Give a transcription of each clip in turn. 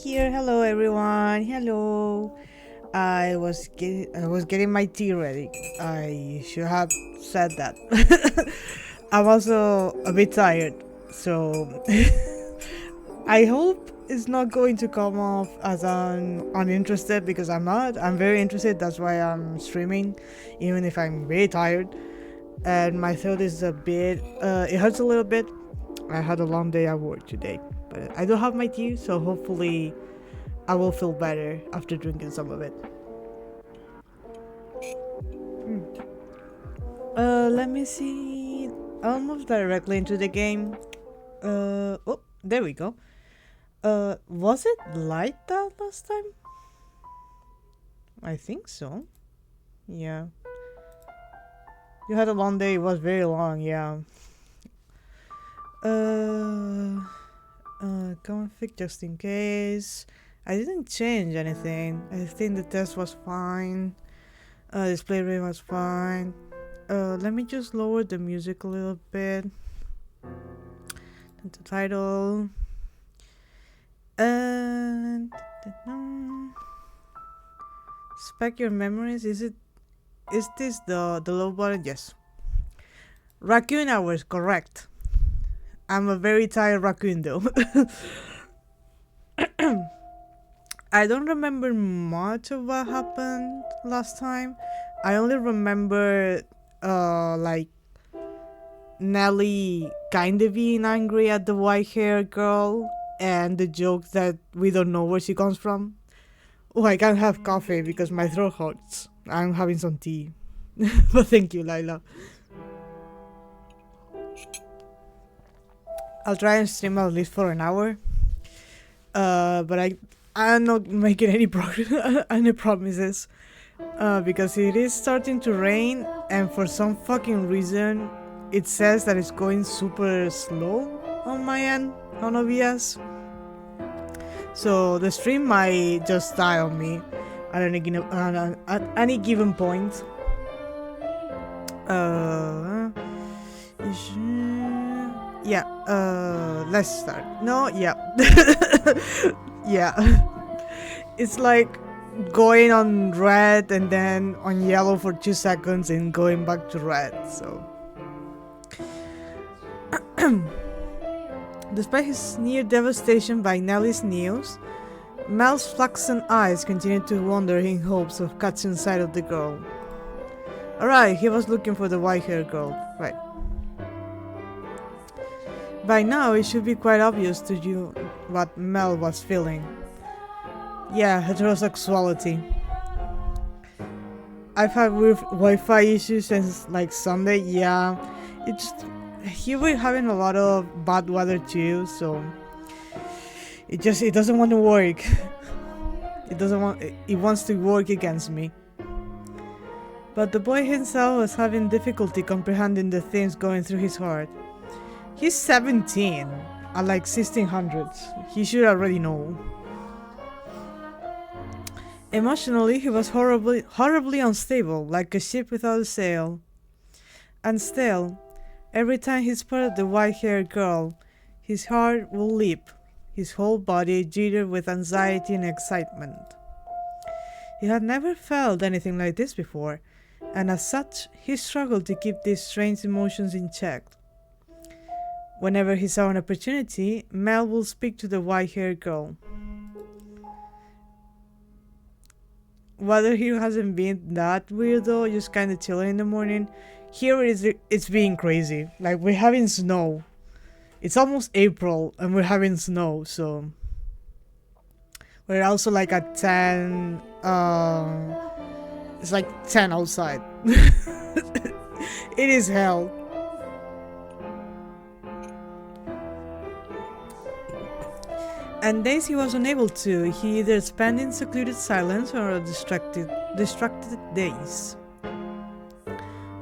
here. Hello, everyone. Hello. I was getting my tea ready. I should have said that. I'm also a bit tired, so I hope it's not going to come off as uninterested because I'm not. I'm very interested. That's why I'm streaming, even if I'm very tired. And my throat is a bit. It hurts a little bit. I had a long day at work today, but I do have my tea, so hopefully I will feel better after drinking some of it. Let me see. I'll move directly into the game. Oh, there we go. Was it like that last time? I think so. Yeah. You had a long day. It was very long. Yeah. Uh, config just in case. I didn't change anything. I think the test was fine. Display rate was fine. Let me just lower the music a little bit. And the title. And spec your memories. Is this the low button? Yes. Raccoon hours, correct. I'm a very tired raccoon though. I don't remember much of what happened last time. I only remember like Nelly kind of being angry at the white-haired girl and the jokes that we don't know where she comes from. Oh, I can't have coffee because my throat hurts. I'm having some tea. But thank you, Lila. I'll try and stream at least for an hour. But I'm not making any any promises. Because it is starting to rain, and for some fucking reason, it says that it's going super slow on my end on OBS. So the stream might just die on me at any given point. Yeah. Let's start. No. Yeah. Yeah. It's like going on red and then on yellow for 2 seconds and going back to red, so. Despite his near devastation by Nelly's news, Mel's flaxen eyes continued to wander in hopes of catching sight of the girl. Alright, he was looking for the white-haired girl, right. By now, it should be quite obvious to you what Mel was feeling. Yeah, heterosexuality. I've had weird Wi-Fi issues since like Sunday. Yeah, it's here we're having a lot of bad weather too, so it doesn't want to work. It wants to work against me. But the boy himself was having difficulty comprehending the things going through his heart. He's 17 at like 1600s. He should already know. Emotionally, he was horribly unstable, like a ship without a sail. And still, every time he spotted the white-haired girl, his heart would leap, his whole body jittered with anxiety and excitement. He had never felt anything like this before, and as such, he struggled to keep these strange emotions in check. Whenever he saw an opportunity, Mel would speak to the white-haired girl. Whether he hasn't been that weird though, just kind of chilling in the morning, here it's being crazy. Like, we're having snow. It's almost April and we're having snow, so we're also like at 10. It's like 10 outside. It is hell. And days he was unable to, he either spent in secluded silence or distracted days.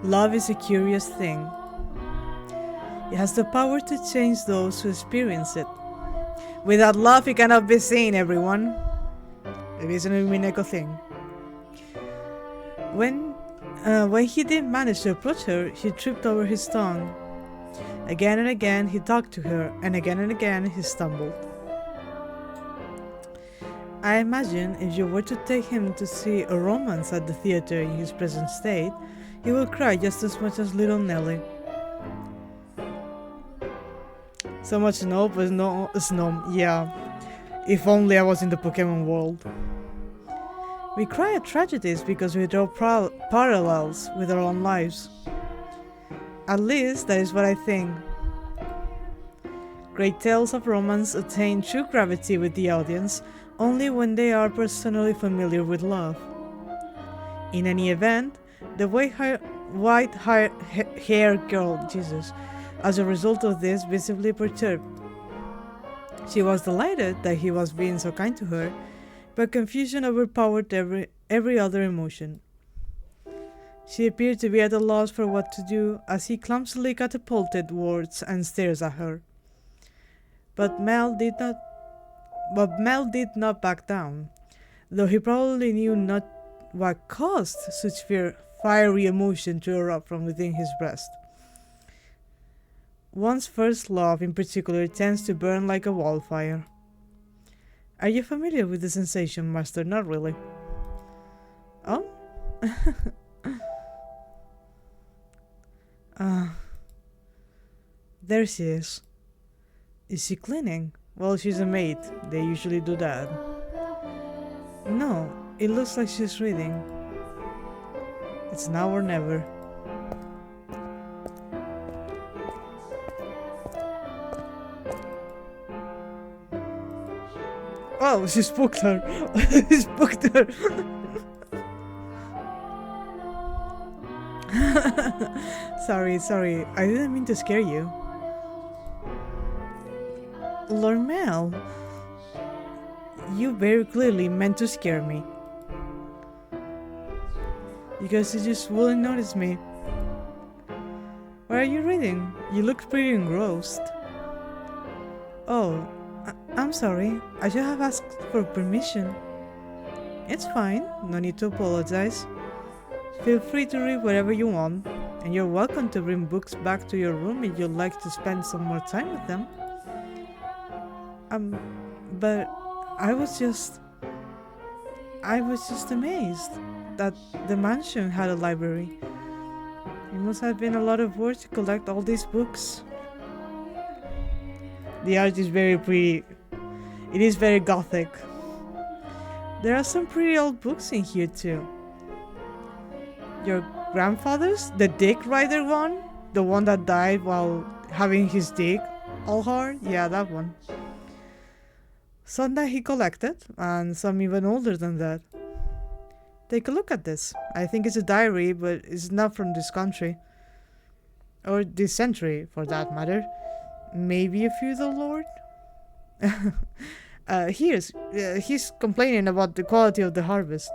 Love is a curious thing. It has the power to change those who experience it. Without love, it cannot be seen, everyone. Maybe it's an Umineko thing. When he did manage to approach her, he tripped over his tongue. Again and again, he talked to her, and again he stumbled. I imagine if you were to take him to see a romance at the theater in his present state, he will cry just as much as little Nelly. So much snow, but no snow. Yeah, if only I was in the Pokemon world. We cry at tragedies because we draw parallels with our own lives. At least that is what I think. Great tales of romance attain true gravity with the audience only when they are personally familiar with love. In any event, the white-haired girl, Jesus, as a result of this, visibly perturbed. She was delighted that he was being so kind to her, but confusion overpowered every other emotion. She appeared to be at a loss for what to do as he clumsily catapulted words and stares at her. But Mel did not back down, though he probably knew not what caused such fiery emotion to erupt from within his breast. One's first love in particular tends to burn like a wildfire. Are you familiar with the sensation, Master? Not really. Oh? There she is. Is she cleaning? Well, she's a maid. They usually do that. No, it looks like she's reading. It's now or never. Oh, she spooked her. She spooked her. Sorry. I didn't mean to scare you. Lord Mel, you very clearly meant to scare me. Because you just wouldn't notice me. What are you reading? You look pretty engrossed. Oh, I'm sorry. I should have asked for permission. It's fine. No need to apologize. Feel free to read whatever you want, and you're welcome to bring books back to your room if you'd like to spend some more time with them. But I was just amazed that the mansion had a library. It must have been a lot of work to collect all these books. The art is very pretty. It is very gothic. There are some pretty old books in here too. Your grandfather's? The dick rider one? The one that died while having his dick all hard? Yeah, that one. Some that he collected, and some even older than that. Take a look at this. I think it's a diary, but it's not from this country. Or this century, for that matter. Maybe a feudal lord? He's complaining about the quality of the harvest.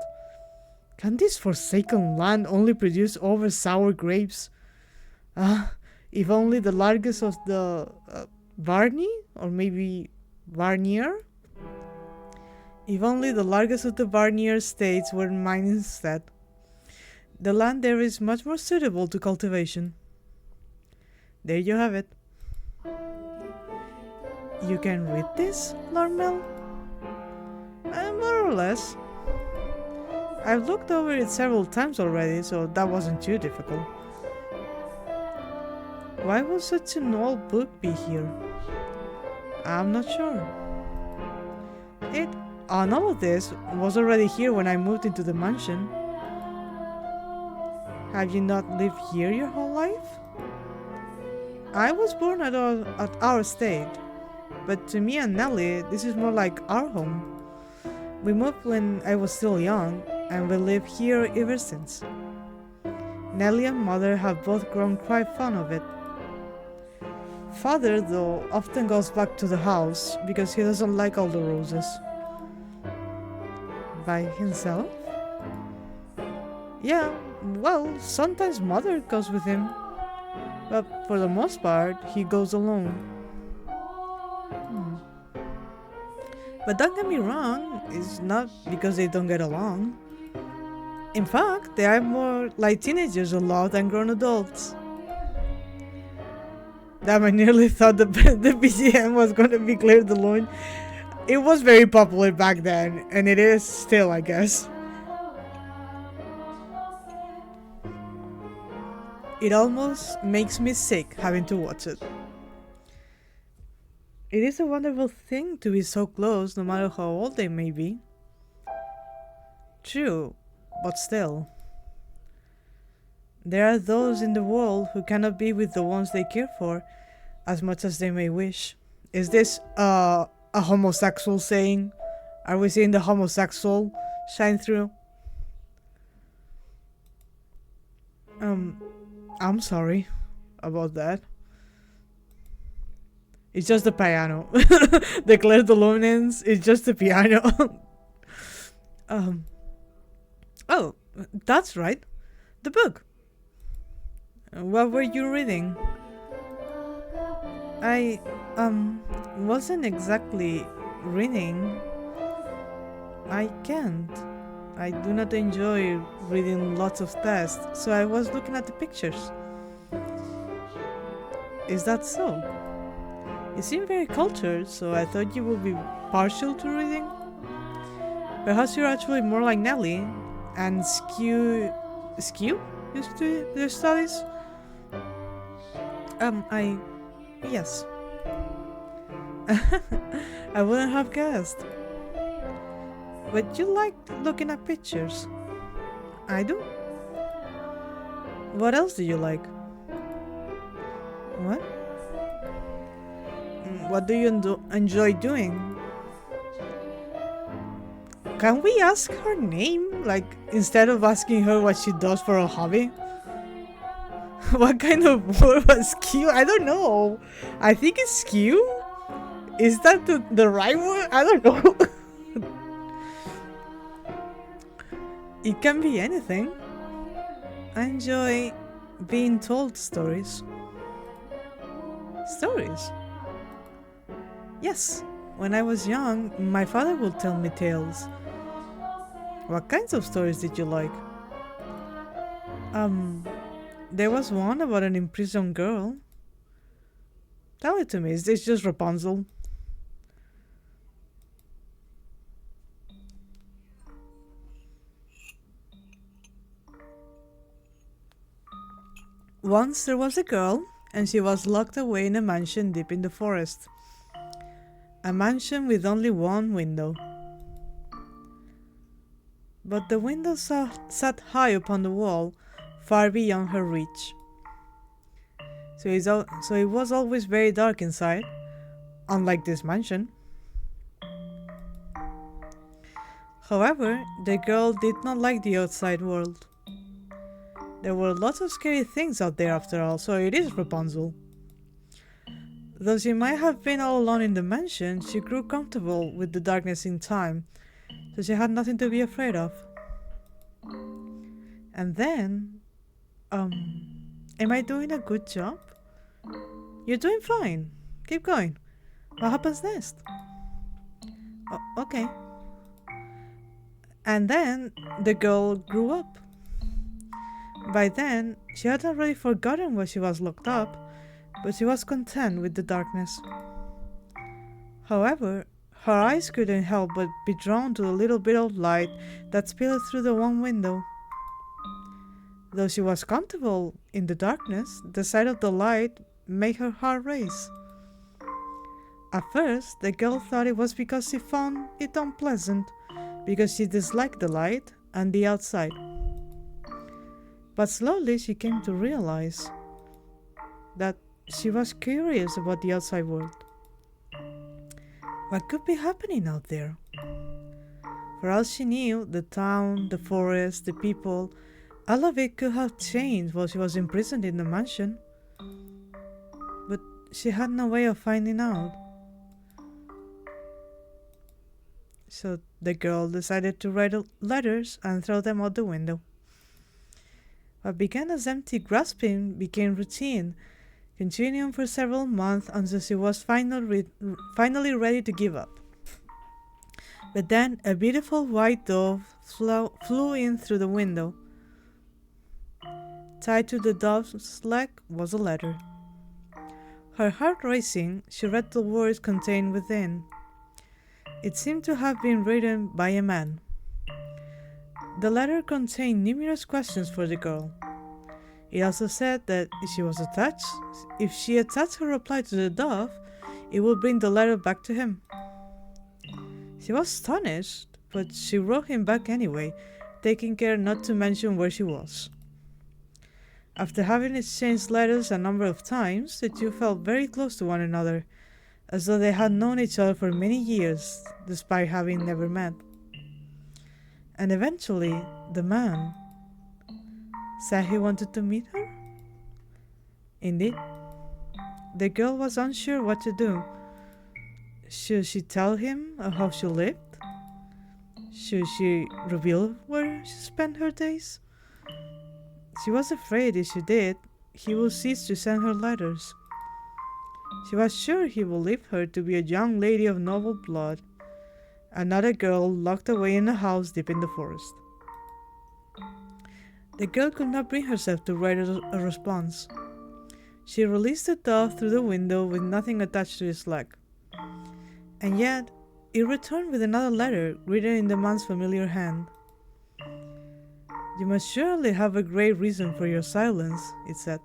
Can this forsaken land only produce over sour grapes? If only the largest of the Varni, or maybe Varnier? If only the largest of the Varnier states were mine instead. The land there is much more suitable to cultivation. There you have it. You can read this, Lord Mel? More or less. I've looked over it several times already, so that wasn't too difficult. Why would such an old book be here? I'm not sure. All of this was already here when I moved into the mansion. Have you not lived here your whole life? I was born at our estate, but to me and Nellie, this is more like our home. We moved when I was still young, and we live here ever since. Nellie and Mother have both grown quite fond of it. Father, though, often goes back to the house because he doesn't like all the roses. By himself? Yeah, well, sometimes Mother goes with him, but for the most part, he goes alone. But don't get me wrong, it's not because they don't get along. In fact, they are more like teenagers in love than grown adults. Damn, I nearly thought the BGM was gonna be Claire Deloitte. It was very popular back then, and it is still, I guess. It almost makes me sick having to watch it. It is a wonderful thing to be so close, no matter how old they may be. True, but still. There are those in the world who cannot be with the ones they care for as much as they may wish. Is this a homosexual saying? Are we seeing the homosexual shine through? I'm sorry about that. It's just the piano. The Claire de Luminance is just the piano. um. Oh, that's right. The book. What were you reading? I wasn't exactly reading. I can't. I do not enjoy reading lots of text, so I was looking at the pictures. Is that so? You seem very cultured, so I thought you would be partial to reading. Perhaps you're actually more like Nelly and skew your studies? Yes. I wouldn't have guessed. But you like looking at pictures. I do. What else do you like? What? What do you enjoy doing? Can we ask her name? Like, instead of asking her what she does for a hobby? What kind of word was skew? I don't know. I think it's skew? Is that the right word? I don't know. It can be anything. I enjoy being told stories. Stories? Yes. When I was young, my father would tell me tales. What kinds of stories did you like? There was one about an imprisoned girl. Tell it to me. Is this just Rapunzel? Once there was a girl, and she was locked away in a mansion deep in the forest. A mansion with only one window. But the window sat high upon the wall, far beyond her reach. So it was always very dark inside, unlike this mansion. However, the girl did not like the outside world. There were lots of scary things out there after all, so it is Rapunzel. Though she might have been all alone in the mansion, she grew comfortable with the darkness in time, so she had nothing to be afraid of. And then, am I doing a good job? You're doing fine. Keep going. What happens next? Okay. And then the girl grew up. By then, she had already forgotten why she was locked up, but she was content with the darkness. However, her eyes couldn't help but be drawn to the little bit of light that spilled through the one window. Though she was comfortable in the darkness, the sight of the light made her heart race. At first, the girl thought it was because she found it unpleasant, because she disliked the light and the outside. But slowly she came to realize that she was curious about the outside world. What could be happening out there? For all she knew, the town, the forest, the people, all of it could have changed while she was imprisoned in the mansion. But she had no way of finding out. So the girl decided to write letters and throw them out the window. What began as empty grasping became routine, continuing for several months until she was finally ready to give up. But then a beautiful white dove flew in through the window. Tied to the dove's leg was a letter. Her heart racing, she read the words contained within. It seemed to have been written by a man. The letter contained numerous questions for the girl. It also said that if she attached her reply to the dove, it would bring the letter back to him. She was astonished, but she wrote him back anyway, taking care not to mention where she was. After having exchanged letters a number of times, the two felt very close to one another, as though they had known each other for many years, despite having never met. And eventually, the man said he wanted to meet her. Indeed, the girl was unsure what to do. Should she tell him how she lived? Should she reveal where she spent her days? She was afraid if she did, he would cease to send her letters. She was sure he would leave her to be a young lady of noble blood, and not a girl locked away in a house deep in the forest. The girl could not bring herself to write a response. She released the dove through the window with nothing attached to its leg. And yet, it returned with another letter written in the man's familiar hand. "You must surely have a great reason for your silence," it said.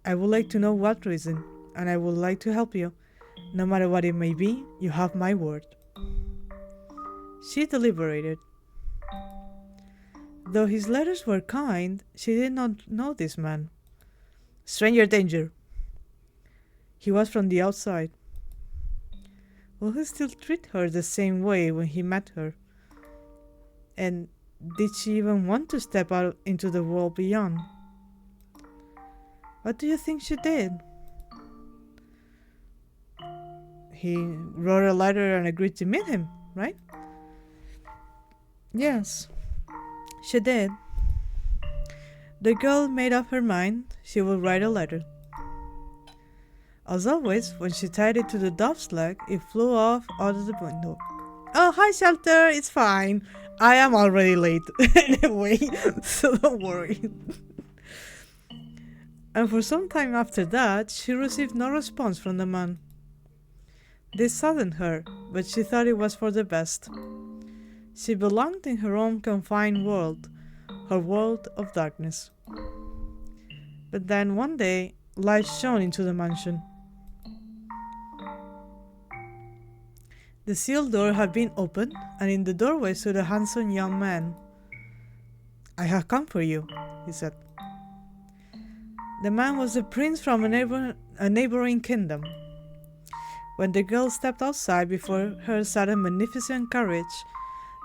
"I would like to know what reason, and I would like to help you. No matter what it may be, you have my word." She deliberated. Though his letters were kind, she did not know this man. Stranger danger. He was from the outside. Will he still treat her the same way when he met her? And did she even want to step out into the world beyond? What do you think she did? He wrote a letter and agreed to meet him, right? Yes, she did. The girl made up her mind she would write a letter. As always, when she tied it to the dove's leg, it flew off out of the window. "Oh, hi, Shelter, it's fine. I am already late anyway, so don't worry." And for some time after that, she received no response from the man. This saddened her, but she thought it was for the best. She belonged in her own confined world, her world of darkness. But then one day, light shone into the mansion. The sealed door had been opened, and in the doorway stood a handsome young man. "I have come for you," he said. The man was a prince from a neighboring kingdom. When the girl stepped outside, before her sat a magnificent carriage,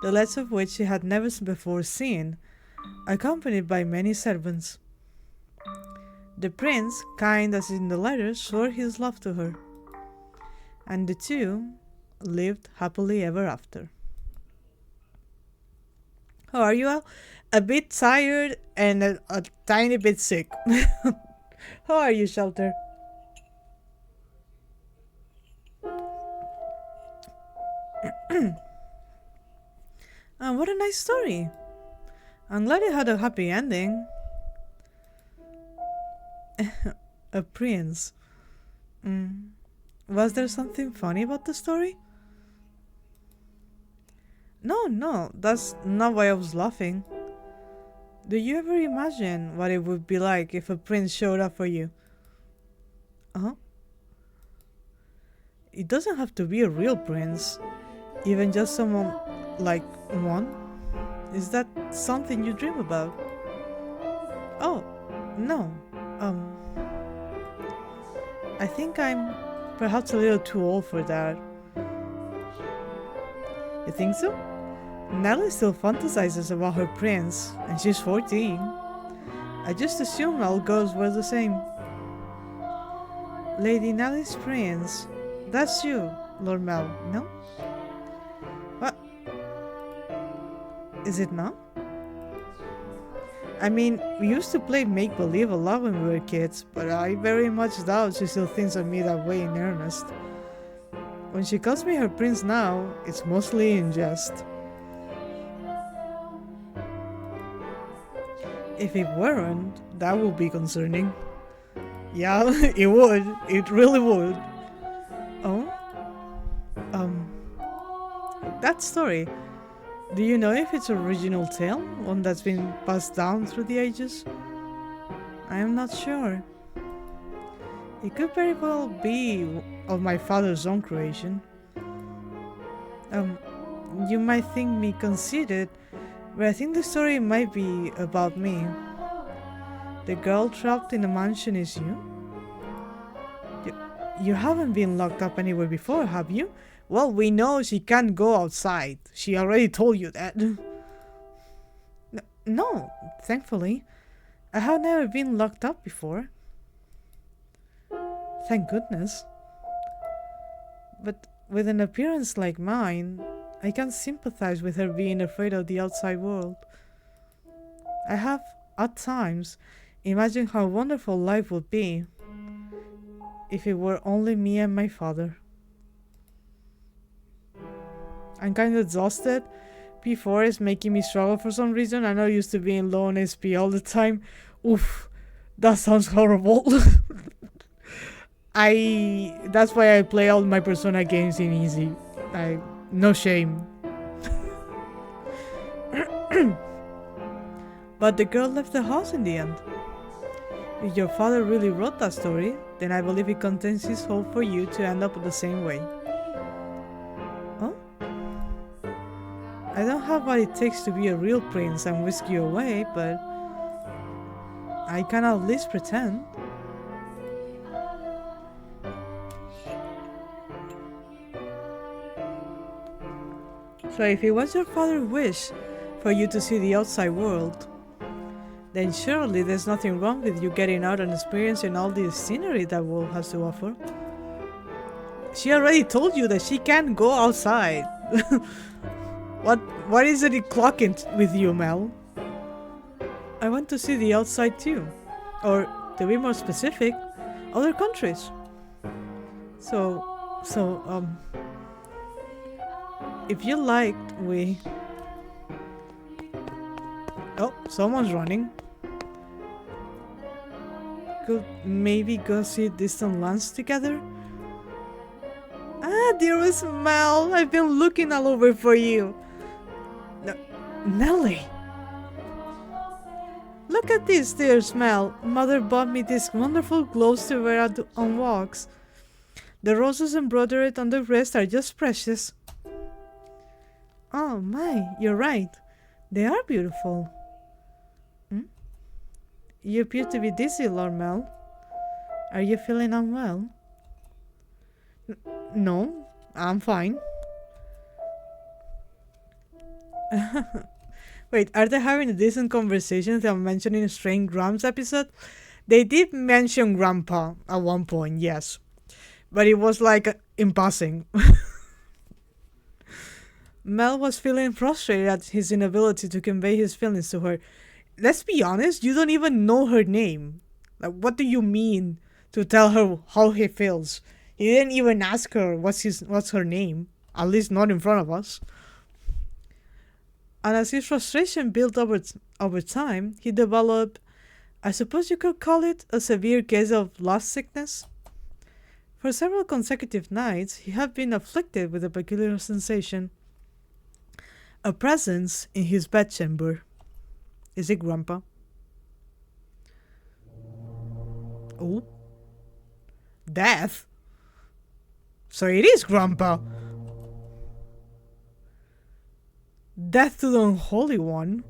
the lights of which she had never before seen, accompanied by many servants. The prince, kind as in the letter, swore his love to her, and the two lived happily ever after. How are you all? A bit tired and a tiny bit sick. How are you, Shelter? What a nice story. I'm glad it had a happy ending. A prince. Was there something funny about the story? No, that's not why I was laughing. Do you ever imagine what it would be like if a prince showed up for you? It doesn't have to be a real prince. Even just someone like one? Is that something you dream about? Oh, no. I think I'm perhaps a little too old for that. You think so? Nellie still fantasizes about her prince, and she's 14. I just assumed all girls were the same. Lady Nellie's prince. That's you, Lord Mel, no? What? Is it not? I mean, we used to play make-believe a lot when we were kids, but I very much doubt she still thinks of me that way in earnest. When she calls me her prince now, it's mostly in jest. If it weren't, that would be concerning. Yeah, it would. It really would. Oh? that story. Do you know if it's an original tale? One that's been passed down through the ages? I am not sure. It could very well be of my father's own creation. Um, you might think me conceited, but I think the story might be about me. The girl trapped in the mansion is you? You haven't been locked up anywhere before, have you? Well, we know she can't go outside. She already told you that. No, thankfully. I have never been locked up before. Thank goodness. But with an appearance like mine, I can sympathize with her being afraid of the outside world. I have, at times, imagined how wonderful life would be if it were only me and my father. I'm kind of exhausted. P4 is making me struggle for some reason. I'm not used to being low on SP all the time. Oof, that sounds horrible. That's why I play all my Persona games in easy. No shame. But the girl left the house in the end. If your father really wrote that story, then I believe it contains his hope for you to end up the same way. Oh? I don't have what it takes to be a real prince and whisk you away, but I can at least pretend. So if it was your father's wish for you to see the outside world, then surely there's nothing wrong with you getting out and experiencing all the scenery that world has to offer. She already told you that she can't go outside. What is it clocking with you, Mel? I want to see the outside too. Or, to be more specific, other countries. So, if you liked, Oh, someone's running. Could maybe go see distant lands together? Ah, dearest Mel, I've been looking all over for you. Nelly! Look at this, dearest Mel. Mother bought me these wonderful gloves to wear on walks. The roses embroidered on the wrist are just precious. Oh my, you're right. They are beautiful. You appear to be dizzy, Lord Mel. Are you feeling unwell? No, I'm fine. Wait, are they having a decent conversation that I'm mentioning a Strange Grams episode? They did mention Grandpa at one point, yes. But it was like in passing. Mel was feeling frustrated at his inability to convey his feelings to her. Let's be honest, you don't even know her name. Like, what do you mean to tell her how he feels? He didn't even ask her what's her name. At least not in front of us. And as his frustration built over time, he developed, I suppose you could call it, a severe case of lost sickness. For several consecutive nights, he had been afflicted with a peculiar sensation. A presence in his bedchamber. Is it Grandpa? Oh. Death? So it is Grandpa. Death to the Unholy One.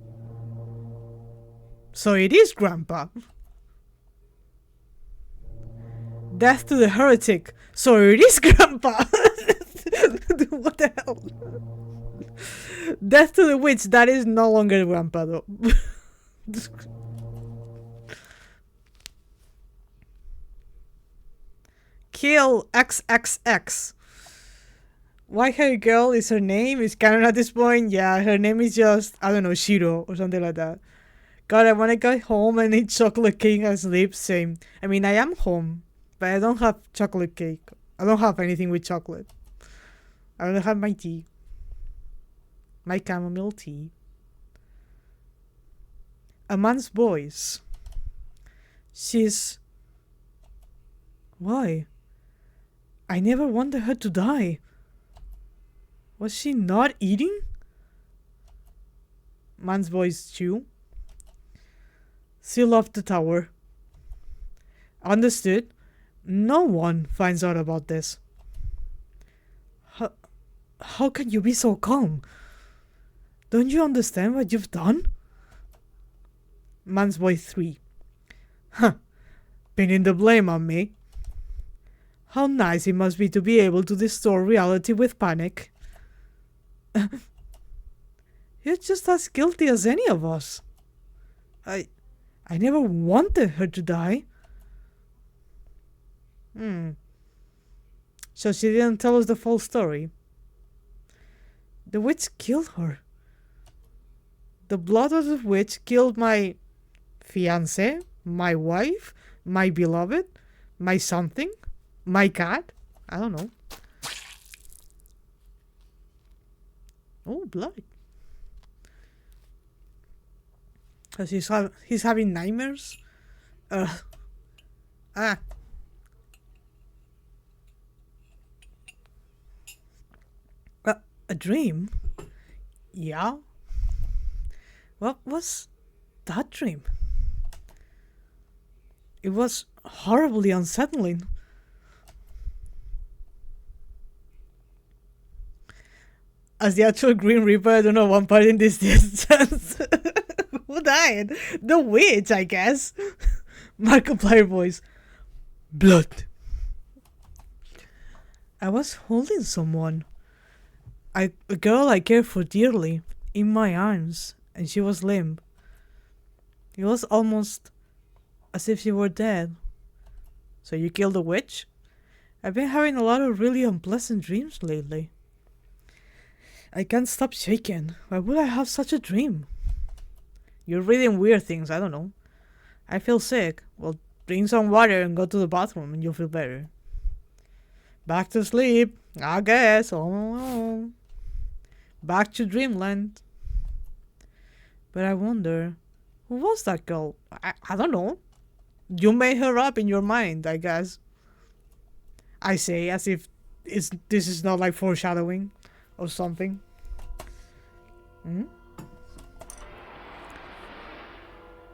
So it is Grandpa. Death to the Heretic. So it is Grandpa. What the hell? Death to the Witch. That is no longer Grandpa though. Kill XXX. White-haired girl is her name. Is canon at this point. Yeah, her name is just, I don't know, Shiro or something like that. God, I want to go home and eat chocolate cake and sleep. Same. I mean, I am home, but I don't have chocolate cake. I don't have anything with chocolate. I only have my tea. My chamomile tea. A man's voice. She's... Why? I never wanted her to die. Was she not eating? Man's voice too. Seal off the tower. Understood. No one finds out about this. How can you be so calm? Don't you understand what you've done? Man's voice 3. Huh. Pinning the blame on me. How nice it must be to be able to distort reality with panic. You're just as guilty as any of us. I never wanted her to die. So she didn't tell us the full story. The witch killed her. The blood of the witch killed my fiancé, my wife, my beloved, my something, my cat. I don't know. Oh, blood. Because he's having nightmares. Ah. A dream? Yeah. What was that dream? It was horribly unsettling. As the actual Green Reaper, I don't know one part in this distance. Who died? The witch, I guess. Markiplier voice. Blood. I was holding someone. A girl I cared for dearly, in my arms, and she was limp. It was almost as if she were dead. So you killed a witch? I've been having a lot of really unpleasant dreams lately. I can't stop shaking. Why would I have such a dream? You're reading weird things, I don't know. I feel sick. Well, drink some water and go to the bathroom and you'll feel better. Back to sleep, I guess. Oh. Back to dreamland. But I wonder, who was that girl? I don't know. You made her up in your mind, I guess. I say as if this is not like foreshadowing or something.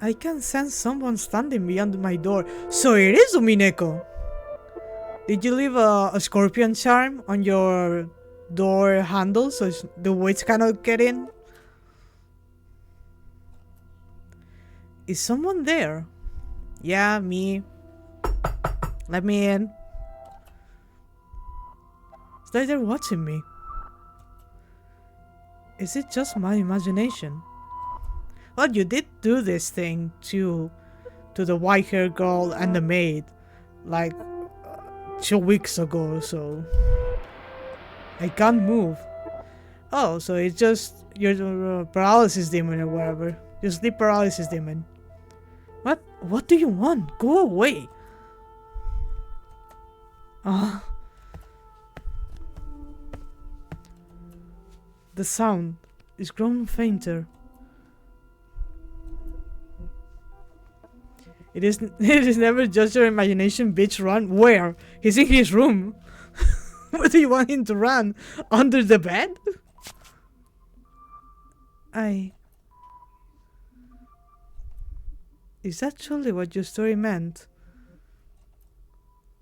I can sense someone standing beyond my door. So it is Umineko. Did you leave a scorpion charm on your door handle so the witch cannot get in? Is someone there? Yeah, me. Let me in. It's like they're watching me. Is it just my imagination? Well, you did do this thing to the white-haired girl and the maid, like 2 weeks ago, so I can't move. Oh, so it's just your paralysis demon or whatever. Your sleep paralysis demon. What do you want? Go away. The sound is growing fainter. It is never just your imagination, bitch. Run. Where? He's in his room. Where do you want him to run? Under the bed? Is that truly what your story meant?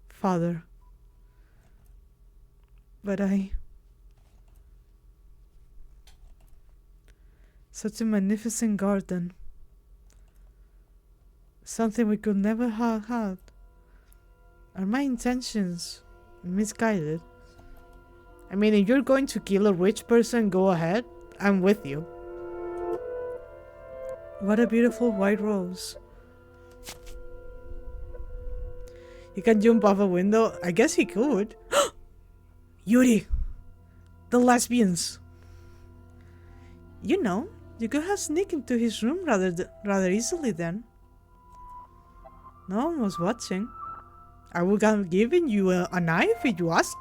Father. But such a magnificent garden. Something we could never have had. Are my intentions misguided? I mean, if you're going to kill a rich person, go ahead. I'm with you. What a beautiful white rose. He can jump off a window? I guess he could. Yuri! The lesbians! You know, you could have sneaked into his room rather easily then. No one was watching. I would have given you a knife if you asked.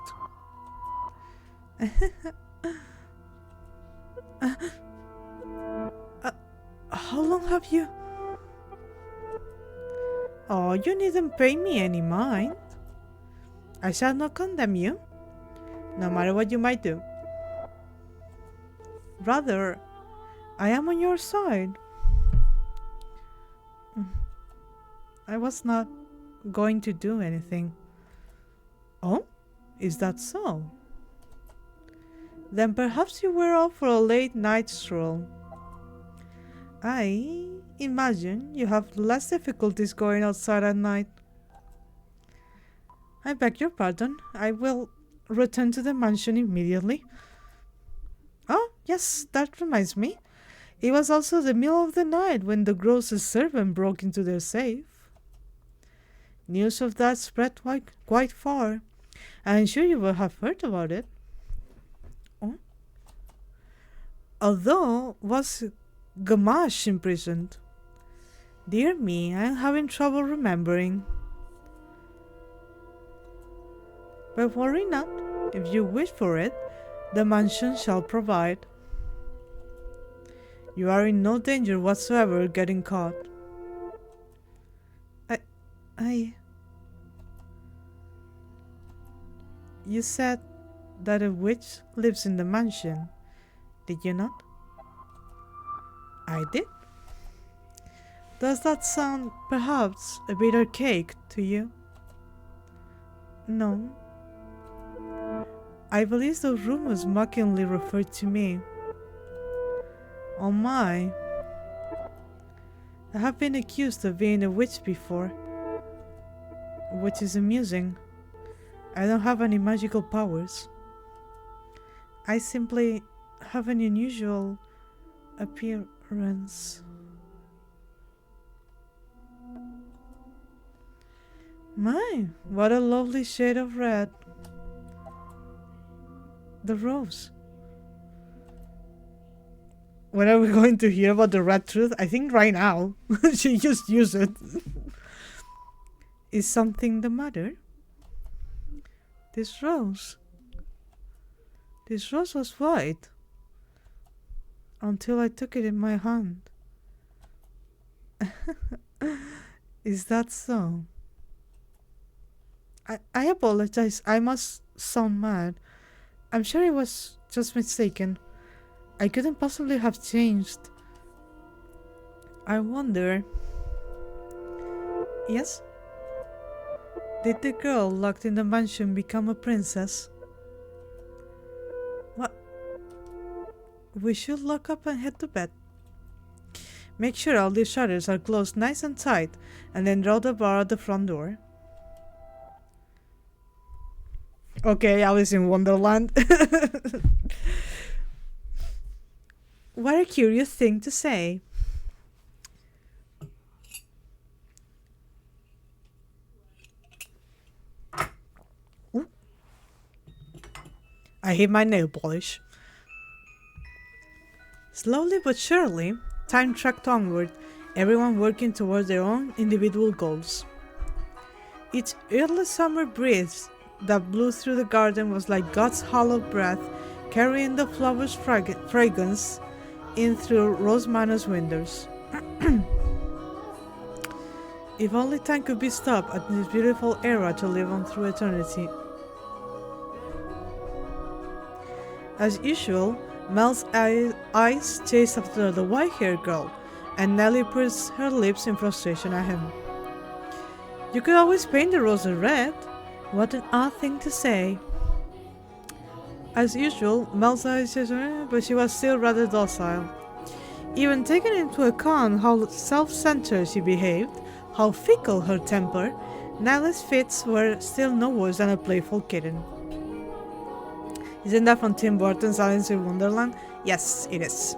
How long have you... Oh, you needn't pay me any mind. I shall not condemn you, no matter what you might do. Rather, I am on your side. I was not going to do anything. Oh? Is that so? Then perhaps you were off for a late night stroll. I imagine you have less difficulties going outside at night. I beg your pardon. I will return to the mansion immediately. Oh, yes, that reminds me. It was also the middle of the night when the grocer's servant broke into their safe. News of that spread quite far. I'm sure you will have heard about it. Oh? Although, was Gamache imprisoned? Dear me, I'm having trouble remembering. But worry not. If you wish for it, the mansion shall provide. You are in no danger whatsoever getting caught. I... You said that a witch lives in the mansion, did you not? I did. Does that sound perhaps a bit archaic to you? No. I believe those rumors mockingly referred to me. Oh my. I have been accused of being a witch before, which is amusing. I don't have any magical powers. I simply have an unusual appearance. My, what a lovely shade of red. The rose. When are we going to hear about the red truth? I think right now. She just used it. Is something the matter? This rose. This rose was white. Until I took it in my hand. Is that so? I apologize. I must sound mad. I'm sure I was just mistaken. I couldn't possibly have changed. I wonder... Yes? Did the girl locked in the mansion become a princess? What? We should lock up and head to bed. Make sure all the shutters are closed nice and tight, and then draw the bar at the front door. Okay, Alice in Wonderland. What a curious thing to say. Ooh. I hate my nail polish. Slowly but surely, time tracked onward, everyone working towards their own individual goals. Each early summer breeze that blew through the garden was like God's hollow breath, carrying the flowers' fragrance in through Rosemary's windows. If only time could be stopped at this beautiful era to live on through eternity. As usual, Mel's eyes chased after the white-haired girl, and Nellie pursed her lips in frustration at him. You could always paint the roses red. What an odd thing to say. As usual, Mel's eyes chased her, but she was still rather docile. Even taking into account how self-centered she behaved, how fickle her temper, Nellie's fits were still no worse than a playful kitten. Isn't that from Tim Burton's Alice in Wonderland? Yes, it is.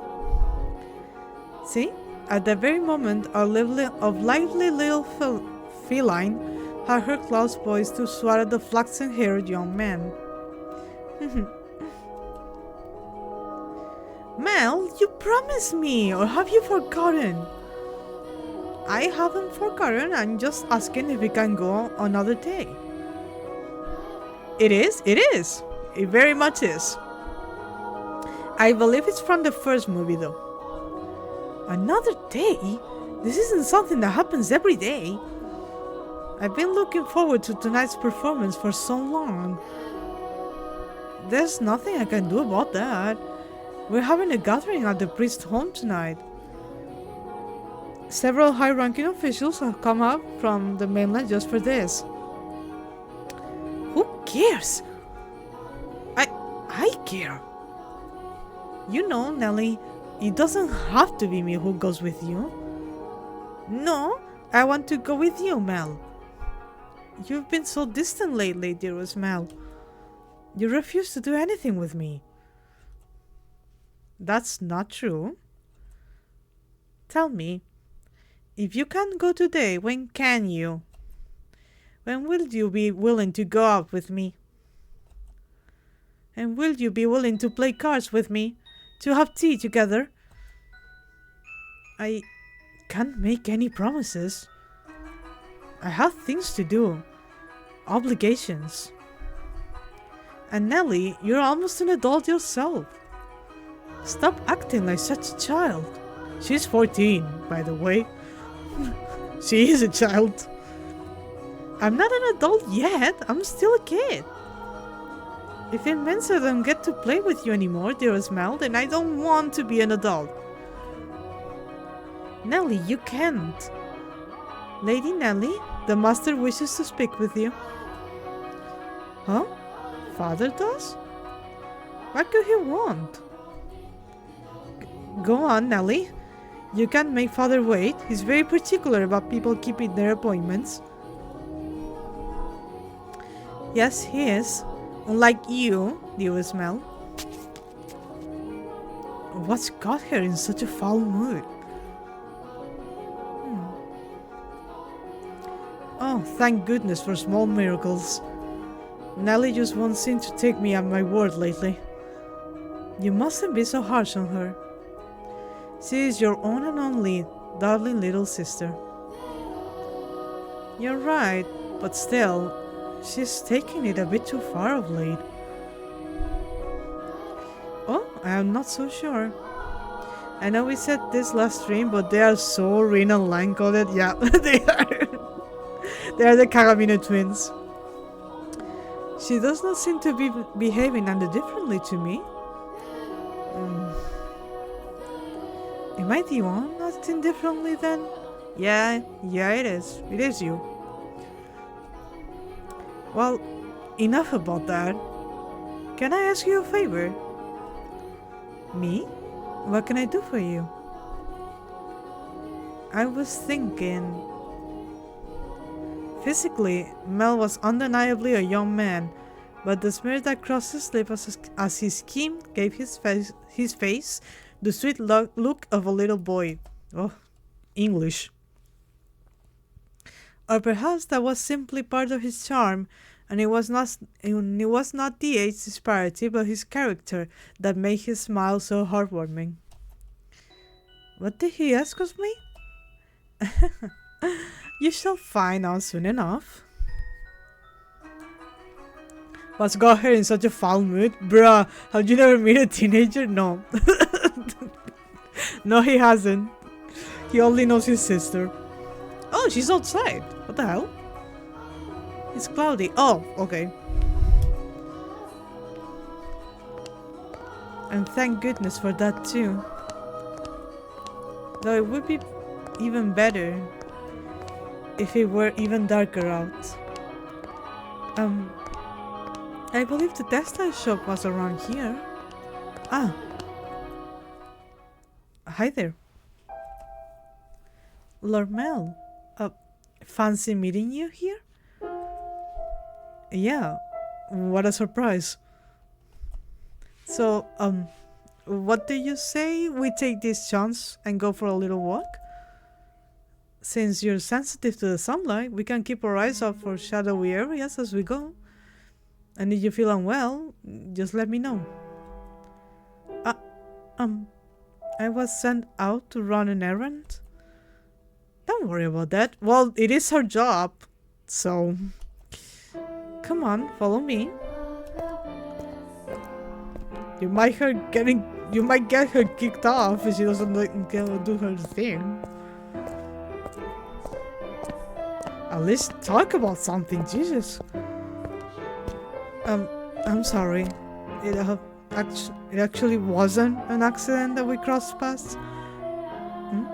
See? At the very moment, our lively little feline had her claws poised to swat at the flaxen-haired young man. Mel, you promised me, or have you forgotten? I haven't forgotten, I'm just asking if we can go another day. It is? It is. It very much is. I believe it's from the first movie though. Another day? This isn't something that happens every day. I've been looking forward to tonight's performance for so long. There's nothing I can do about that. We're having a gathering at the priest's home tonight. Several high-ranking officials have come up from the mainland just for this. Who cares? I care. You know, Nelly, it doesn't have to be me who goes with you. No, I want to go with you, Mel. You've been so distant lately, dearest Mel. You refuse to do anything with me. That's not true. Tell me, if you can't go today, when can you? When will you be willing to go out with me? And will you be willing to play cards with me? To have tea together? I can't make any promises. I have things to do. Obligations. And Nelly, you're almost an adult yourself. Stop acting like such a child. She's 14, by the way. She is a child. I'm not an adult yet. I'm still a kid. If it means I don't get to play with you anymore, dearest Mel, then I don't want to be an adult. Nelly, you can't. Lady Nelly, the master wishes to speak with you. Huh? Father does? What could he want? Go on, Nelly. You can't make father wait. He's very particular about people keeping their appointments. Yes, he is. Unlike you, dearest Mel. What's got her in such a foul mood? Oh, thank goodness for small miracles. Nelly just won't seem to take me at my word lately. You mustn't be so harsh on her. She is your own and only darling little sister. You're right, but still, she's taking it a bit too far of late. Oh, I am not so sure. I know we said this last stream, but they are so Rin and Lang coded. Yeah, they are. They are the Kagamine twins. She does not seem to be behaving any differently to me. Am I the one acting differently then? Yeah, it is. It is you. Well, enough about that. Can I ask you a favor? Me? What can I do for you? I was thinking... Physically, Mel was undeniably a young man, but the smear that crossed his lips as his skin gave his face the sweet look of a little boy. Oh, English. Or perhaps that was simply part of his charm, and it was not the age disparity, but his character that made his smile so heartwarming. What did he ask of me? You shall find out soon enough. What's got her in such a foul mood? Bruh, have you never met a teenager? No. No, he hasn't. He only knows his sister. Oh, she's outside. What the hell? It's cloudy. Oh, okay. And thank goodness for that too. Though it would be even better if it were even darker out. I believe the textile shop was around here. Ah. Hi there. Lord Mel. Fancy meeting you here? Yeah. What a surprise. So, what do you say we take this chance and go for a little walk? Since you're sensitive to the sunlight, we can keep our eyes out for shadowy areas as we go. And if you feel unwell, just let me know. I was sent out to run an errand. Don't worry about that. Well, it is her job, so... Come on, follow me. You might get her kicked off if she doesn't do her thing. At least talk about something, Jesus. I'm sorry. it actually wasn't an accident that we crossed paths? Hmm?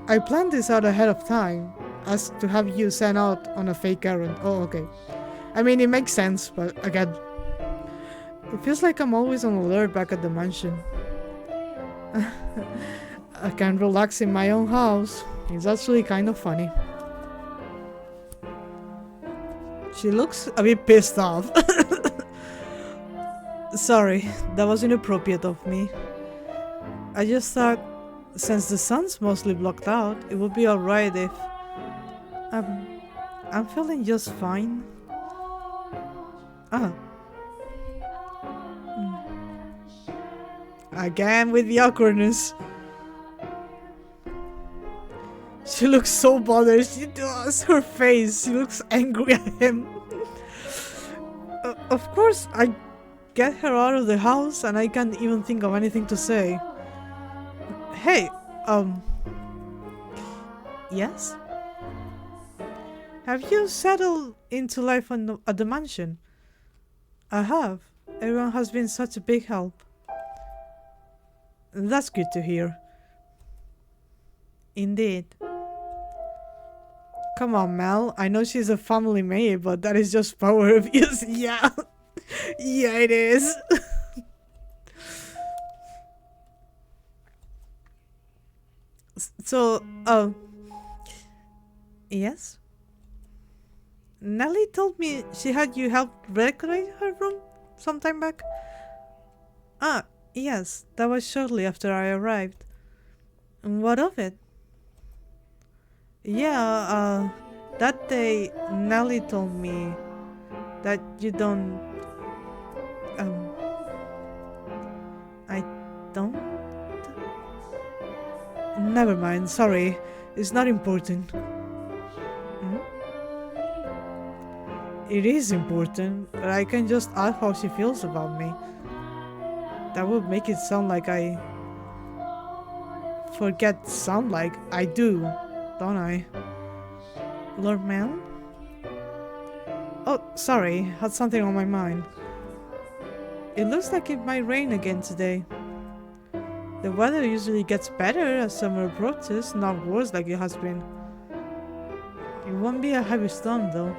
I planned this out ahead of time, as to have you sent out on a fake errand. Oh, okay. I mean, it makes sense, but again, it feels like I'm always on alert back at the mansion. I can't relax in my own house. It's actually kind of funny. She looks a bit pissed off. Sorry, that was inappropriate of me. I just thought, since the sun's mostly blocked out, it would be alright if... I'm feeling just fine. Ah. Again with the awkwardness. She looks so bothered. She does. Her face. She looks angry at him. Of course, I get her out of the house and I can't even think of anything to say. Hey, yes? Have you settled into life at the mansion? I have. Everyone has been such a big help. That's good to hear. Indeed. Come on, Mel. I know she's a family maid, but that is just power abuse. Yeah. Yeah, it is. So, yes? Nellie told me she had you help decorate her room sometime back. Ah, yes, that was shortly after I arrived. And what of it? Yeah, that day Nellie told me that you don't... I don't... Never mind, sorry. It's not important. Hmm? It is important, but I can just ask how she feels about me. That would make it sound like I... Forget sound like I do, don't I? Lord Mel? Oh, sorry, had something on my mind. It looks like it might rain again today. The weather usually gets better as summer approaches, not worse like it has been. It won't be a heavy storm though.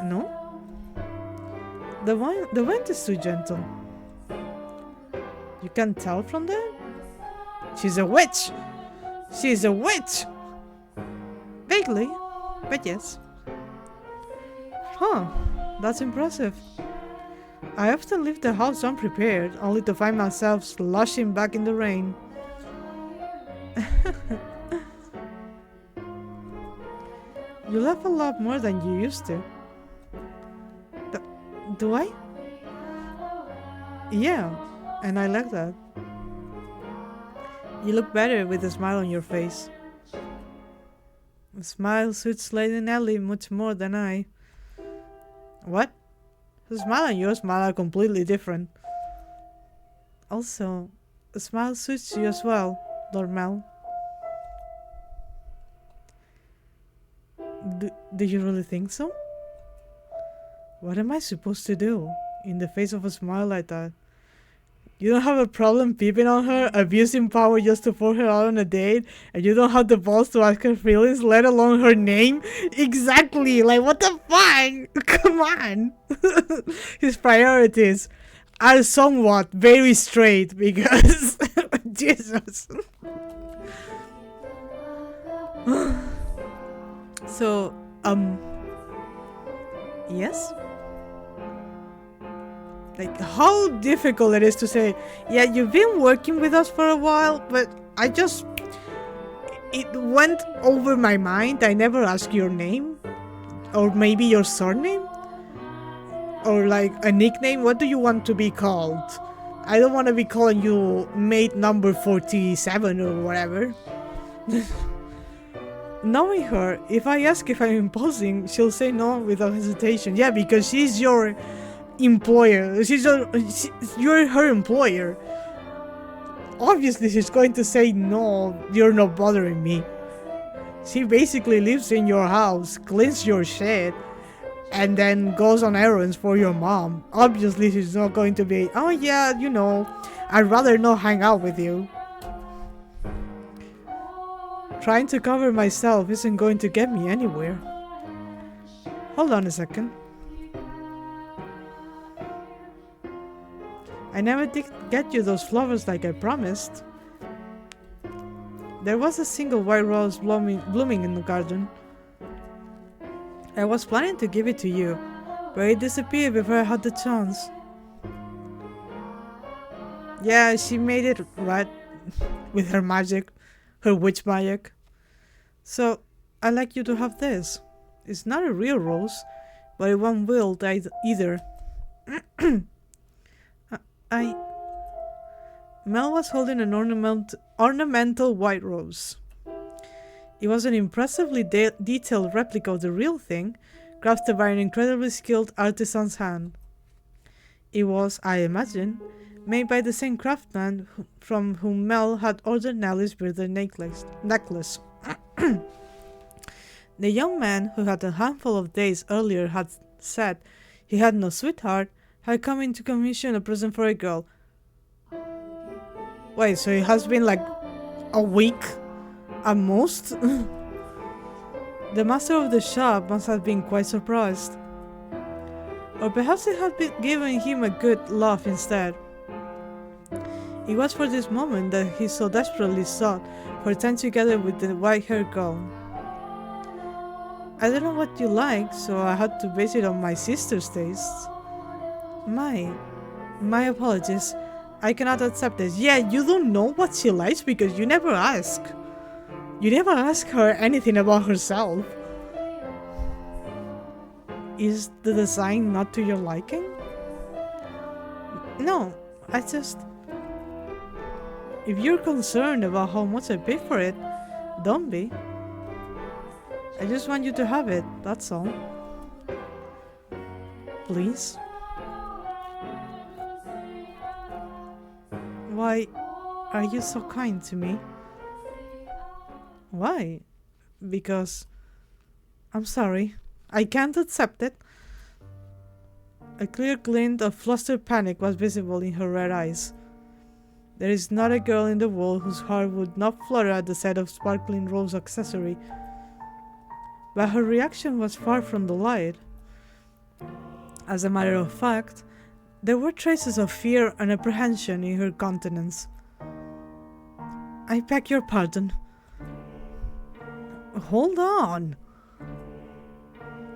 No? The wind is too gentle. You can tell from that? She's a witch! She's a witch! Vaguely, but yes. Huh, that's impressive. I often leave the house unprepared, only to find myself sloshing back in the rain. You laugh a lot more than you used to. Do I? Yeah, and I like that. You look better with a smile on your face. A smile suits Lady Nellie much more than I. What? Her smile and your smile are completely different. Also, a smile suits you as well, Lord Mel. Do you really think so? What am I supposed to do in the face of a smile like that? You don't have a problem peeping on her, abusing power just to force her out on a date, and you don't have the balls to ask her feelings, let alone her name? Exactly! Like, what the fuck? Come on! His priorities are somewhat very straight because... Jesus. So, yes? Like, how difficult it is to say, yeah, you've been working with us for a while, but I just... It went over my mind. I never asked your name. Or maybe your surname? Or like a nickname. What do you want to be called? I don't want to be calling you mate number 47 or whatever. Knowing her, if I ask if I'm imposing, she'll say no without hesitation. Yeah, because she's your... employer. You're her employer. Obviously she's going to say no, you're not bothering me. She basically lives in your house, cleans your shit, and then goes on errands for your mom. Obviously, she's not going to be, oh yeah, I'd rather not hang out with you. Trying to cover myself isn't going to get me anywhere. Hold on a second. I never did get you those flowers like I promised. There was a single white rose blooming in the garden. I was planning to give it to you, but it disappeared before I had the chance. Yeah, she made it right with her magic, her witch magic. So, I'd like you to have this. It's not a real rose, but it won't wilt either. I... Mel was holding an ornamental white rose. It was an impressively detailed replica of the real thing, crafted by an incredibly skilled artisan's hand. It was, I imagine, made by the same craftsman from whom Mel had ordered Nellie's birthday necklace. The young man, who had a handful of days earlier had said he had no sweetheart, had come in to commission a present for a girl. Wait, so it has been like a week at most? The master of the shop must have been quite surprised. Or perhaps it had been given him a good laugh instead. It was for this moment that he so desperately sought for time together with the white-haired girl. I don't know what you like, so I had to base it on my sister's tastes. My apologies. I cannot accept this. Yeah, you don't know what she likes because you never ask. You never ask her anything about herself. Is the design not to your liking? No, if you're concerned about how much I pay for it, don't be. I just want you to have it, that's all. Please? Why are you so kind to me? Why? Because I'm sorry. I can't accept it. A clear glint of flustered panic was visible in her red eyes. There is not a girl in the world whose heart would not flutter at the sight of sparkling rose accessory. But her reaction was far from delight. As a matter of fact, there were traces of fear and apprehension in her countenance. I beg your pardon. Hold on.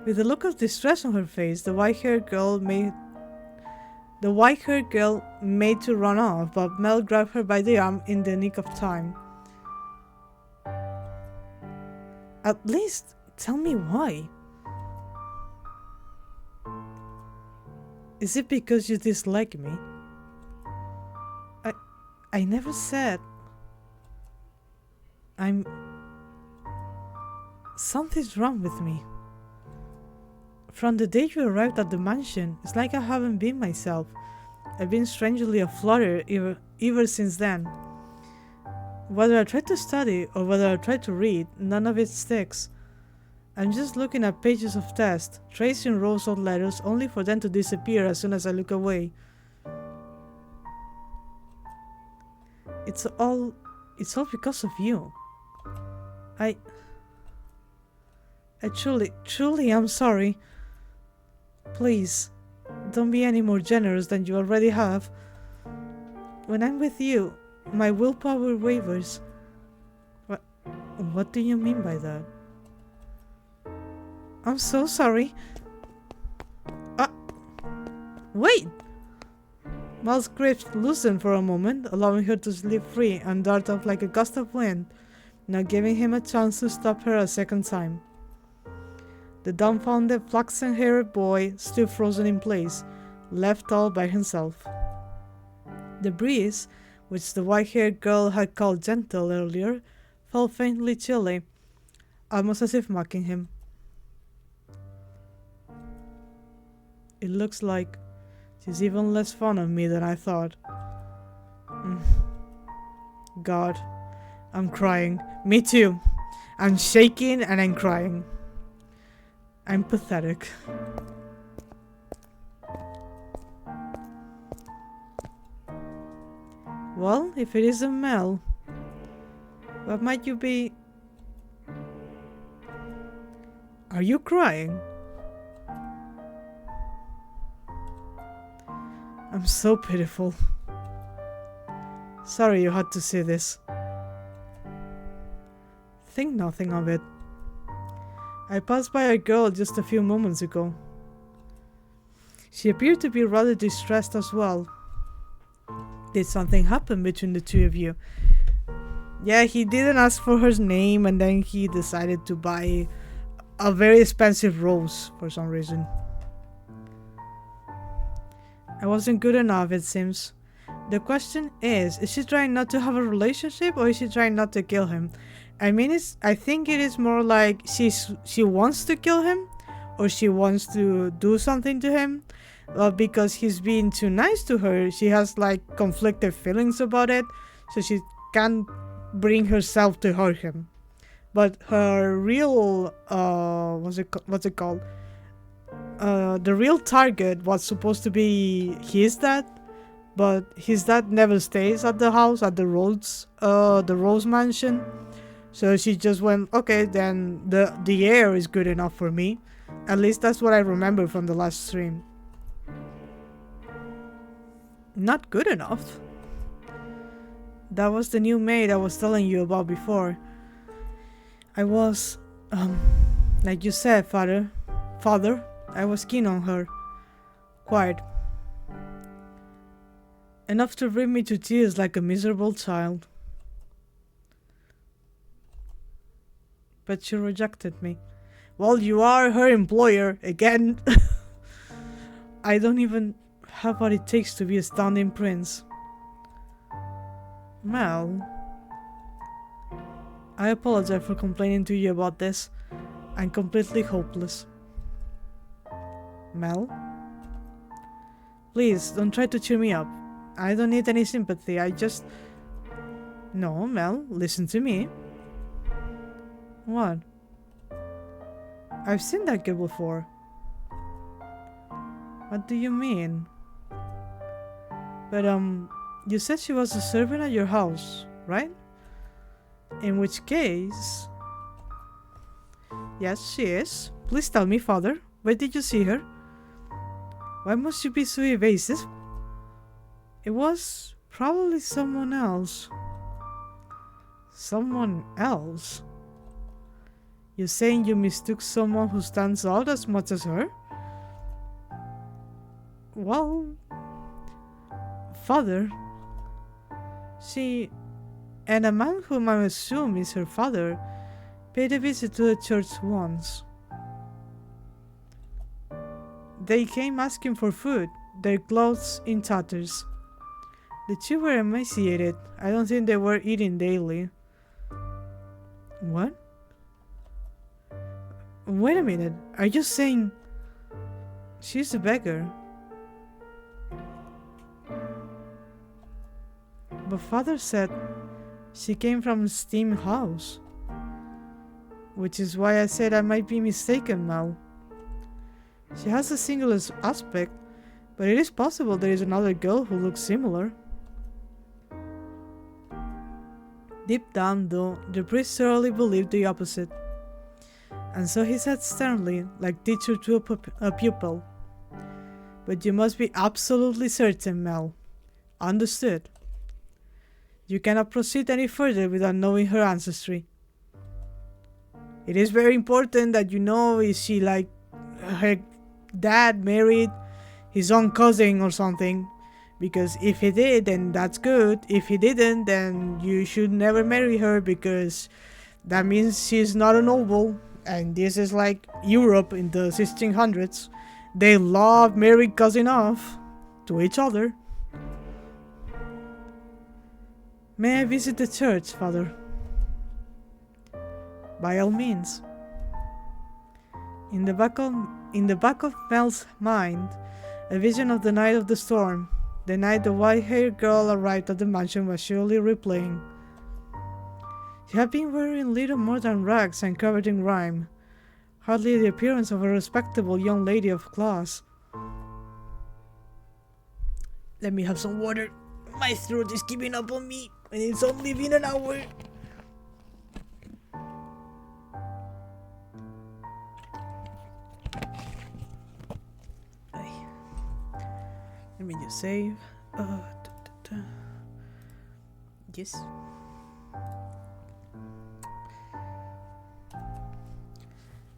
With a look of distress on her face, the white-haired girl made to run off, but Mel grabbed her by the arm in the nick of time. At least tell me why. Is it because you dislike me? I never said. Something's wrong with me. From the day you arrived at the mansion, it's like I haven't been myself. I've been strangely aflutter ever since then. Whether I try to study or whether I try to read, none of it sticks. I'm just looking at pages of text, tracing rows of letters only for them to disappear as soon as I look away. It's all because of you. I truly am sorry. Please, don't be any more generous than you already have. When I'm with you, my willpower wavers. What do you mean by that? I'm so sorry. Wait! Mel's grip loosened for a moment, allowing her to slip free and dart off like a gust of wind, not giving him a chance to stop her a second time. The dumbfounded, flaxen-haired boy stood frozen in place, left all by himself. The breeze, which the white-haired girl had called gentle earlier, felt faintly chilly, almost as if mocking him. It looks like she's even less fond of me than I thought. God, I'm crying. Me too. I'm shaking and I'm crying. I'm pathetic. Well, if it isn't Mel, what might you be? Are you crying? I'm so pitiful. Sorry you had to see this. Think nothing of it. I passed by a girl just a few moments ago. She appeared to be rather distressed as well. Did something happen between the two of you? Yeah, he didn't ask for her name and then he decided to buy a very expensive rose for some reason. I wasn't good enough, it seems. The question is she trying not to have a relationship or is she trying not to kill him? I think it is more like she wants to kill him or she wants to do something to him. Because he's being too nice to her, she has like conflicted feelings about it, so she can't bring herself to hurt him. But her real what's it called? The real target was supposed to be his dad, but his dad never stays at the house at the Rose Mansion. So she just went, okay, then the air is good enough for me. At least that's what I remember from the last stream. Not good enough? That was the new maid I was telling you about before. I was, like you said, father, I was keen on her. Quite. Enough to bring me to tears like a miserable child. But she rejected me. Well, you are her employer, again. I don't even have what it takes to be a standing prince. Mel, I apologize for complaining to you about this. I'm completely hopeless. Mel? Please, don't try to cheer me up. I don't need any sympathy, No, Mel, listen to me. What? I've seen that girl before. What do you mean? But, you said she was a servant at your house, right? In which case... Yes, she is. Please tell me, father. Where did you see her? Why must you be so evasive? It was probably someone else. Someone else? You're saying you mistook someone who stands out as much as her? Well... Father... She... and a man whom I assume is her father paid a visit to the church once. They came asking for food, their clothes in tatters. The two were emaciated. I don't think they were eating daily. What? Wait a minute, are you saying... She's a beggar? But father said she came from a steam house. Which is why I said I might be mistaken now. She has a singular aspect, but it is possible there is another girl who looks similar. Deep down, though, the priest thoroughly believed the opposite. And so he said sternly, like teacher to a pupil. But you must be absolutely certain, Mel. Understood? You cannot proceed any further without knowing her ancestry. It is very important that you know, is she like her dad married his own cousin or something? Because if he did, then that's good. If he didn't, then you should never marry her, because that means she's not a noble. And this is like Europe in the 1600s. They love marrying cousin off to each other. May I visit the church, father? By all means. In the back of Mel's mind, a vision of the night of the storm, the night the white-haired girl arrived at the mansion, was surely replaying. She had been wearing little more than rags and covered in grime. Hardly the appearance of a respectable young lady of class. Let me have some water. My throat is giving up on me, and it's only been an hour. Ay. Let me just save. Yes.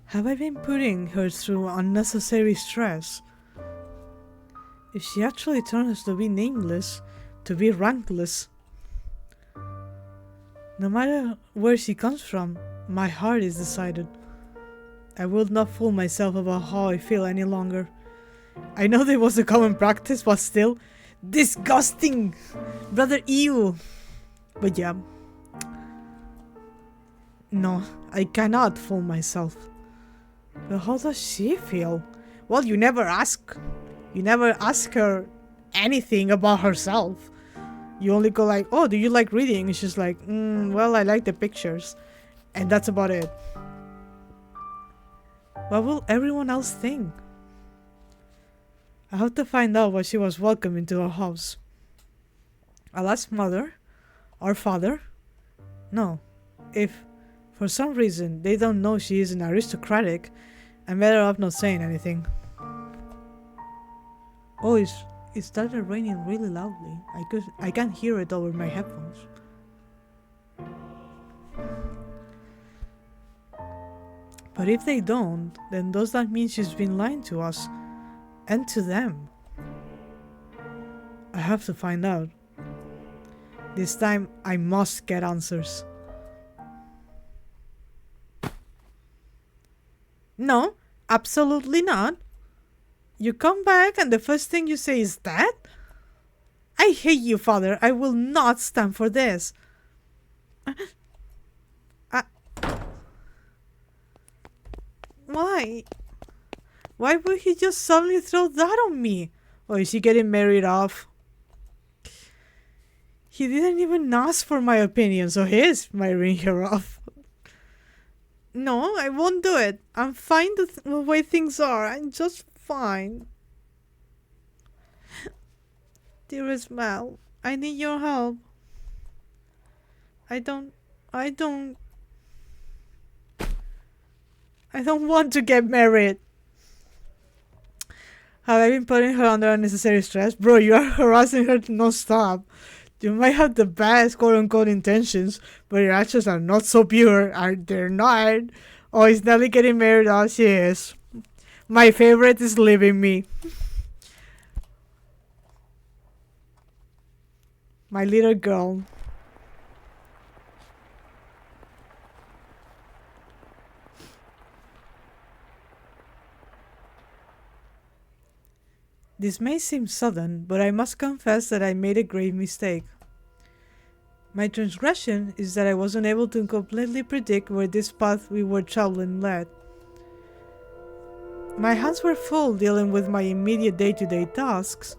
Have I been putting her through unnecessary stress? If she actually turns to be nameless, to be rankless, no matter where she comes from, my heart is decided. I will not fool myself about how I feel any longer. I know there was a common practice, but still, disgusting! Brother, ew! But yeah. No, I cannot fool myself. But how does she feel? Well, you never ask. You never ask her anything about herself. You only go like, oh, do you like reading? And she's like, well, I like the pictures. And that's about it. What will everyone else think? I have to find out why she was welcomed into our house. I'll ask mother or father. No, if for some reason they don't know she is an aristocratic, I'm better off not saying anything. Oh, it started raining really loudly. I can't hear it over my headphones. But if they don't, then does that mean she's been lying to us? And to them? I have to find out. This time, I must get answers. No, absolutely not. You come back and the first thing you say is that? I hate you, father. I will not stand for this. Why? Why would he just suddenly throw that on me? Or is he getting married off? He didn't even ask for my opinion, so he is marrying her off. No, I won't do it. I'm fine the way things are. I'm just fine. Dearest Mal, I need your help. I don't want to get married. Have I been putting her under unnecessary stress? Bro, you are harassing her to no stop. You might have the best quote-unquote intentions, but your actions are not so pure. They're not. Oh, is Nelly getting married? Oh, she is. My favorite is leaving me. My little girl. This may seem sudden, but I must confess that I made a grave mistake. My transgression is that I wasn't able to completely predict where this path we were traveling led. My hands were full dealing with my immediate day-to-day tasks,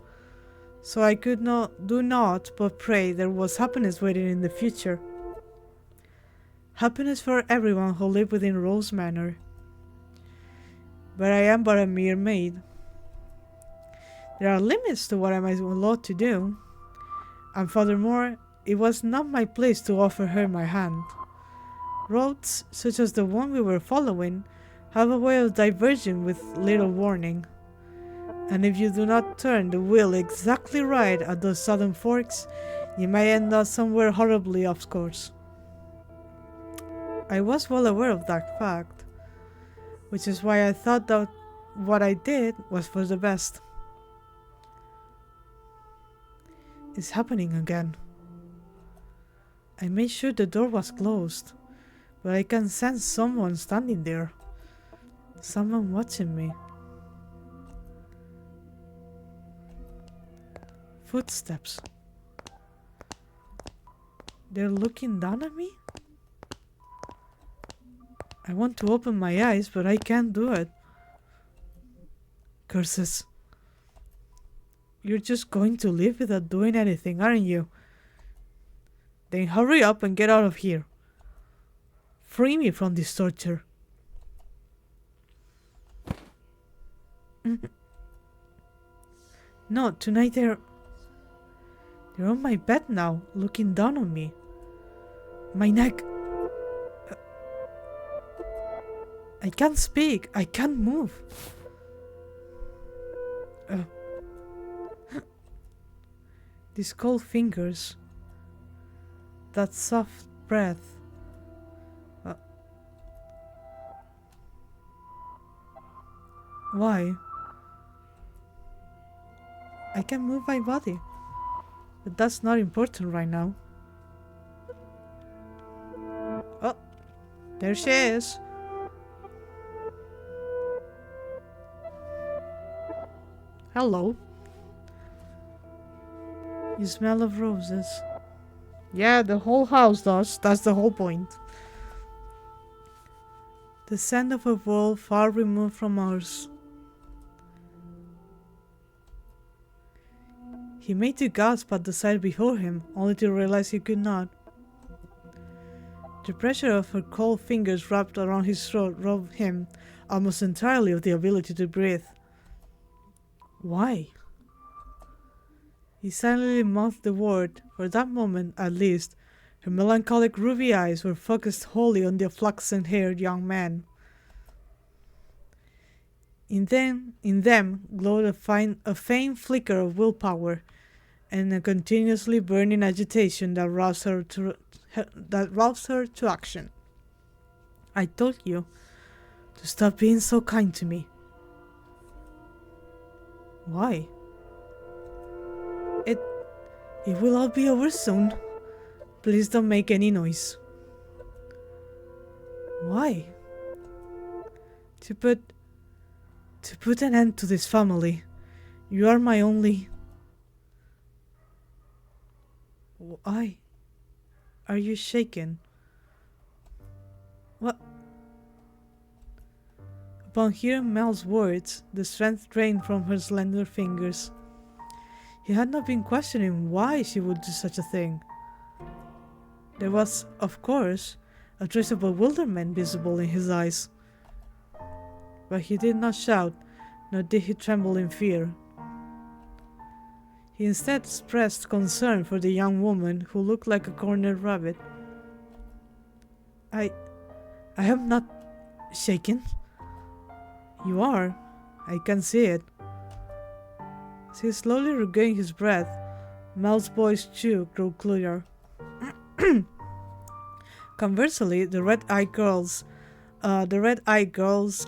so I could do not but pray there was happiness waiting in the future. Happiness for everyone who lived within Rose Manor. But I am but a mere maid. There are limits to what I am allowed to do, and furthermore, it was not my place to offer her my hand. Roads, such as the one we were following, have a way of diverging with little warning, and if you do not turn the wheel exactly right at those sudden forks, you may end up somewhere horribly off course. I was well aware of that fact, which is why I thought that what I did was for the best. It's happening again. I made sure the door was closed, but I can sense someone standing there. Someone watching me. Footsteps. They're looking down at me? I want to open my eyes, but I can't do it. Curses. You're just going to leave without doing anything, aren't you? Then hurry up and get out of here. Free me from this torture. No, tonight they're on my bed now, looking down on me. My neck. I can't speak. I can't move. These cold fingers. That soft breath. Why? I can move my body. But that's not important right now. Oh, there she is. Hello. You smell of roses. Yeah, the whole house does. That's the whole point. The scent of a world far removed from ours. He made to gasp at the sight before him, only to realize he could not. The pressure of her cold fingers wrapped around his throat robbed him almost entirely of the ability to breathe. Why? He silently mouthed the word. For that moment, at least, her melancholic ruby eyes were focused wholly on the flaxen-haired young man. In them glowed a faint flicker of willpower, and a continuously burning agitation that roused her to action. I told you to stop being so kind to me. Why? It will all be over soon. Please don't make any noise. Why? To put an end to this family. You are my only... Why? Are you shaken? What? Upon hearing Mel's words, the strength drained from her slender fingers. He had not been questioning why she would do such a thing. There was, of course, a trace of bewilderment visible in his eyes. But he did not shout, nor did he tremble in fear. He instead expressed concern for the young woman who looked like a cornered rabbit. I am not shaken. You are. I can see it. As he slowly regained his breath, Mel's voice too grew clearer. Conversely, the red-eyed girls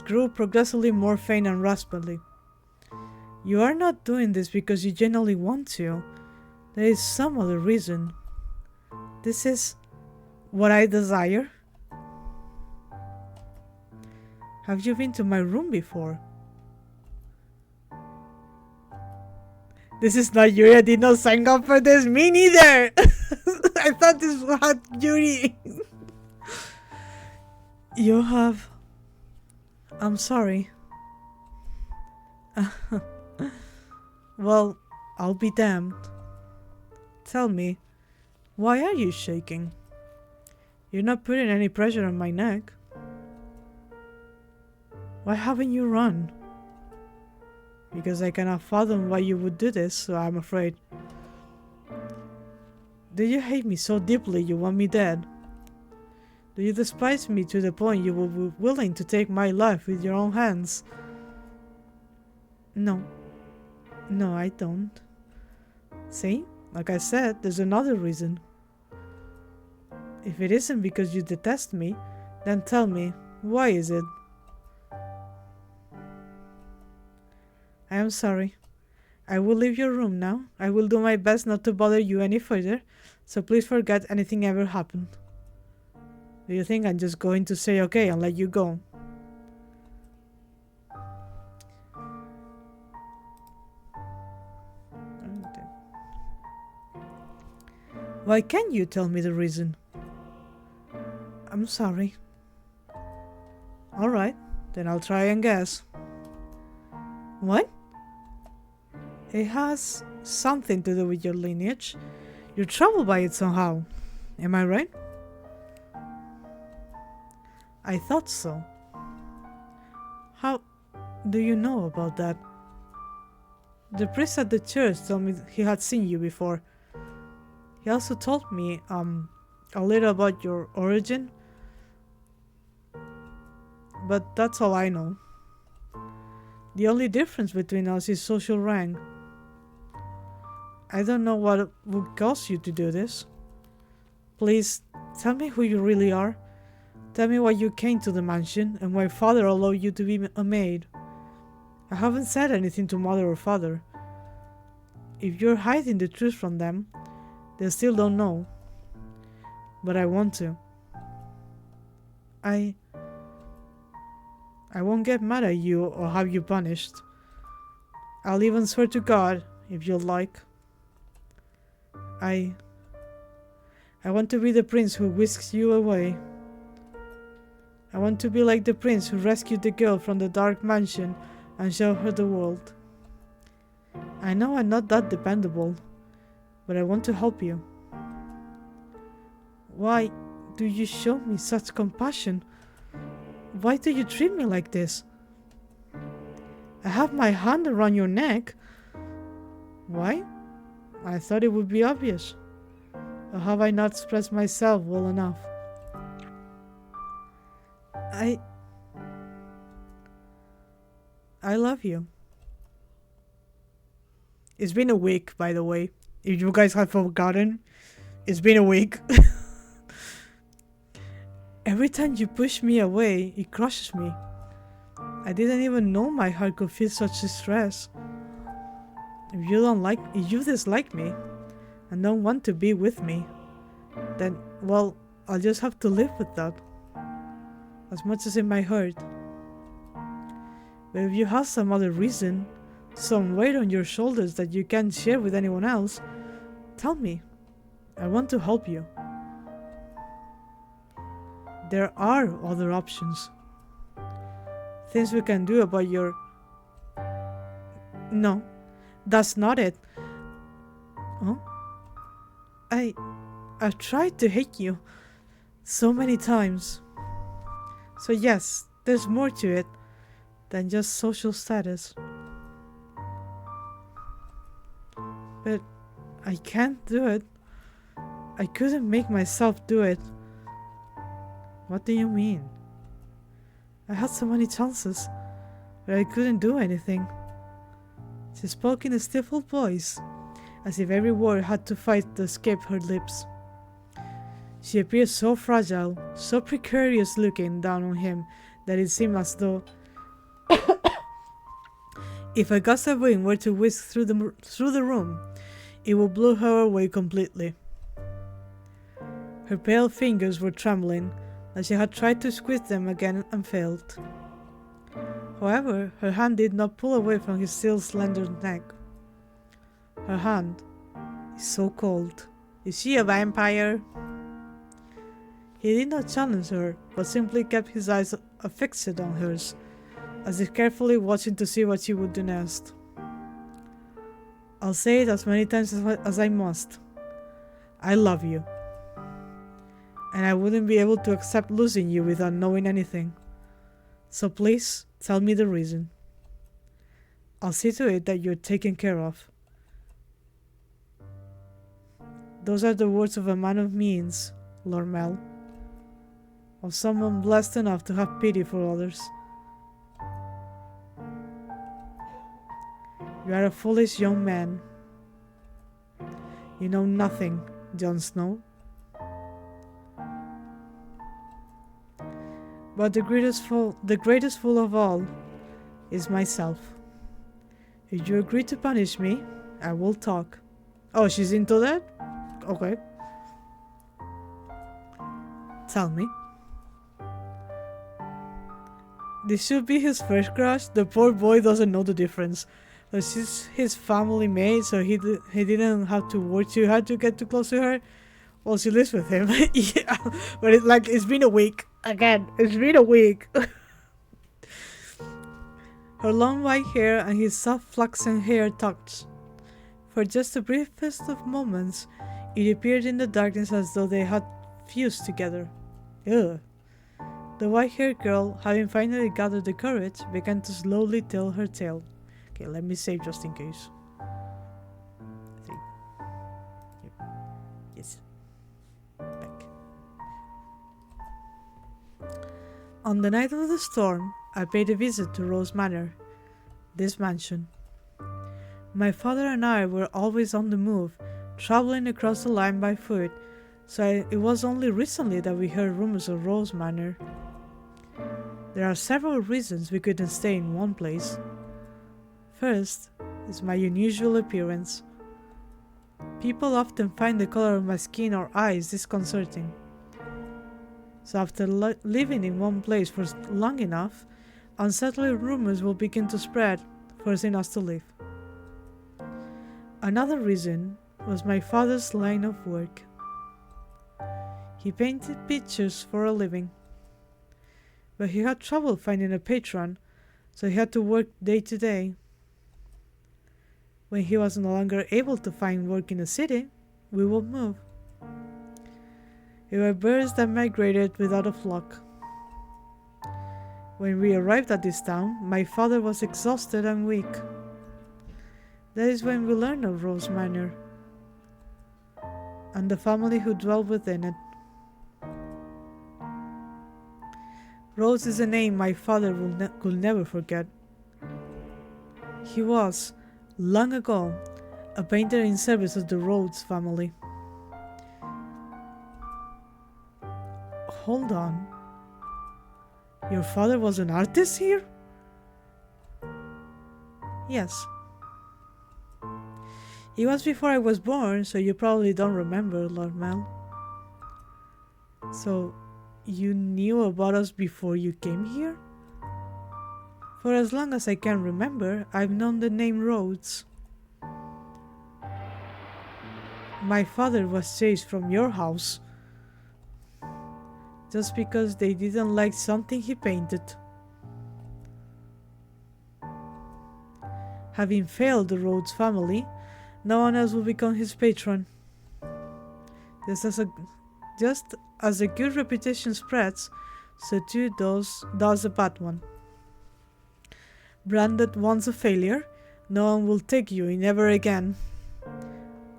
grew progressively more faint and raspingly. You are not doing this because you genuinely want to. There is some other reason. This is what I desire. Have you been to my room before? This is not Yuri. I did not sign up for this. Me neither. I thought this had Yuri. You have... I'm sorry. Well, I'll be damned. Tell me, why are you shaking? You're not putting any pressure on my neck. Why haven't you run? Because I cannot fathom why you would do this, so I'm afraid. Do you hate me so deeply you want me dead? Do you despise me to the point you will be willing to take my life with your own hands? No. No, I don't. See? Like I said, there's another reason. If it isn't because you detest me, then tell me, why is it? I am sorry. I will leave your room now. I will do my best not to bother you any further, so please forget anything ever happened. Do you think I'm just going to say okay and let you go? Why can't you tell me the reason? I'm sorry. Alright, then I'll try and guess. What? It has something to do with your lineage. You're troubled by it somehow. Am I right? I thought so. How do you know about that? The priest at the church told me he had seen you before. He also told me, a little about your origin, but that's all I know. The only difference between us is social rank. I don't know what would cause you to do this. Please, tell me who you really are. Tell me why you came to the mansion and why father allowed you to be a maid. I haven't said anything to mother or father. If you're hiding the truth from them, they still don't know. But I want to. I won't get mad at you or have you punished. I'll even swear to God, if you'd like. I want to be the prince who whisks you away. I want to be like the prince who rescued the girl from the dark mansion and showed her the world. I know I'm not that dependable, but I want to help you. Why do you show me such compassion? Why do you treat me like this? I have my hand around your neck. Why? I thought it would be obvious. Or have I not expressed myself well enough? I love you. It's been a week, by the way. If you guys have forgotten, it's been a week. Every time you push me away, it crushes me. I didn't even know my heart could feel such distress. If you dislike me and don't want to be with me, then, well, I'll just have to live with that. As much as it might hurt. But if you have some other reason, some weight on your shoulders that you can't share with anyone else, tell me. I want to help you. There are other options. Things we can do about your... No, that's not it. Huh? I've tried to hate you so many times. So yes, there's more to it than just social status. But I can't do it. I couldn't make myself do it. What do you mean? I had so many chances, but I couldn't do anything. She spoke in a stifled voice, as if every word had to fight to escape her lips. She appeared so fragile, so precarious looking down on him, that it seemed as though if a gust of wind were to whisk through the room, it would blow her away completely. Her pale fingers were trembling, as she had tried to squeeze them again and failed. However, her hand did not pull away from his still slender neck. Her hand is so cold. Is she a vampire? He did not challenge her, but simply kept his eyes fixed on hers, as if carefully watching to see what she would do next. I'll say it as many times as I must. I love you. And I wouldn't be able to accept losing you without knowing anything. So please, tell me the reason. I'll see to it that you're taken care of. Those are the words of a man of means, Lord Mel. Of someone blessed enough to have pity for others. You are a foolish young man. You know nothing, Jon Snow. But the greatest fool of all is myself. If you agree to punish me, I will talk. Oh, she's into that? Okay. Tell me. This should be his first crush. The poor boy doesn't know the difference. She's his family mate, so he didn't have to work too hard to get too close to her. Well, she lives with him. Yeah, but it's been a week. Again, it's been a week. Her long white hair and his soft flaxen hair touched. For just the briefest of moments, it appeared in the darkness as though they had fused together. Ugh. The white-haired girl, having finally gathered the courage, began to slowly tell her tale. Okay, let me save just in case. Save. Yep. Yes. Back. On the night of the storm, I paid a visit to Rose Manor, this mansion. My father and I were always on the move, traveling across the line by foot, so it was only recently that we heard rumors of Rose Manor. There are several reasons we couldn't stay in one place. First is my unusual appearance. People often find the color of my skin or eyes disconcerting. So after living in one place for long enough, unsettling rumors will begin to spread, forcing us to leave. Another reason was my father's line of work. He painted pictures for a living, but he had trouble finding a patron, so he had to work day to day. When he was no longer able to find work in the city, we would move. We were birds that migrated without a flock. When we arrived at this town, my father was exhausted and weak. That is when we learned of Rose Manor and the family who dwelt within it. Rose is a name my father could never forget. He was, long ago, a painter in service of the Rhodes family. Hold on. Your father was an artist here? Yes. It was before I was born, so you probably don't remember, Lord Mel. So, you knew about us before you came here? For as long as I can remember, I've known the name Rhodes. My father was chased from your house just because they didn't like something he painted. Having failed the Rhodes family, no one else will become his patron. Just as a good reputation spreads, so too does a bad one. Branded once a failure, no one will take you in ever again.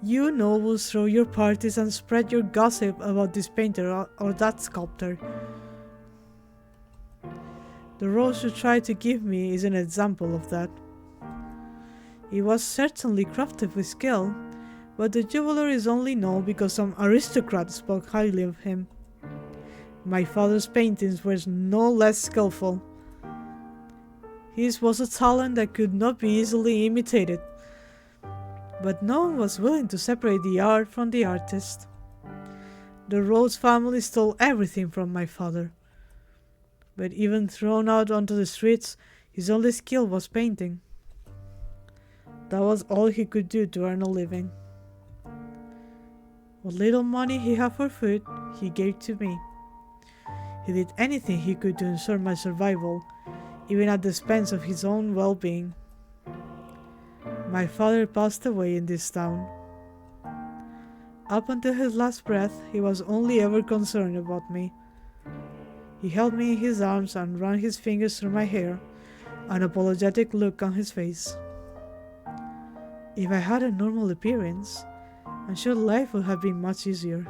You nobles throw your parties and spread your gossip about this painter or that sculptor. The rose you tried to give me is an example of that. It was certainly crafted with skill, but the jeweler is only known because some aristocrat spoke highly of him. My father's paintings were no less skillful. His was a talent that could not be easily imitated, but no one was willing to separate the art from the artist. The Rhodes family stole everything from my father, but even thrown out onto the streets, his only skill was painting. That was all he could do to earn a living. What little money he had for food, he gave to me. He did anything he could to ensure my survival, even at the expense of his own well-being. My father passed away in this town. Up until his last breath, he was only ever concerned about me. He held me in his arms and ran his fingers through my hair, an apologetic look on his face. If I had a normal appearance, I'm sure life would have been much easier.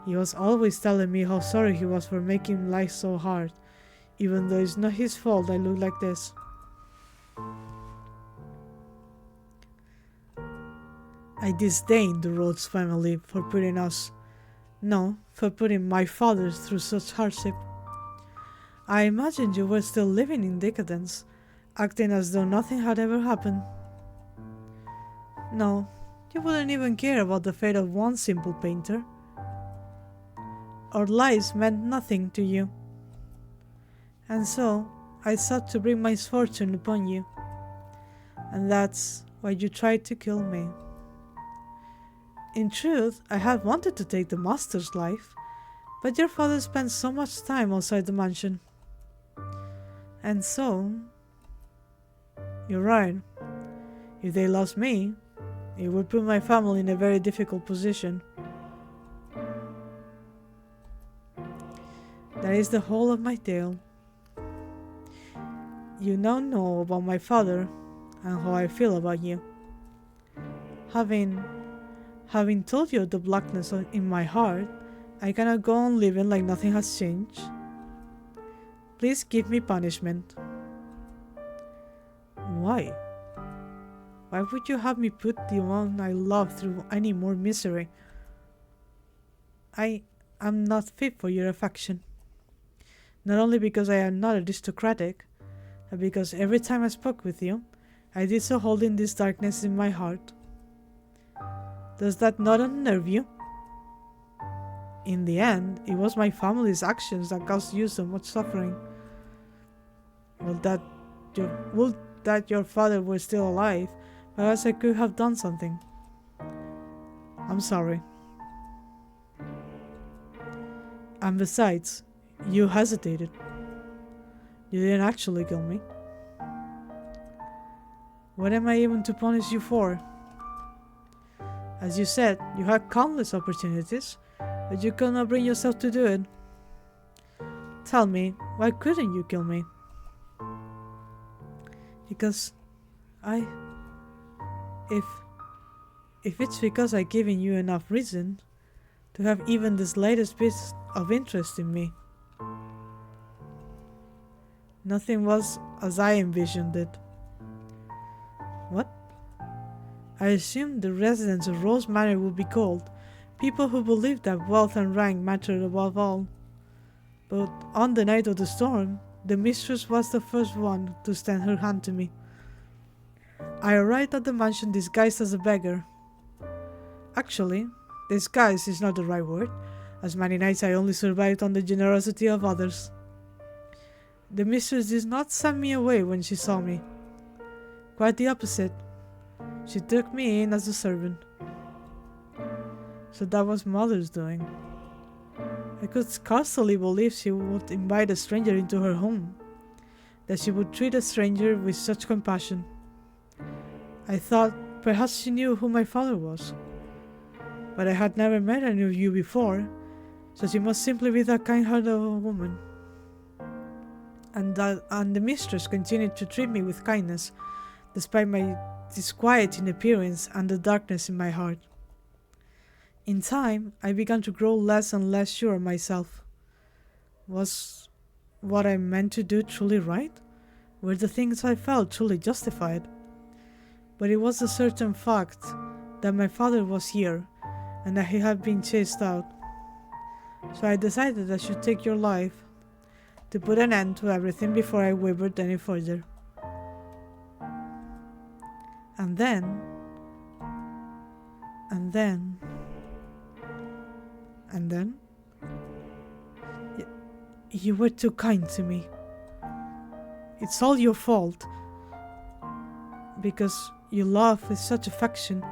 He was always telling me how sorry he was for making life so hard, even though it's not his fault I look like this. I disdained the Rhodes family for putting my father through such hardship. I imagined you were still living in decadence, acting as though nothing had ever happened. No, you wouldn't even care about the fate of one simple painter. Our lives meant nothing to you. And so, I sought to bring misfortune upon you. And that's why you tried to kill me. In truth, I had wanted to take the master's life, but your father spent so much time outside the mansion. And so, you're right. If they lost me, it would put my family in a very difficult position. That is the whole of my tale. You now know about my father and how I feel about you. Having having told you the blackness in my heart, I cannot go on living like nothing has changed. Please give me punishment. Why? Why would you have me put the one I love through any more misery? I am not fit for your affection. Not only because I am not aristocratic, but because every time I spoke with you, I did so holding this darkness in my heart. Does that not unnerve you? In the end, it was my family's actions that caused you so much suffering. Would that your father were still alive, perhaps I could have done something. I'm sorry. And besides, you hesitated. You didn't actually kill me. What am I even to punish you for? As you said, you had countless opportunities, but you could not bring yourself to do it. Tell me, why couldn't you kill me? Because if it's because I've given you enough reason to have even the slightest bit of interest in me. Nothing was as I envisioned it. What? I assumed the residents of Rose Manor would be cold, people who believed that wealth and rank mattered above all. But on the night of the storm, the mistress was the first one to extend her hand to me. I arrived at the mansion disguised as a beggar. Actually, disguise is not the right word, as many nights I only survived on the generosity of others. The mistress did not send me away when she saw me. Quite the opposite. She took me in as a servant. So that was Mother's doing. I could scarcely believe she would invite a stranger into her home, that she would treat a stranger with such compassion. I thought perhaps she knew who my father was, but I had never met any of you before, so she must simply be that kind-hearted woman. And the mistress continued to treat me with kindness, despite my disquieting appearance and the darkness in my heart. In time, I began to grow less and less sure of myself. Was what I meant to do truly right? Were the things I felt truly justified? But it was a certain fact that my father was here, and that he had been chased out. So I decided I should take your life, to put an end to everything before I wavered any further. And then... You were too kind to me. It's all your fault. Because you love with such affection,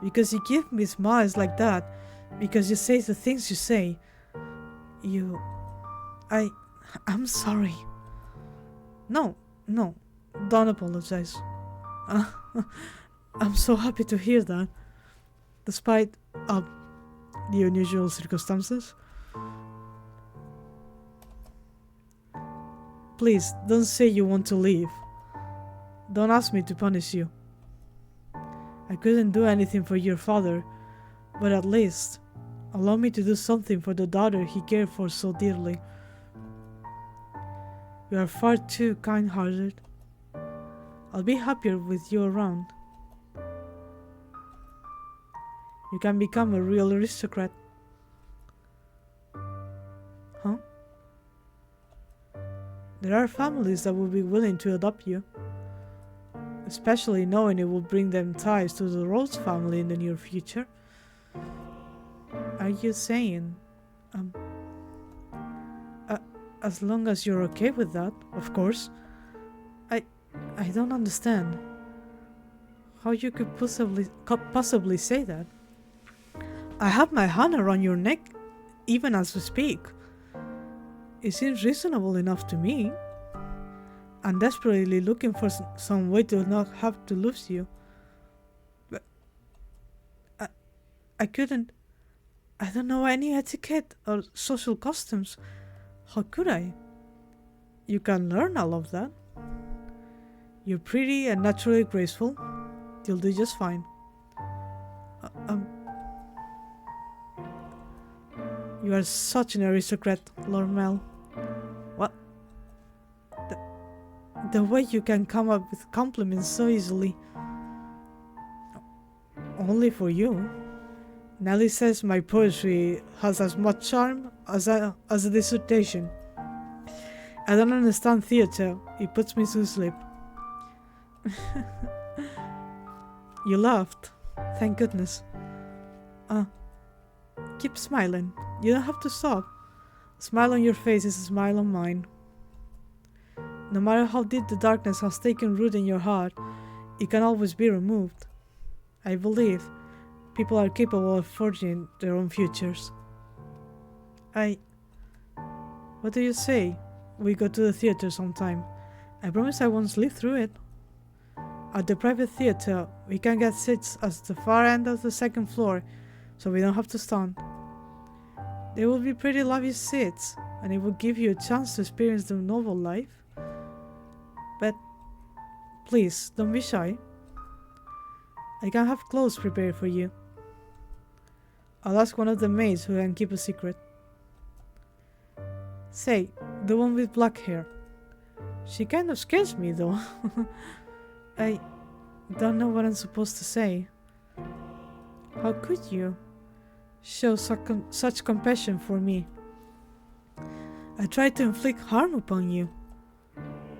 because you give me smiles like that, because you say the things you say. I'm sorry. No, don't apologize. I'm so happy to hear that, despite the unusual circumstances. Please, don't say you want to leave. Don't ask me to punish you. I couldn't do anything for your father, but at least allow me to do something for the daughter he cared for so dearly. You are far too kind-hearted. I'll be happier with you around. You can become a real aristocrat. Huh? There are families that would be willing to adopt you, especially knowing it will bring them ties to the Rose family in the near future. Are you saying, as long as you're okay with that, of course. I don't understand how you could possibly say that. I have my hand around your neck, even as we speak. It seems reasonable enough to me. I'm desperately looking for some way to not have to lose you. But I couldn't. I don't know any etiquette or social customs. How could I? You can learn all of that. You're pretty and naturally graceful. You'll do just fine. Uh, um, you are such an aristocrat, Lord Mel. What? The way you can come up with compliments so easily. Only for you. Nellie says my poetry has as much charm as a dissertation. I don't understand theater. It puts me to sleep. You laughed. Thank goodness. Keep smiling. You don't have to stop. A smile on your face is a smile on mine. No matter how deep the darkness has taken root in your heart, it can always be removed. I believe people are capable of forging their own futures. What do you say? We go to the theater sometime. I promise I won't sleep through it. At the private theater, we can get seats at the far end of the second floor, so we don't have to stand. They will be pretty lavish seats, and it will give you a chance to experience the novel life. But please, don't be shy. I can have clothes prepared for you. I'll ask one of the maids who can keep a secret. Say, the one with black hair. She kind of scares me though. I don't know what I'm supposed to say. How could you show such compassion for me? I tried to inflict harm upon you.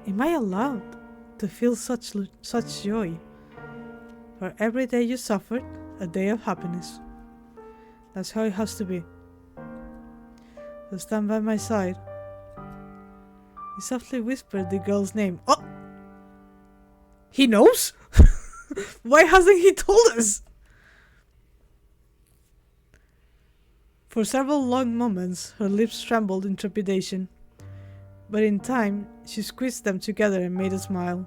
Am I allowed to feel such joy? For every day you suffered, a day of happiness. That's how it has to be. So stand by my side. He softly whispered the girl's name. Oh! He knows? Why hasn't he told us? For several long moments, her lips trembled in trepidation. But in time, she squeezed them together and made a smile.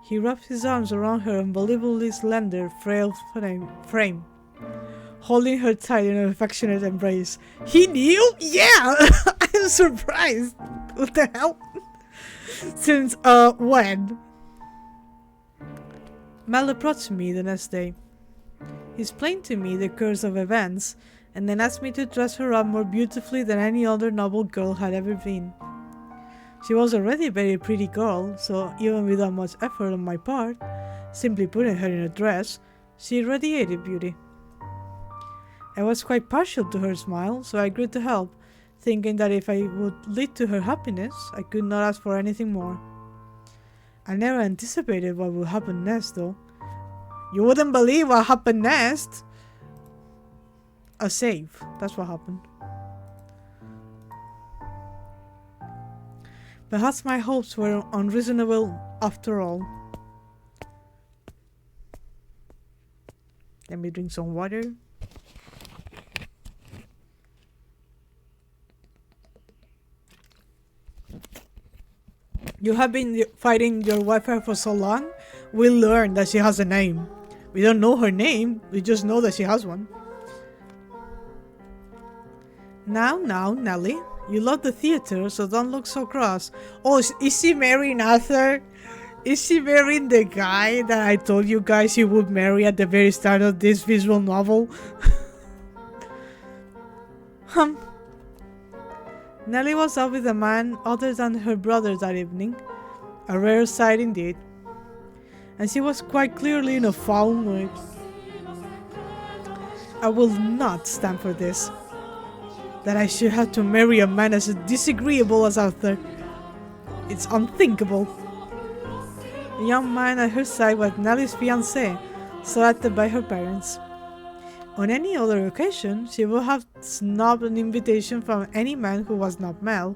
He wrapped his arms around her unbelievably slender, frail frame, holding her tight in an affectionate embrace. He knew? Yeah! I'm surprised. What the hell? Since, when? Mel approached me the next day. He explained to me the course of events, and then asked me to dress her up more beautifully than any other noble girl had ever been. She was already a very pretty girl, so even without much effort on my part, simply putting her in a dress, she radiated beauty. I was quite partial to her smile, so I agreed to help, thinking that if I would lead to her happiness, I could not ask for anything more. I never anticipated what would happen next, though. You wouldn't believe what happened next! A save. That's what happened. Perhaps my hopes were unreasonable after all. Let me drink some water. You have been fighting your wife for so long, we learned that she has a name. We don't know her name, we just know that she has one. Now, Nellie, you love the theater, so don't look so cross. Oh, is she marrying Arthur? Is she marrying the guy that I told you guys she would marry at the very start of this visual novel? Nellie was out with a man other than her brother that evening, a rare sight indeed, and she was quite clearly in a foul mood. I will not stand for this. That I should have to marry a man as disagreeable as Arthur. It's unthinkable. The young man at her side was Nellie's fiancé, selected by her parents. On any other occasion, she would have snubbed an invitation from any man who was not Mel,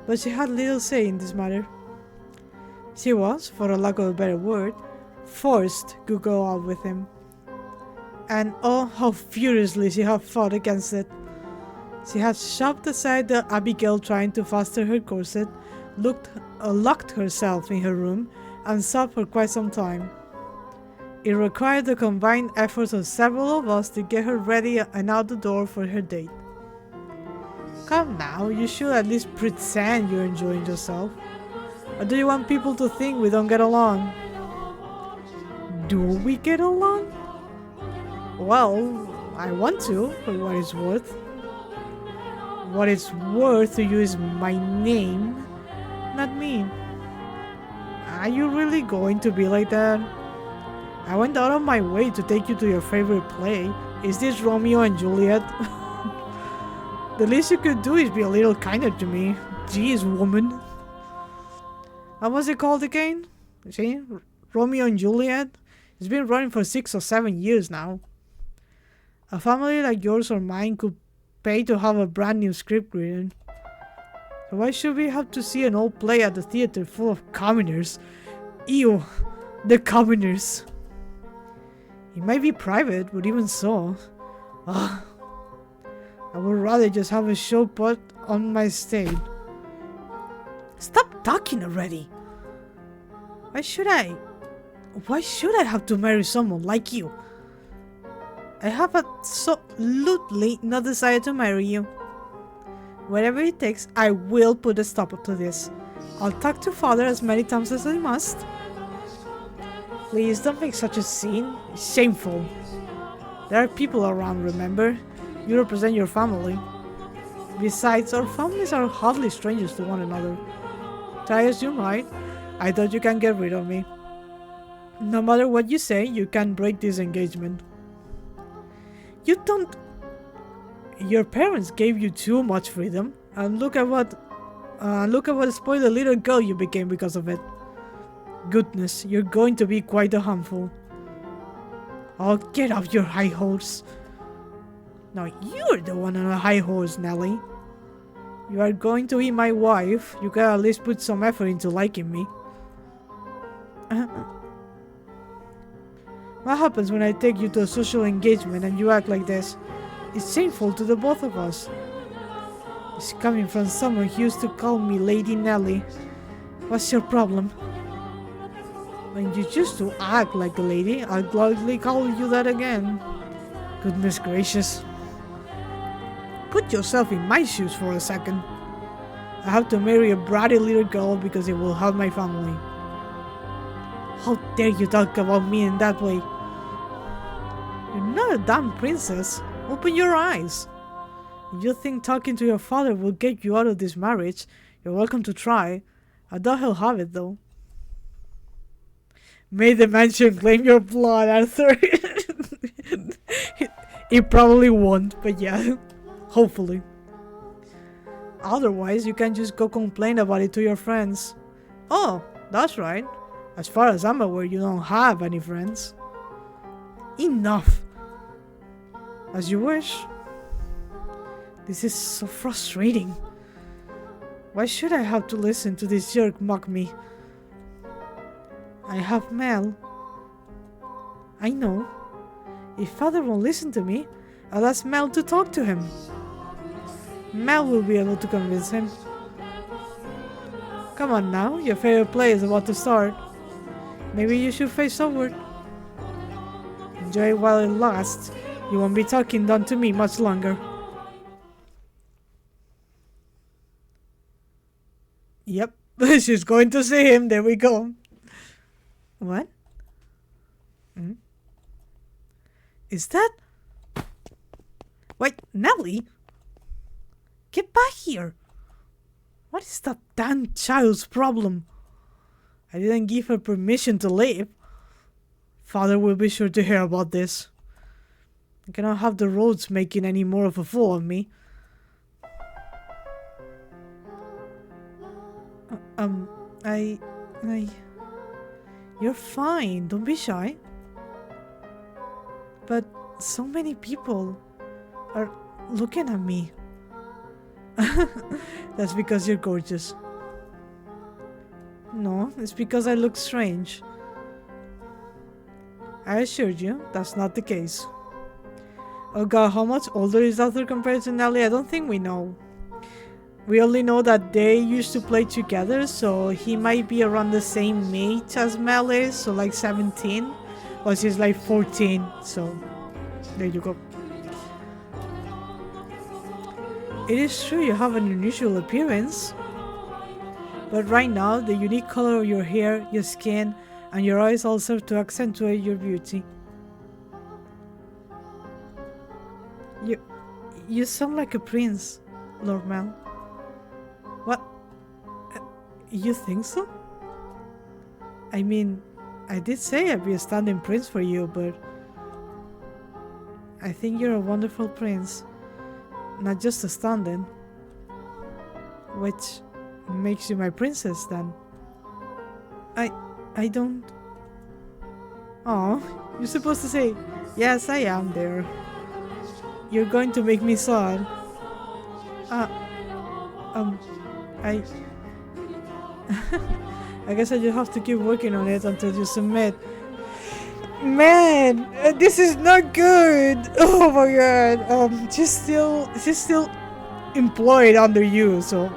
but she had little say in this matter. She was, for a lack of a better word, forced to go out with him. And oh, how furiously she had fought against it. She had shoved aside the Abigail trying to fasten her corset, locked herself in her room, and sobbed for quite some time. It required the combined efforts of several of us to get her ready and out the door for her date. Come now, you should at least pretend you're enjoying yourself. Or do you want people to think we don't get along? Do we get along? Well, I want to, for what it's worth. What it's worth to you is my name, not me. Are you really going to be like that? I went out of my way to take you to your favorite play. Is this Romeo and Juliet? The least you could do is be a little kinder to me. Jeez, woman. What was it called again? See? Romeo and Juliet? It's been running for 6 or 7 years now. A family like yours or mine could pay to have a brand new script written. So why should we have to see an old play at the theater full of commoners? Ew, the commoners. It might be private, but even so. I would rather just have a show put on my stage. Stop talking already. Why should I have to marry someone like you? I have absolutely no desire to marry you. Whatever it takes, I will put a stop to this. I'll talk to father as many times as I must. Please don't make such a scene. It's shameful. There are people around, remember? You represent your family. Besides, our families are hardly strangers to one another. Try as you might, I thought you can get rid of me. No matter what you say, you can't break this engagement. You don't... Your parents gave you too much freedom, and look at what a spoiled little girl you became because of it. Goodness, you're going to be quite a handful. Oh, get off your high horse. Now you're the one on a high horse, Nelly. You are going to be my wife. You gotta at least put some effort into liking me. What happens when I take you to a social engagement and you act like this? It's shameful to the both of us. It's coming from someone who used to call me Lady Nelly. What's your problem? When you used to act like a lady, I'll gladly call you that again. Goodness gracious. Put yourself in my shoes for a second. I have to marry a bratty little girl because it will help my family. How dare you talk about me in that way? You're not a damn princess. Open your eyes. If you think talking to your father will get you out of this marriage, you're welcome to try. I doubt he'll have it though. May the mansion claim your blood, Arthur. It probably won't, but yeah. Hopefully. Otherwise, you can just go complain about it to your friends. Oh, that's right. As far as I'm aware, you don't have any friends. Enough. As you wish. This is so frustrating. Why should I have to listen to this jerk mock me? I have Mel. I know. If father won't listen to me, I'll ask Mel to talk to him. Mel will be able to convince him. Come on now, your favorite play is about to start. Maybe you should face forward. Enjoy it while it lasts. You won't be talking down to me much longer. Yep, she's going to see him. There we go. What? Is that... Wait, Nelly? Get back here! What is that damn child's problem? I didn't give her permission to leave. Father will be sure to hear about this. I cannot have the roads making any more of a fool of me. You're fine, don't be shy. But so many people are looking at me. That's because you're gorgeous. No, it's because I look strange. I assured you, that's not the case. Oh god, how much older is Arthur compared to Nelly? I don't think we know. We only know that they used to play together, so he might be around the same age as Mel is, so like 17. Well, she's like 14, so there you go. It is true you have an unusual appearance, but right now the unique color of your hair, your skin, and your eyes all serve to accentuate your beauty. You, you sound like a prince, Lord Mel. What? You think so? I mean, I did say I'd be a stand-in prince for you, but I think you're a wonderful prince. Not just a stand-in. Which makes you my princess, then. I don't... Oh, you're supposed to say, yes, I am there. You're going to make me sad. I... I guess I just have to keep working on it until you submit. Man, this is not good. Oh my god. She's still employed under you, so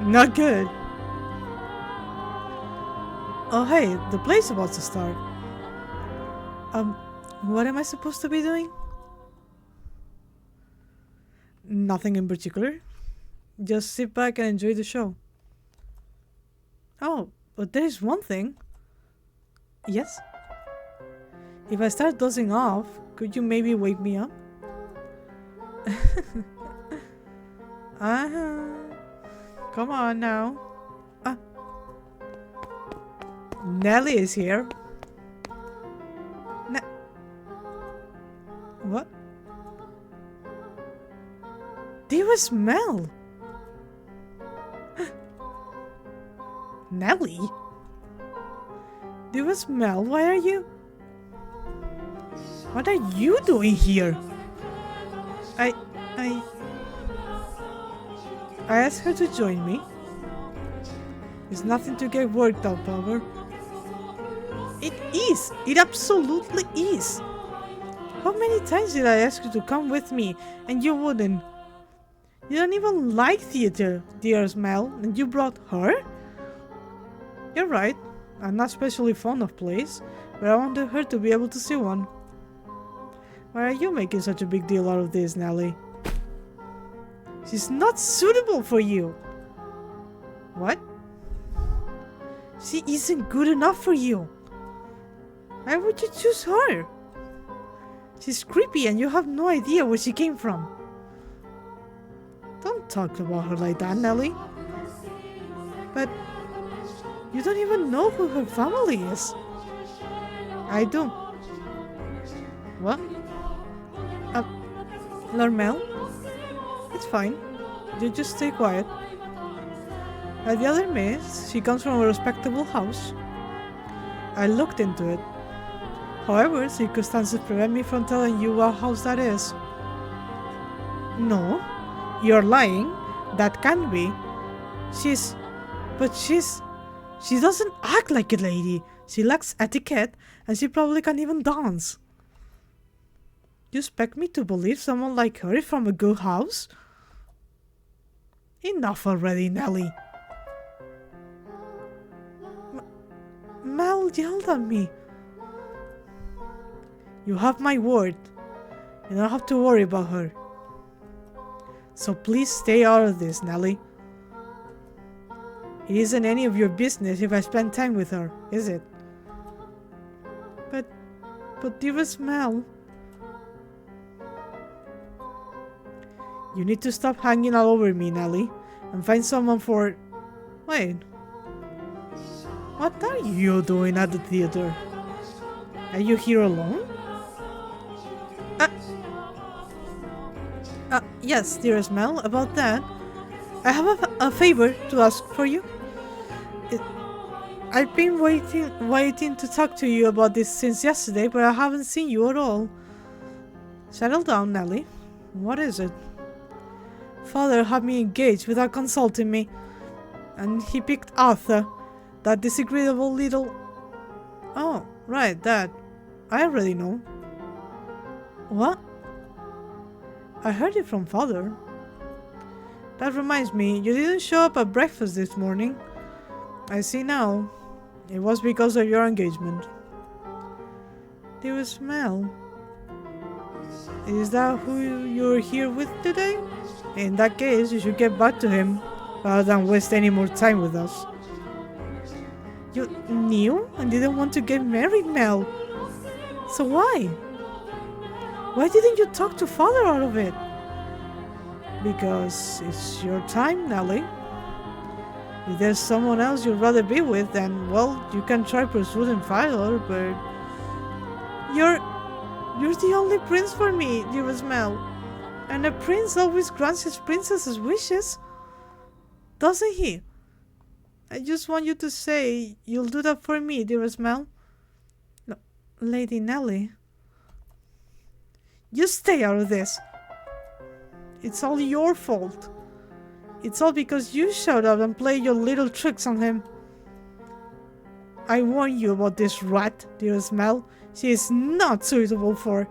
not good. Oh hey, the play's about to start. What am I supposed to be doing? Nothing in particular. Just sit back and enjoy the show. Oh, but there's one thing. Yes? If I start dozing off, could you maybe wake me up? Come on now. Nelly is here. What? Dearest Mel! Nelly? Dearest Mel, why are you... What are you doing here? I asked her to join me. It's nothing to get worked up over. It is! It absolutely is! How many times did I ask you to come with me and you wouldn't? You don't even like theater, dearest Mel, and you brought her? You're right. I'm not especially fond of plays, but I wanted her to be able to see one. Why are you making such a big deal out of this, Nelly? She's not suitable for you. What? She isn't good enough for you. Why would you choose her? She's creepy and you have no idea where she came from. Don't talk about her like that, Nelly. But you don't even know who her family is. I do. What? Lord Mel? It's fine. You just stay quiet. Like the other miss, she comes from a respectable house. I looked into it. However, circumstances prevent me from telling you what house that is. No, you're lying. That can't be. She doesn't act like a lady. She lacks etiquette, and she probably can't even dance. You expect me to believe someone like her is from a good house? Enough already, Nelly. Mel yelled at me. You have my word. You don't have to worry about her. So please stay out of this, Nelly. It isn't any of your business if I spend time with her, is it? But dearest Mel... You need to stop hanging all over me, Nelly, and find someone for... Wait. What are you doing at the theater? Are you here alone? Yes, dearest Mel, about that. I have a favor to ask for you. I've been waiting to talk to you about this since yesterday, but I haven't seen you at all. Settle down, Nelly. What is it? Father had me engaged without consulting me, and he picked Arthur, that disagreeable little... Oh, right, that. I already know. What? I heard it from Father. That reminds me, you didn't show up at breakfast this morning. I see now. It was because of your engagement. Dearest Mel. Is that who you're here with today? In that case, you should get back to him rather than waste any more time with us. You knew and didn't want to get married, Mel. So why? Why didn't you talk to father out of it? Because it's your time, Nellie. If there's someone else you'd rather be with, then, well, you can try pursuing father, but... You're the only prince for me, dearest Mel. And a prince always grants his princess's wishes. Doesn't he? I just want you to say you'll do that for me, dearest Mel. No, Lady Nellie. You stay out of this. It's all your fault. It's all because you showed up and played your little tricks on him. I warn you about this rat, dearest Mel. She is not suitable for...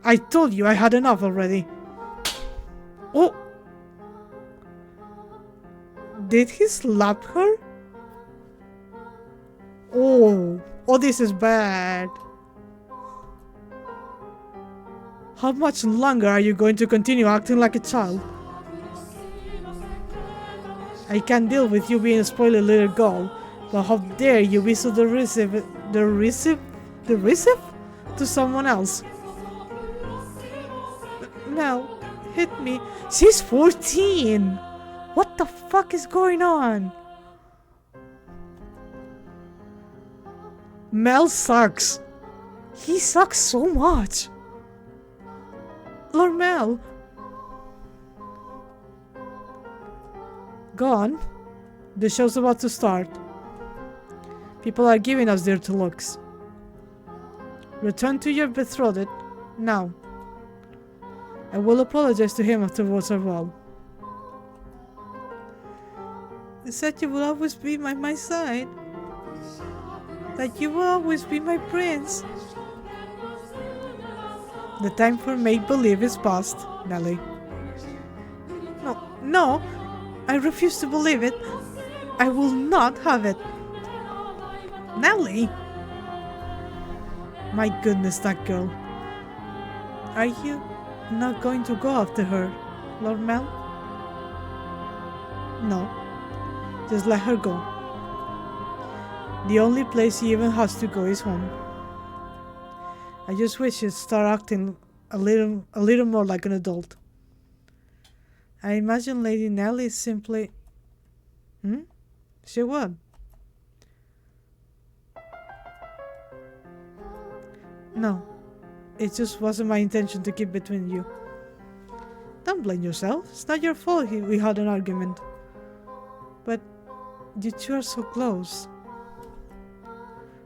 I told you I had enough already. Oh! Did he slap her? Oh! Oh, this is bad. How much longer are you going to continue acting like a child? I can't deal with you being a spoiled little girl, but how dare you be so derisive to someone else? Mel, hit me. She's 14! What the fuck is going on? Mel sucks. He sucks so much. Lord Mel. Go on. The show's about to start. People are giving us dirty looks. Return to your betrothed now. I will apologize to him afterwards as well. You said you will always be by my side. That you will always be my prince. The time for make-believe is past, Nellie. No, I refuse to believe it. I will not have it. Nellie! My goodness, that girl. Are you not going to go after her, Lord Mel? No. Just let her go. The only place she even has to go is home. I just wish she'd start acting a little more like an adult. I imagine Lady Nellie is simply... She what? No. It just wasn't my intention to keep between you. Don't blame yourself. It's not your fault we had an argument. But you two are so close.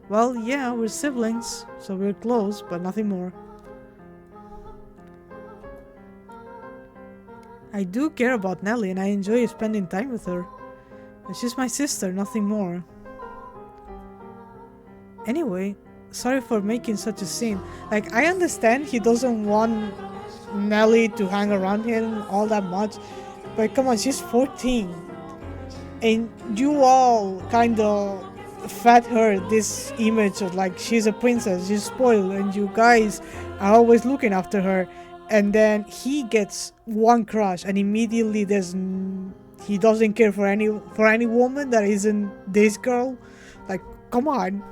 Well, yeah, we're siblings, so we're close, but nothing more. I do care about Nellie and I enjoy spending time with her. But she's my sister, nothing more. Anyway, sorry for making such a scene. Like, I understand he doesn't want Nellie to hang around him all that much, but come on, she's 14. And you all kind of fed her this image of like she's a princess, she's spoiled, and you guys are always looking after her. And then he gets one crush, and immediately he doesn't care for any woman that isn't this girl. Like, come on,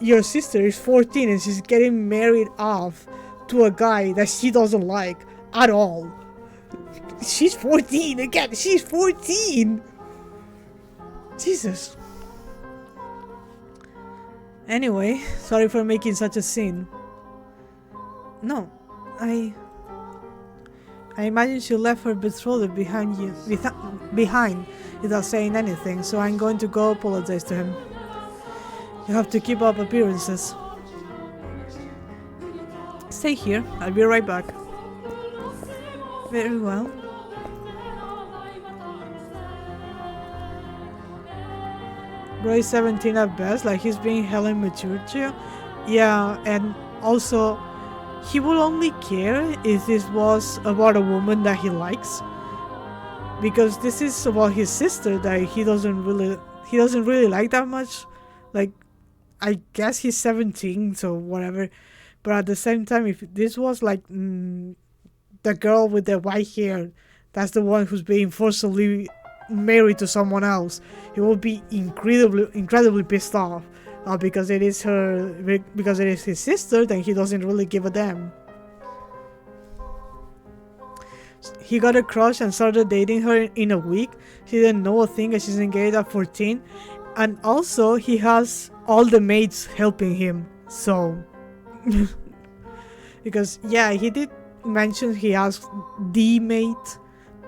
your sister is 14 and she's getting married off to a guy that she doesn't like at all. She's 14 again. She's 14. Jesus. Anyway, sorry for making such a scene. No, I imagine she left her betrothed behind without saying anything, so I'm going to go apologize to him. You have to keep up appearances. Stay here, I'll be right back. Very well. Bro is 17 at best, like he's being hella immature too. Yeah, and also he will only care if this was about a woman that he likes, because this is about his sister that he doesn't really like that much. Like, I guess he's 17, so whatever. But at the same time, if this was like the girl with the white hair, that's the one who's being forcibly married to someone else, he will be incredibly pissed off. Because it is because it is his sister, then he doesn't really give a damn. He got a crush and started dating her in a week. She didn't know a thing, and she's engaged at 14. And also, he has all the maids helping him. So, because yeah, he did mention he asked the maid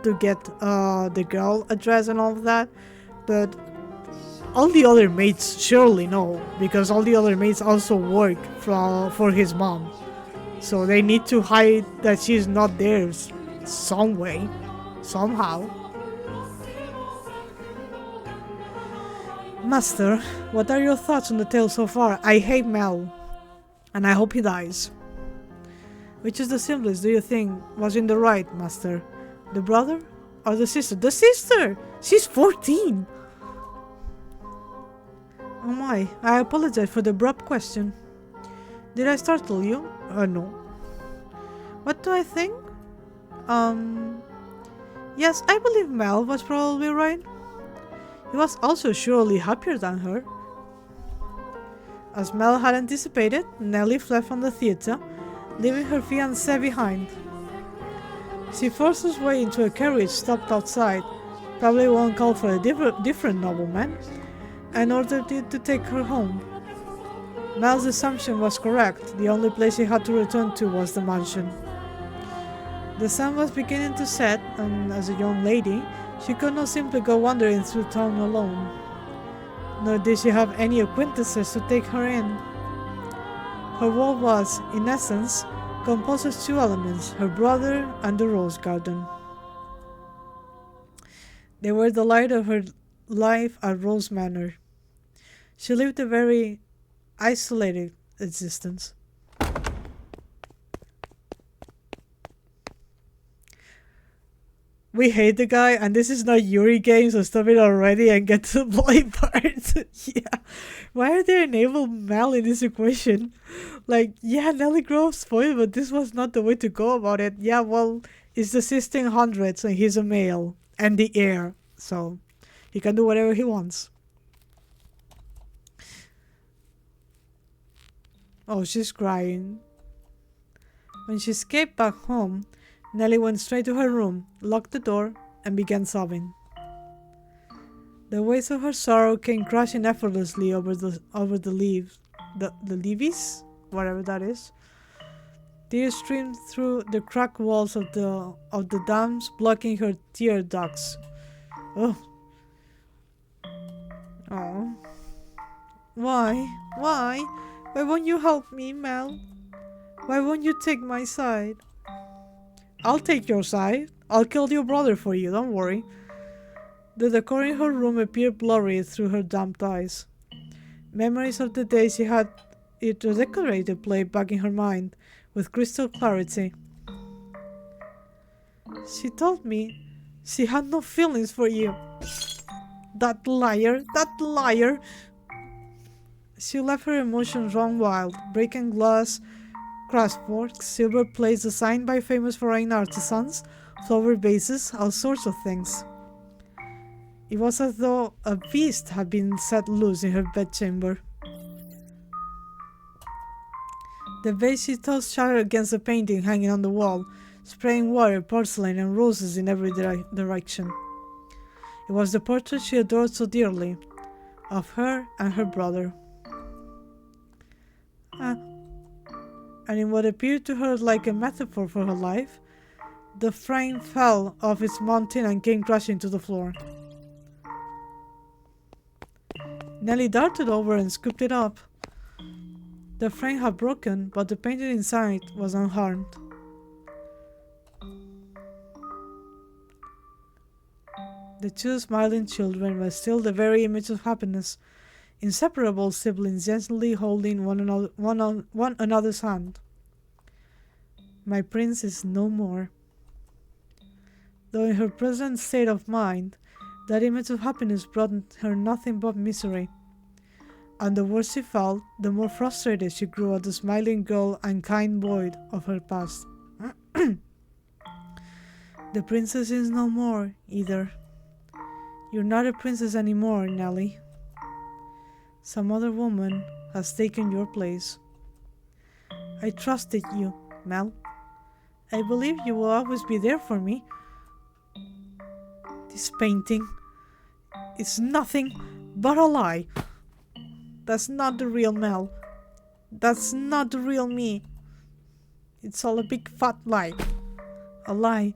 to get the girl address and all of that, but all the other maids surely know, because all the other maids also work for his mom. So they need to hide that she's not there some way, somehow. Master, what are your thoughts on the tale so far? I hate Mel, and I hope he dies. Which is the simplest, do you think, was in the right, Master? The brother or the sister? The sister! She's 14! Oh my, I apologize for the abrupt question. Did I startle you? No. What do I think? Yes, I believe Mel was probably right. He was also surely happier than her. As Mel had anticipated, Nellie fled from the theater, leaving her fiancé behind. She forced her way into a carriage stopped outside, probably one called for a different nobleman, and ordered it to take her home. Mel's assumption was correct. The only place she had to return to was the mansion. The sun was beginning to set, and as a young lady, she could not simply go wandering through town alone. Nor did she have any acquaintances to take her in. Her world was, in essence, composed of two elements, her brother and the rose garden. They were the light of her life at Rose Manor. She lived a very isolated existence. We hate the guy, and this is not Yuri game, so stop it already and get to the play part. Yeah. Why are they enable Mel in this equation? Like, yeah, Nelly Grove's spoiled, but this was not the way to go about it. Yeah, well, it's the 1600s and he's a male and the heir, so he can do whatever he wants. Oh, she's crying. When she escaped back home, Nellie went straight to her room, locked the door, and began sobbing. The waves of her sorrow came crashing effortlessly over the leaves, whatever that is. Tears streamed through the cracked walls of the dams, blocking her tear ducts. Oh. Oh. Why? Why? Why won't you help me, Mel? Why won't you take my side? I'll take your side. I'll kill your brother for you, don't worry. The decor in her room appeared blurry through her damp eyes. Memories of the day she had it redecorated played back in her mind, with crystal clarity. She told me she had no feelings for you. That liar! That liar! She left her emotions run wild, breaking glass, craft forks, silver plates designed by famous foreign artisans, flower vases, all sorts of things. It was as though a beast had been set loose in her bedchamber. The vase she tossed shattered against a painting hanging on the wall, spraying water, porcelain, and roses in every direction. It was the portrait she adored so dearly, of her and her brother. And in what appeared to her like a metaphor for her life, the frame fell off its mountain and came crashing to the floor. Nellie darted over and scooped it up. The frame had broken, but the painting inside was unharmed. The two smiling children were still the very image of happiness, inseparable siblings gently holding one another's hand. My prince is no more. Though in her present state of mind, that image of happiness brought her nothing but misery. and the worse she felt, the more frustrated she grew at the smiling girl and kind boy of her past. The princess is no more, either. You're not a princess anymore, Nellie. Some other woman has taken your place. I trusted you, Mel. I believe you will always be there for me. This painting is nothing but a lie. That's not the real Mel. That's not the real me. It's all a big fat lie. A lie.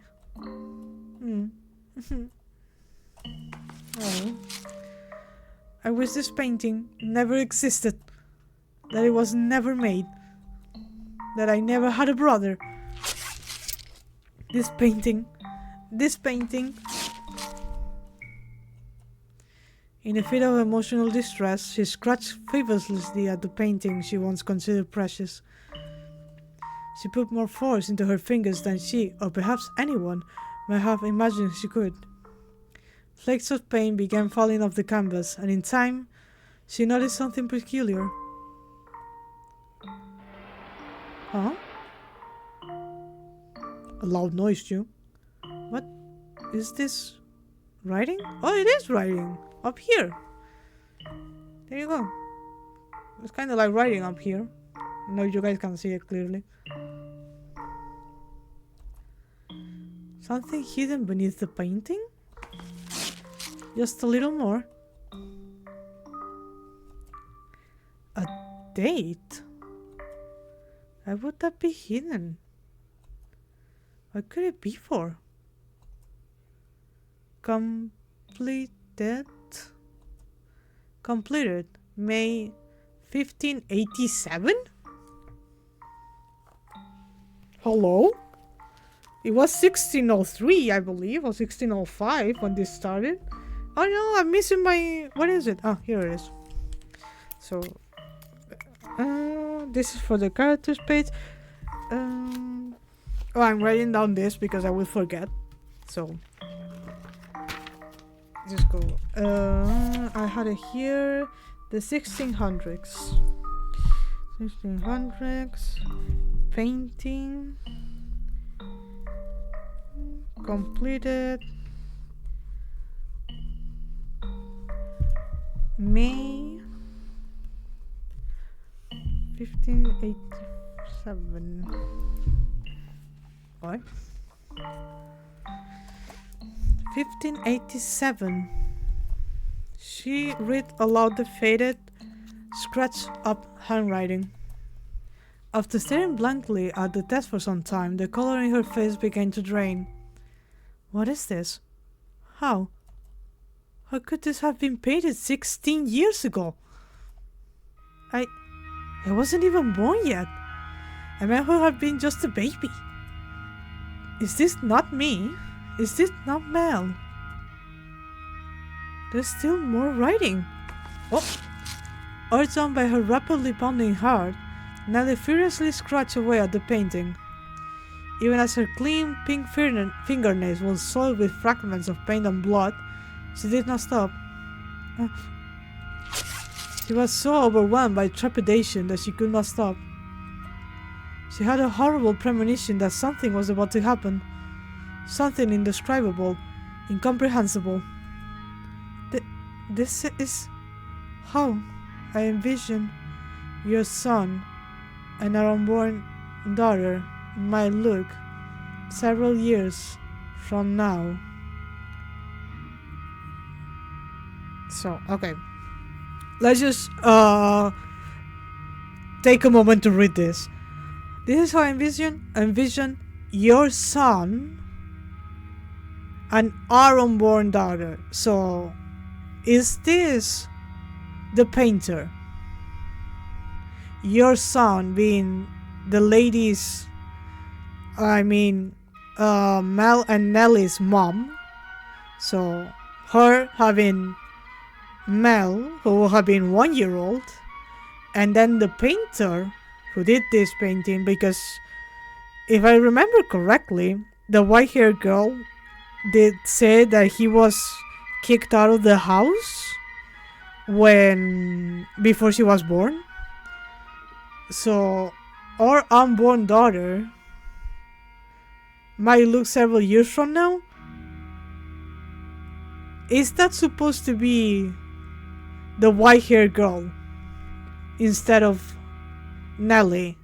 Oh. I wish this painting never existed. That it was never made. That I never had a brother. This painting. In a fit of emotional distress, she scratched feverishly at the painting she once considered precious. She put more force into her fingers than she, or perhaps anyone, might have imagined she could. Flakes of paint began falling off the canvas, and in time, she noticed something peculiar. Huh? A loud noise, too. What is this? Writing? Oh, it is writing! Up here! There you go. It's kind of like writing up here. Now you guys can see it clearly. Something hidden beneath the painting? Just a little more. A date? Why would that be hidden? What could it be for? Completed May 1587? Hello? It was 1603, I believe, or 1605 when this started. Oh no, I'm missing my... What is it? Oh, here it is. So, this is for the characters page. Oh, I'm writing down this because I will forget. So, just go. I had it here. The 1600s. 1600s. Painting. Completed. May 1587. What? 1587. She read aloud the faded, scratched up handwriting. After staring blankly at the text for some time, the color in her face began to drain. What is this? How? How could this have been painted 16 years ago? I wasn't even born yet. I might have been just a baby. Is this not me? Is this not Mel? There's still more writing. Oh! Urged on by her rapidly pounding heart, Nellie furiously scratched away at the painting. Even as her clean pink fingernails were soiled with fragments of paint and blood, she did not stop. She was so overwhelmed by trepidation that she could not stop. She had a horrible premonition that something was about to happen. Something indescribable, incomprehensible. This is how I envision your son and our unborn daughter might look several years from now. So, okay. Let's just take a moment to read this. This is how I envision your son and our unborn daughter. So, is this the painter? Your son being the ladies, Mel and Nellie's mom. So, her having Mel, who will have been 1 year old, and then the painter who did this painting, because if I remember correctly, the white-haired girl did say that he was kicked out of the house when before she was born. So our unborn daughter might look several years from now. Is that supposed to be the white-haired girl instead of Nellie?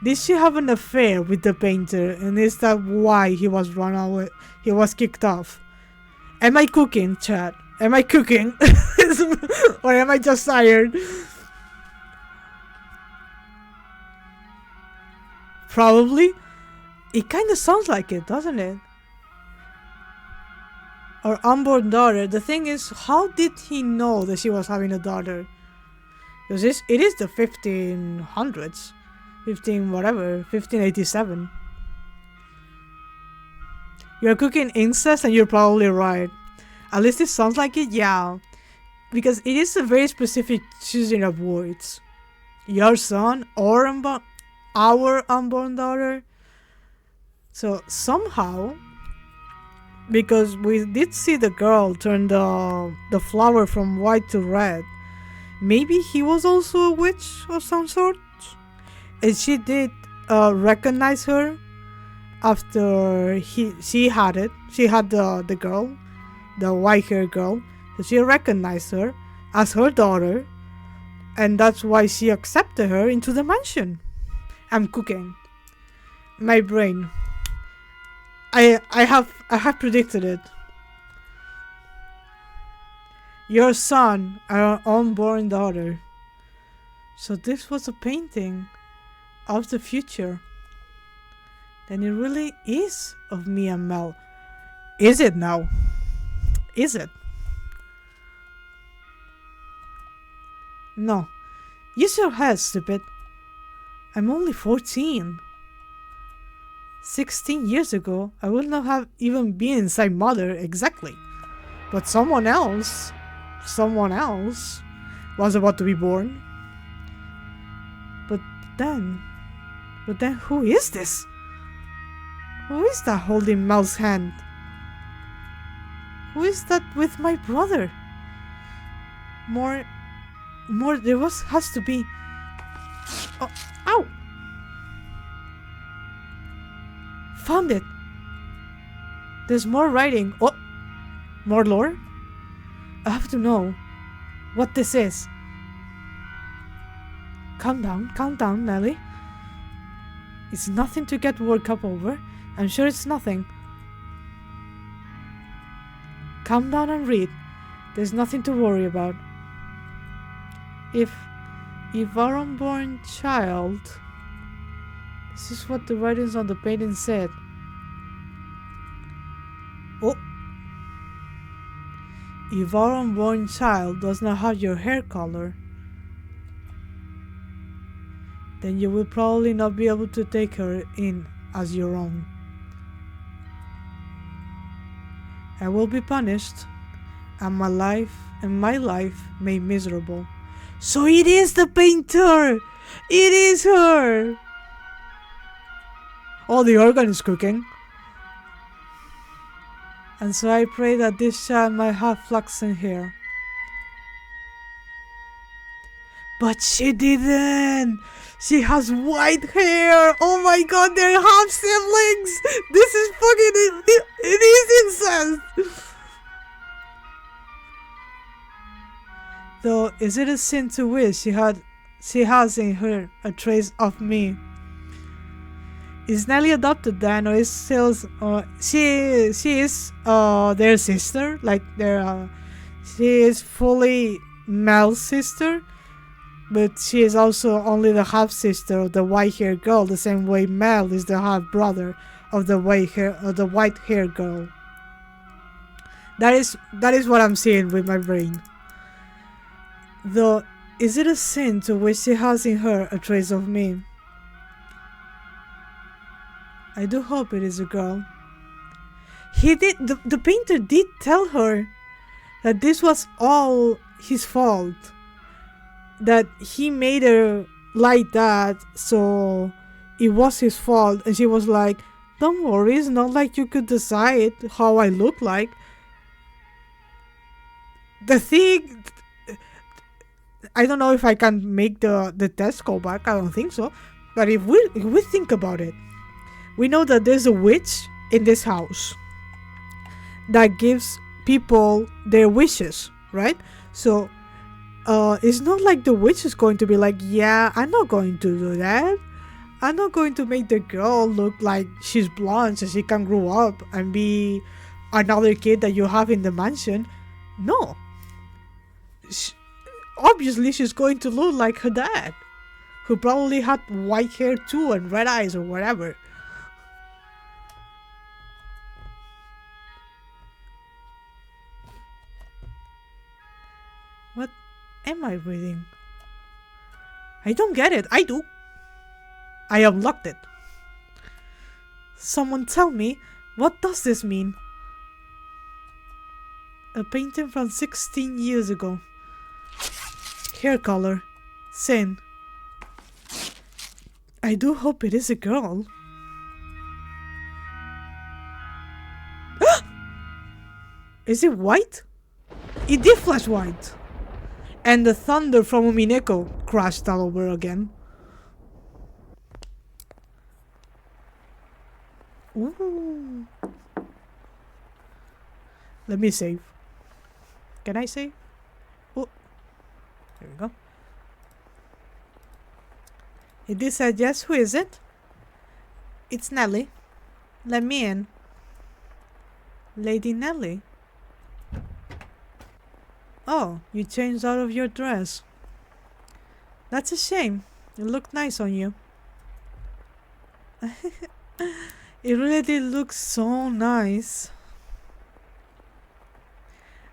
Did she have an affair with the painter, and is that why he was run away? He was kicked off. Am I cooking, chat? Am I cooking? Or am I just tired? Probably. It kind of sounds like it, doesn't it? Our unborn daughter. The thing is, how did he know that she was having a daughter? Because it is the 1500s. 1587. You're cooking incest and you're probably right. At least it sounds like it, yeah. Because it is a very specific choosing of words. Your son or our unborn daughter. So somehow, because we did see the girl turn the flower from white to red, maybe he was also a witch of some sort? And she did recognize her after she had it. She had the girl, the white-haired girl. So she recognized her as her daughter, and that's why she accepted her into the mansion. I'm cooking. My brain. I have predicted it. Your son, our unborn daughter. So this was a painting of the future. Then it really is of me and Mel. Is it now? Is it? No. Use your head, stupid. I'm only 14. 16 years ago, I would not have even been inside Mother exactly. But someone else was about to be born. But then who is this? Who is that holding Mel's hand? Who is that with my brother? More, there has to be. Oh, ow! Found it! There's more writing. Oh! More lore? I have to know what this is. Calm down, Nelly. It's nothing to get worked up over. I'm sure it's nothing. Calm down and read. There's nothing to worry about. If our unborn child... This is what the writings on the painting said. Oh! If our unborn child does not have your hair color, then you will probably not be able to take her in as your own. I will be punished, and my life made miserable. So it is the painter! It is her! Oh, the organ is cooking. And so I pray that this child might have flaxen hair. But she didn't! She has white hair! Oh my god, they're half siblings! This is fucking... It is incest! Though, is it a sin to wish she has in her a trace of me? Is Nellie adopted then, or is she is their sister? Like she is fully Mel's sister, but she is also only the half sister of the white-haired girl, the same way Mel is the half brother of the white-haired girl. That is what I'm seeing with my brain. Though, is it a sin to wish she has in her a trace of me? I do hope it is a girl. The painter did tell her that this was all his fault. That he made her like that, so it was his fault. And she was like, don't worry, it's not like you could decide how I look like. The thing I don't know if I can make the test go back. I don't think so. But if we think about it, we know that there's a witch in this house that gives people their wishes, right? So it's not like the witch is going to be like, yeah, I'm not going to do that. I'm not going to make the girl look like she's blonde so she can grow up and be another kid that you have in the mansion. No. Obviously, she's going to look like her dad, who probably had white hair too and red eyes or whatever. What am I reading? I don't get it. I do. I unlocked it. Someone tell me, what does this mean? A painting from 16 years ago. Hair color. Sin. I do hope it is a girl. Is it white? It did flash white. And the thunder from Umineko crashed all over again. Ooh. Let me save. Can I save? Oh, there we go. It did say yes. Who is it? It's Nelly. Let me in. Lady Nelly. Oh, you changed out of your dress. That's a shame. It looked nice on you. It really did look so nice.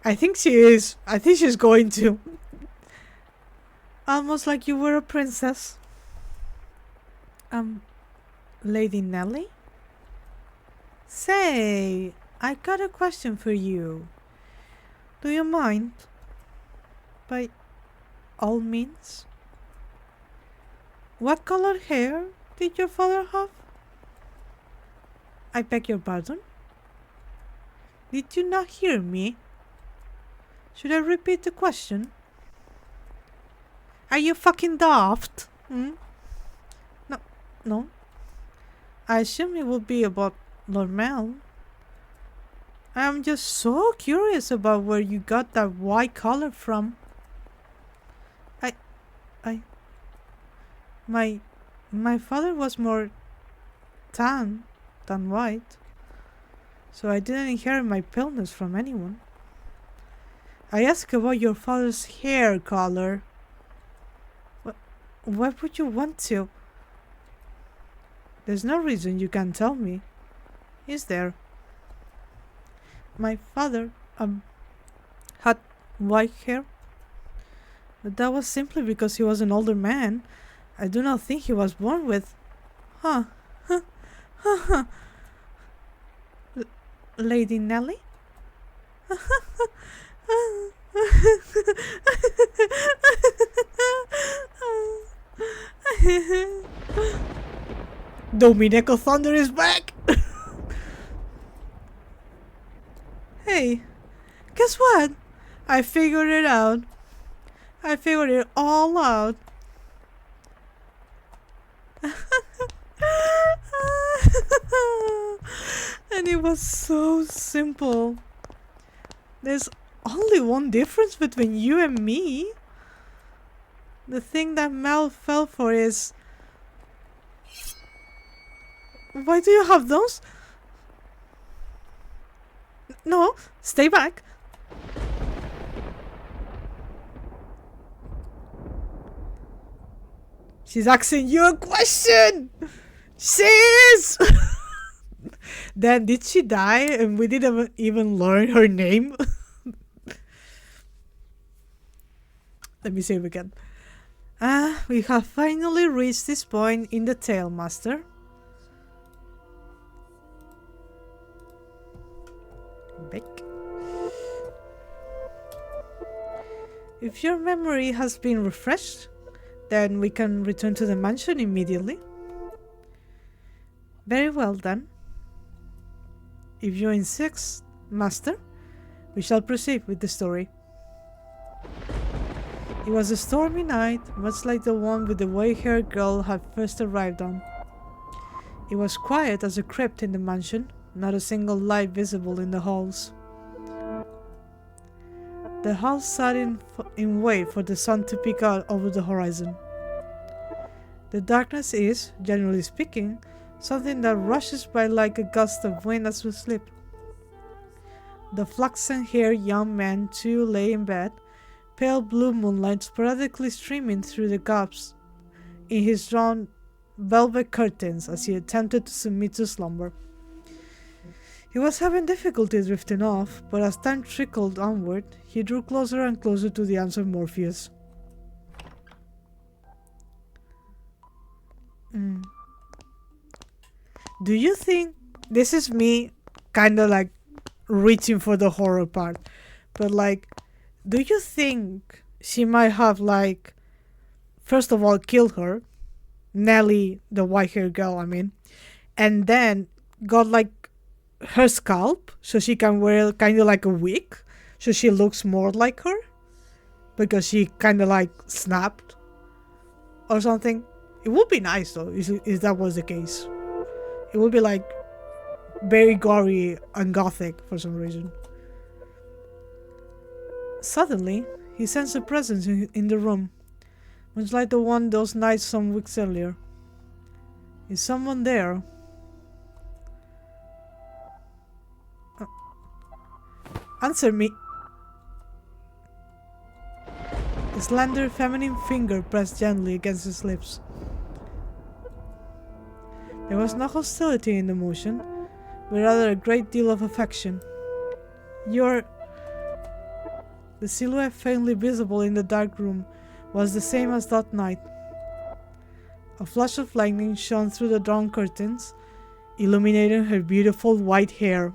I think she is. I think she's going to. Almost like you were a princess. Lady Nelly? Say, I got a question for you. Do you mind? By all means. What color hair did your father have? I beg your pardon? Did you not hear me? Should I repeat the question? Are you fucking daft? No. I assume it would be about Lormel. I'm just so curious about where you got that white color from. My father was more tan than white, so I didn't inherit my paleness from anyone. I asked about your father's hair color. Why would you want to? There's no reason you can tell me, is there? My father, had white hair, but that was simply because he was an older man. I do not think he was born with. Lady Nelly? Dominico Thunder is back! Hey, guess what? I figured it out. I figured it all out. And it was so simple. There's only one difference between you and me. The thing that Mel fell for is... Why do you have those? No, stay back. She's asking you a question. Sis! Then did she die and we didn't even learn her name? Let me save again. We have finally reached this point in the tale, Master. Back. If your memory has been refreshed, then we can return to the mansion immediately. Very well then. If you insist, Master, we shall proceed with the story. It was a stormy night, much like the one with the white-haired girl had first arrived on. It was quiet as a crypt in the mansion, not a single light visible in the halls. The house sat in wait for the sun to peek out over the horizon. The darkness is, generally speaking, something that rushes by like a gust of wind as we sleep. The flaxen-haired young man too lay in bed, pale blue moonlight sporadically streaming through the gaps in his drawn velvet curtains as he attempted to submit to slumber. He was having difficulty drifting off, but as time trickled onward, he drew closer and closer to the arms of Morpheus. Do you think this is me kinda like reaching for the horror part, but like, do you think she might have like, first of all, killed her, Nellie, the white-haired girl, I mean, and then got like her scalp so she can wear kind of like a wig so she looks more like her because she kind of like snapped or something? It would be nice though if that was the case. It would be like very gory and gothic for some reason. Suddenly, he sensed a presence in the room, much like the one those nights some weeks earlier. Is someone there? Answer me. A slender feminine finger pressed gently against his lips. There was no hostility in the motion, but rather a great deal of affection. You're... The silhouette faintly visible in the dark room was the same as that night. A flash of lightning shone through the drawn curtains, illuminating her beautiful white hair.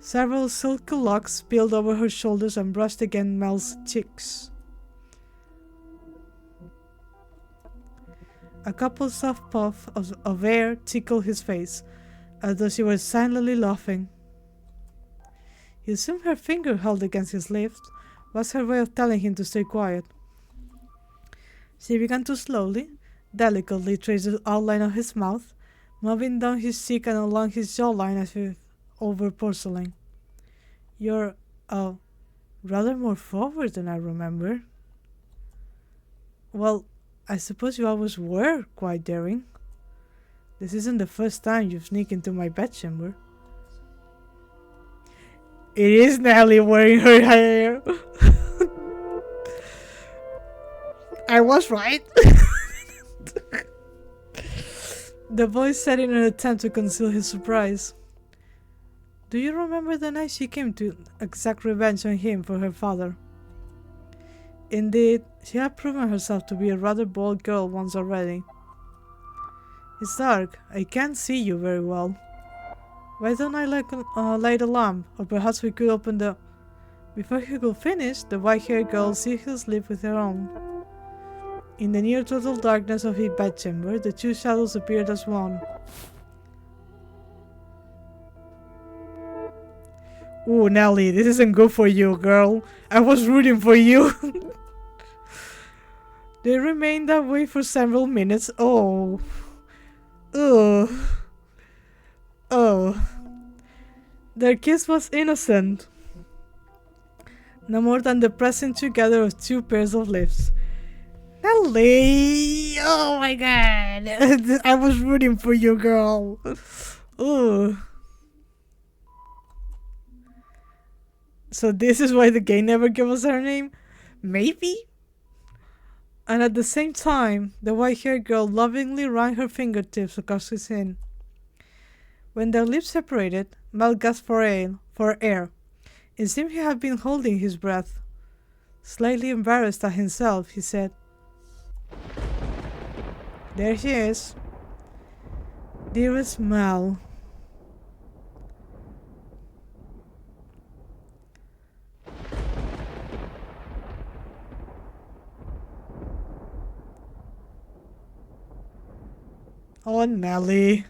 Several silky locks spilled over her shoulders and brushed against Mel's cheeks. A couple soft puffs of air tickled his face, as though she were silently laughing. He assumed her finger held against his lips was her way of telling him to stay quiet. She began to slowly, delicately trace the outline of his mouth, moving down his cheek and along his jawline as if over porcelain. You're, rather more forward than I remember. Well, I suppose you always were quite daring. This isn't the first time you've sneaked into my bedchamber. It is Nellie wearing her hair. I was right. The voice said in an attempt to conceal his surprise. Do you remember the night she came to exact revenge on him for her father? Indeed, she had proven herself to be a rather bold girl once already. It's dark. I can't see you very well. Why don't I light a lamp, or perhaps we could open the... Before he could finish, the white-haired girl sealed his lips with her own. In the near total darkness of his bedchamber, the two shadows appeared as one. Ooh, Nellie, this isn't good for you, girl. I was rooting for you. They remained that way for several minutes. Oh. Ugh. Oh. Their kiss was innocent. No more than the pressing together of two pairs of lips. Nellie! Oh my god! I was rooting for you, girl. Ugh. So this is why the game never gave us her name? Maybe? And at the same time, the white-haired girl lovingly ran her fingertips across his chin. When their lips separated, Mel gasped for air. It seemed he had been holding his breath. Slightly embarrassed at himself, he said, There she is. Dearest Mel. Oh, Nellie.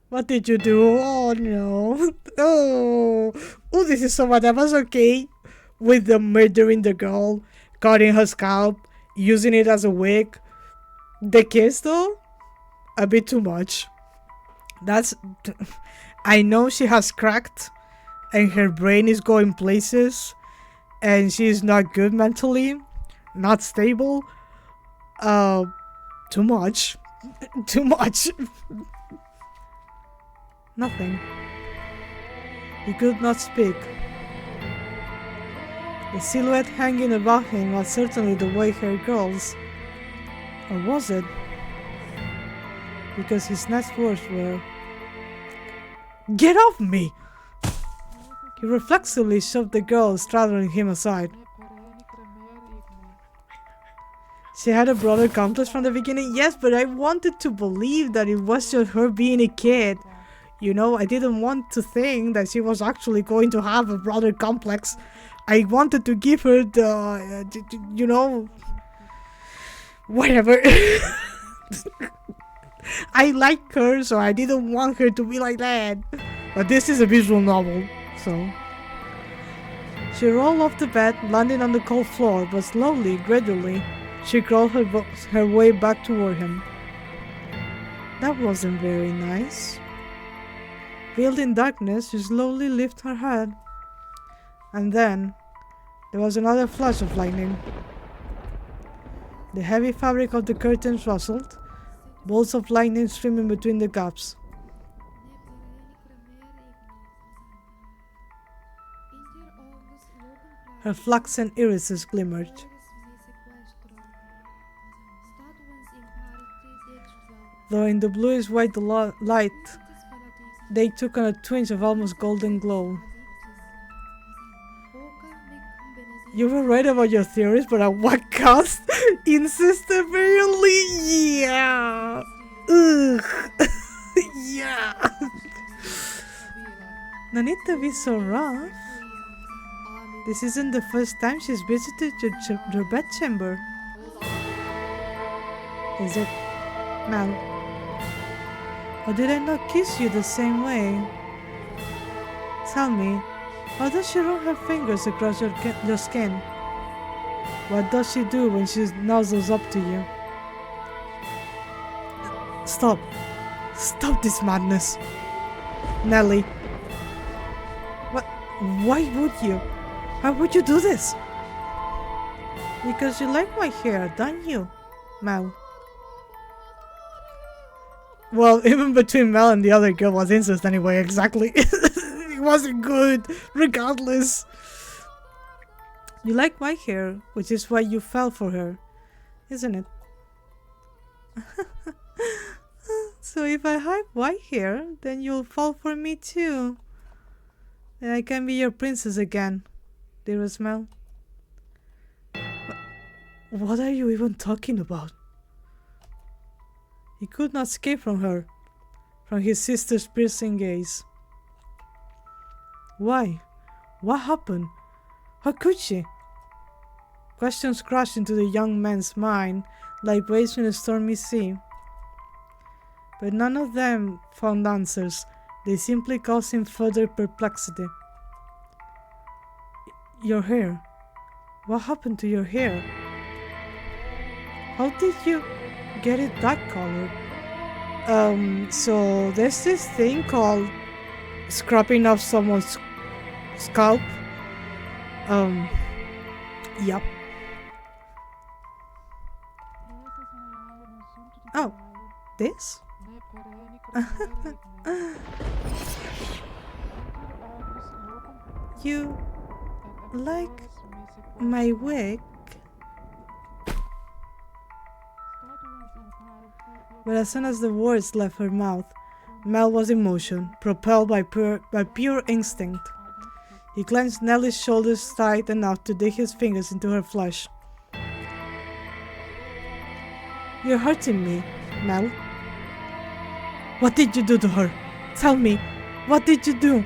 What did you do? Oh, no. Oh, this is so bad. I was okay. with the murdering the girl, cutting her scalp, using it as a wig. The kiss though, a bit too much. That's I know she has cracked and her brain is going places and she's not good mentally, not stable. Uh Too much. Too much. Nothing. He could not speak. The silhouette hanging above him was certainly the white-haired girl's. Or was it? Because his next words were, "Get off me!" He reflexively shoved the girl straddling him aside. She had a brother complex from the beginning, yes, but I wanted to believe that it was just her being a kid. You know, I didn't want to think that she was actually going to have a brother complex. I wanted to give her the, you know, whatever. I like her, so I didn't want her to be like that. But this is a visual novel, so. She rolled off the bed, landing on the cold floor, but slowly, gradually, she crawled her way back toward him. That wasn't very nice. Veiled in darkness, she slowly lifted her head. And then, there was another flash of lightning. The heavy fabric of the curtains rustled, bolts of lightning streaming between the gaps. Her flaxen irises glimmered. Though in the bluish white light, they took on a twinge of almost golden glow. You were right about your theories, but at what cost? Incest, apparently? Yeah. Ugh. Yeah. No need to be so rough. This isn't the first time she's visited your bedchamber. Is it, Mel? Or did I not kiss you the same way? Tell me, how does she run her fingers across your skin? What does she do when she nuzzles up to you? Stop. Stop this madness. Nelly. What? Why would you? Why would you do this? Because you like my hair, don't you, Mel? Well, even between Mel and the other girl was incest anyway, exactly. It wasn't good, regardless. You like my hair, which is why you fell for her, isn't it? So if I have white hair, then you'll fall for me too. Then I can be your princess again, dearest Mel. What are you even talking about? He could not escape from her, from his sister's piercing gaze. Why? What happened? How could she? Questions crashed into the young man's mind like waves in a stormy sea. But none of them found answers. They simply caused him further perplexity. Your hair. What happened to your hair? How did you get it that color? So there's this thing called scrapping off someone's scalp. Yep. Oh, this? You like my wig? But as soon as the words left her mouth, Mel was in motion, propelled by pure instinct. He clenched Nelly's shoulders tight enough to dig his fingers into her flesh. You're hurting me, Mel. What did you do to her? Tell me, what did you do?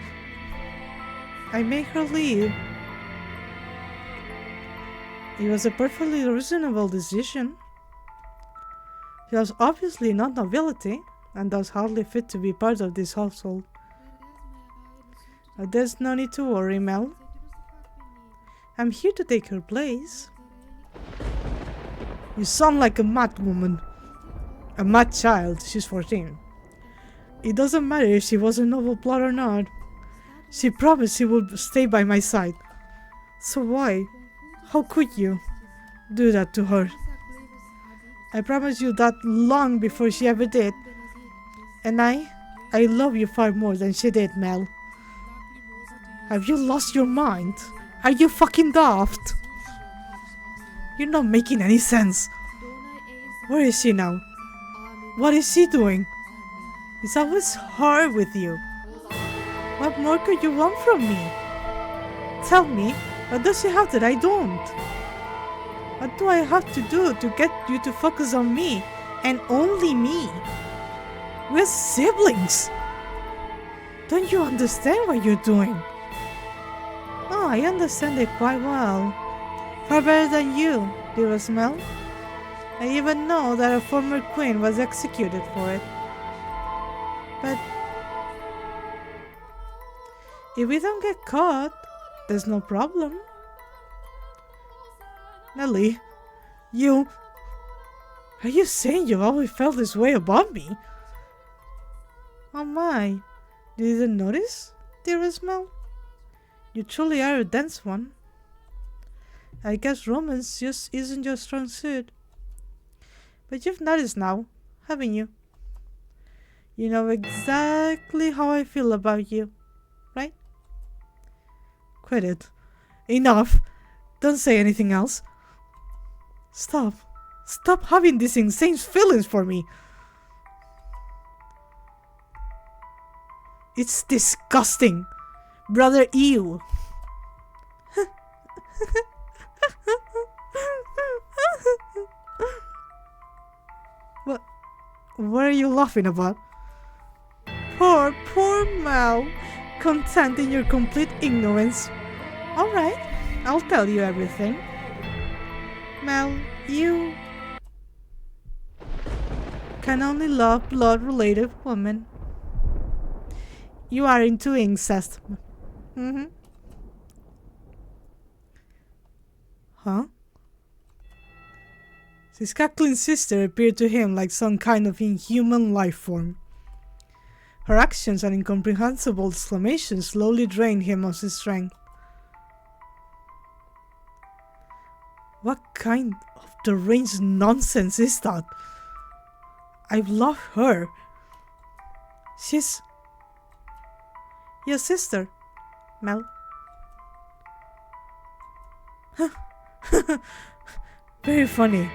I made her leave. It was a perfectly reasonable decision. She was obviously not nobility, and thus hardly fit to be part of this household. But there's no need to worry, Mel. I'm here to take her place. You sound like a mad woman. A mad child. She's 14. It doesn't matter if she was a noble blood or not. She promised she would stay by my side. So why? How could you do that to her? I promised you that long before she ever did. And I love you far more than she did, Mel. Have you lost your mind? Are you fucking daft? You're not making any sense. Where is she now? What is she doing? It's always her with you. What more could you want from me? Tell me, what does she have that I don't? What do I have to do to get you to focus on me, and only me? We're siblings. Don't you understand what you're doing? Oh, I understand it quite well. Far better than you, dearest Mel. I even know that a former queen was executed for it. But if we don't get caught, there's no problem. Nelly, are you saying you've always felt this way about me? Oh my, you didn't notice, dearest Mel? You truly are a dense one. I guess romance just isn't your strong suit. But you've noticed now, haven't you? You know exactly how I feel about you, right? Quit it. Enough. Don't say anything else. Stop. Stop having these insane feelings for me. It's disgusting. Brother, ew. What are you laughing about? Poor Mel. Content in your complete ignorance. Alright, I'll tell you everything. Mel, you can only love blood-related women. You are into incest. Huh? His cackling sister appeared to him like some kind of inhuman life form. Her actions and incomprehensible exclamations slowly drained him of his strength. What kind of deranged nonsense is that? I love her. She's your sister, Mel. Very funny.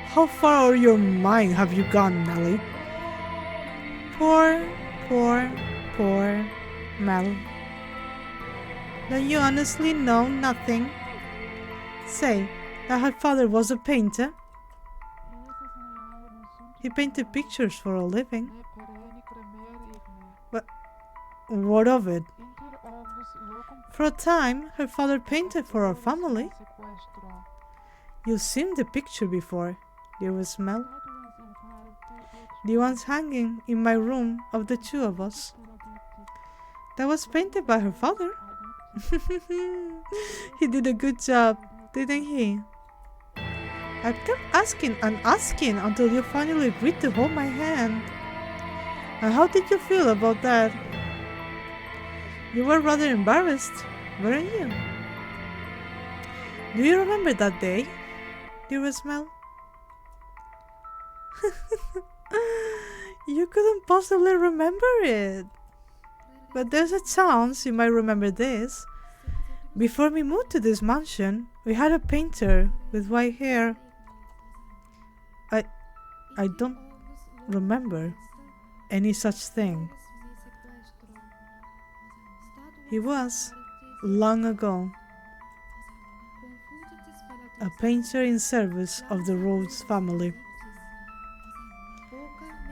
How far out of your mind have you gone, Nelly? Poor Mel. Don't you honestly know nothing? Say that her father was a painter. He painted pictures for a living. But what of it? For a time, her father painted for our family. You've seen the picture before, dearest Mel. The ones hanging in my room of the two of us. That was painted by her father. He did a good job, didn't he? I kept asking and asking until you finally agreed to hold my hand. And how did you feel about that? You were rather embarrassed, weren't you? Do you remember that day, dearest Mel? You couldn't possibly remember it. But there's a chance you might remember this. Before we moved to this mansion, we had a painter with white hair. I don't remember any such thing. He was, long ago, a painter in service of the Rhodes family.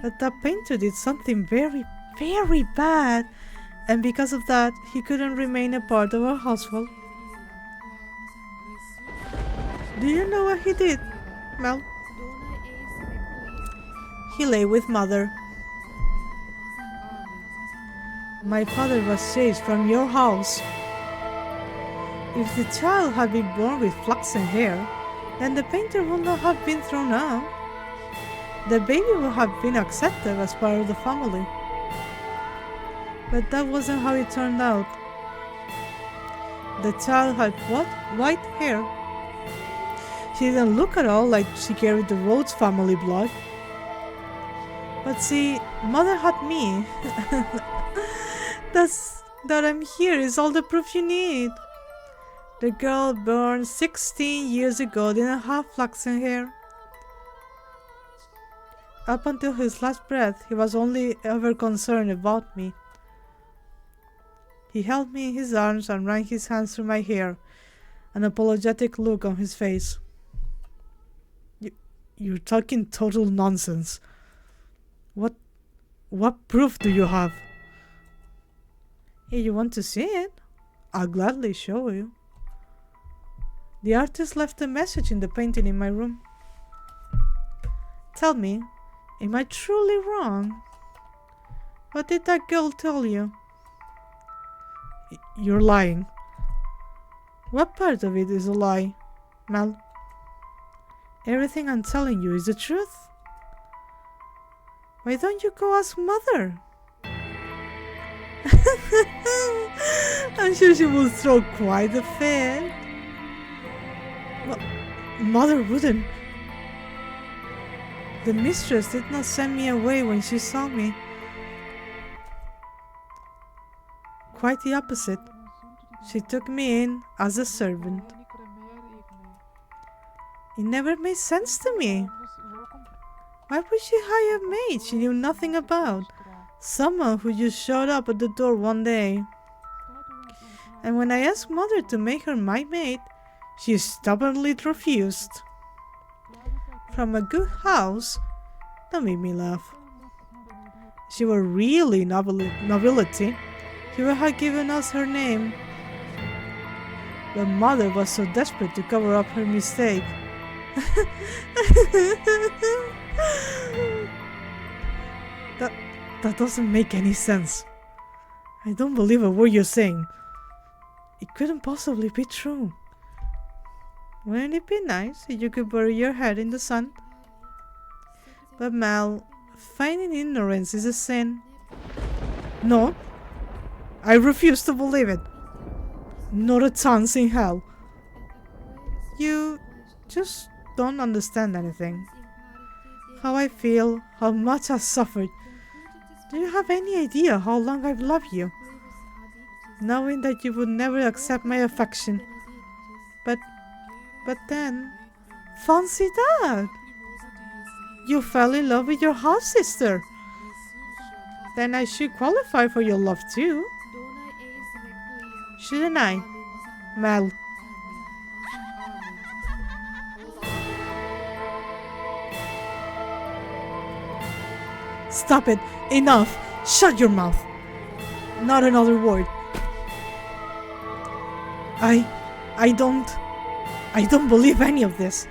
But that painter did something very, very bad, and because of that, he couldn't remain a part of our household. Do you know what he did, Mel? He lay with Mother. My father was chased from your house. If the child had been born with flaxen hair, then the painter would not have been thrown out. The baby would have been accepted as part of the family. But that wasn't how it turned out. The child had what? White hair. She didn't look at all like she carried the Rhodes family blood. But see, mother had me. That I'm here is all the proof you need. The girl born 16 years ago didn't have flaxen hair. Up until his last breath, he was only ever concerned about me. He held me in his arms and ran his hands through my hair, an apologetic look on his face. You're talking total nonsense. What proof do you have? If you want to see it, I'll gladly show you. The artist left a message in the painting in my room. Tell me, am I truly wrong? What did that girl tell you? You're lying. What part of it is a lie, Mel? Everything I'm telling you is the truth. Why don't you go ask mother? I'm sure she will throw quite a fit. Mother wouldn't. The mistress did not send me away when she saw me. Quite the opposite. She took me in as a servant. It never made sense to me. Why would she hire a maid she knew nothing about? Someone who just showed up at the door one day. And when I asked mother to make her my maid, she stubbornly refused. From a good house, that made me laugh. She were really nobility. She would have given us her name. But mother was so desperate to cover up her mistake. That doesn't make any sense. I don't believe a word you're saying. It couldn't possibly be true. Wouldn't it be nice if you could bury your head in the sun? But Mel, feigning ignorance is a sin. No, I refuse to believe it. Not a chance in hell. You just don't understand anything. How I feel, how much I've suffered. Do you have any idea how long I've loved you? Knowing that you would never accept my affection. But then, fancy that! You fell in love with your half-sister. Then I should qualify for your love too. Shouldn't I, Mel? Stop it! Enough! Shut your mouth! Not another word. I don't believe any of this.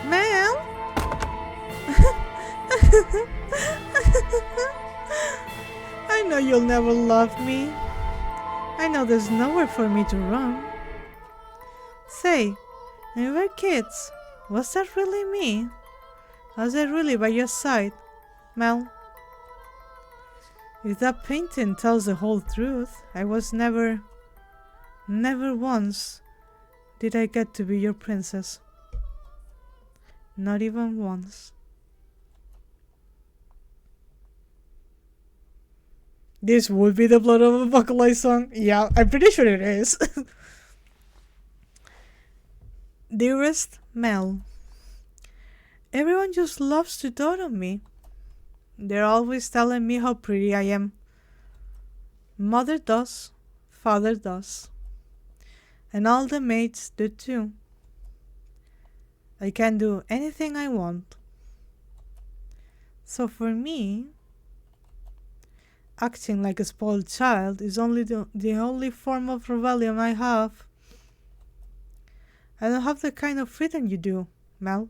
Mel? I know you'll never love me. I know there's nowhere for me to run. Say, when we were kids, was that really me? Was I really by your side, Mel? If that painting tells the whole truth, I was never once did I get to be your princess. Not even once. This would be the Blood of Apocalypse song? Yeah, I'm pretty sure it is. Dearest Mel, everyone just loves to dote on me. They're always telling me how pretty I am. Mother does, father does, and all the maids do too. I can do anything I want. So for me, acting like a spoiled child is only the only form of rebellion I have. I don't have the kind of freedom you do, Mel.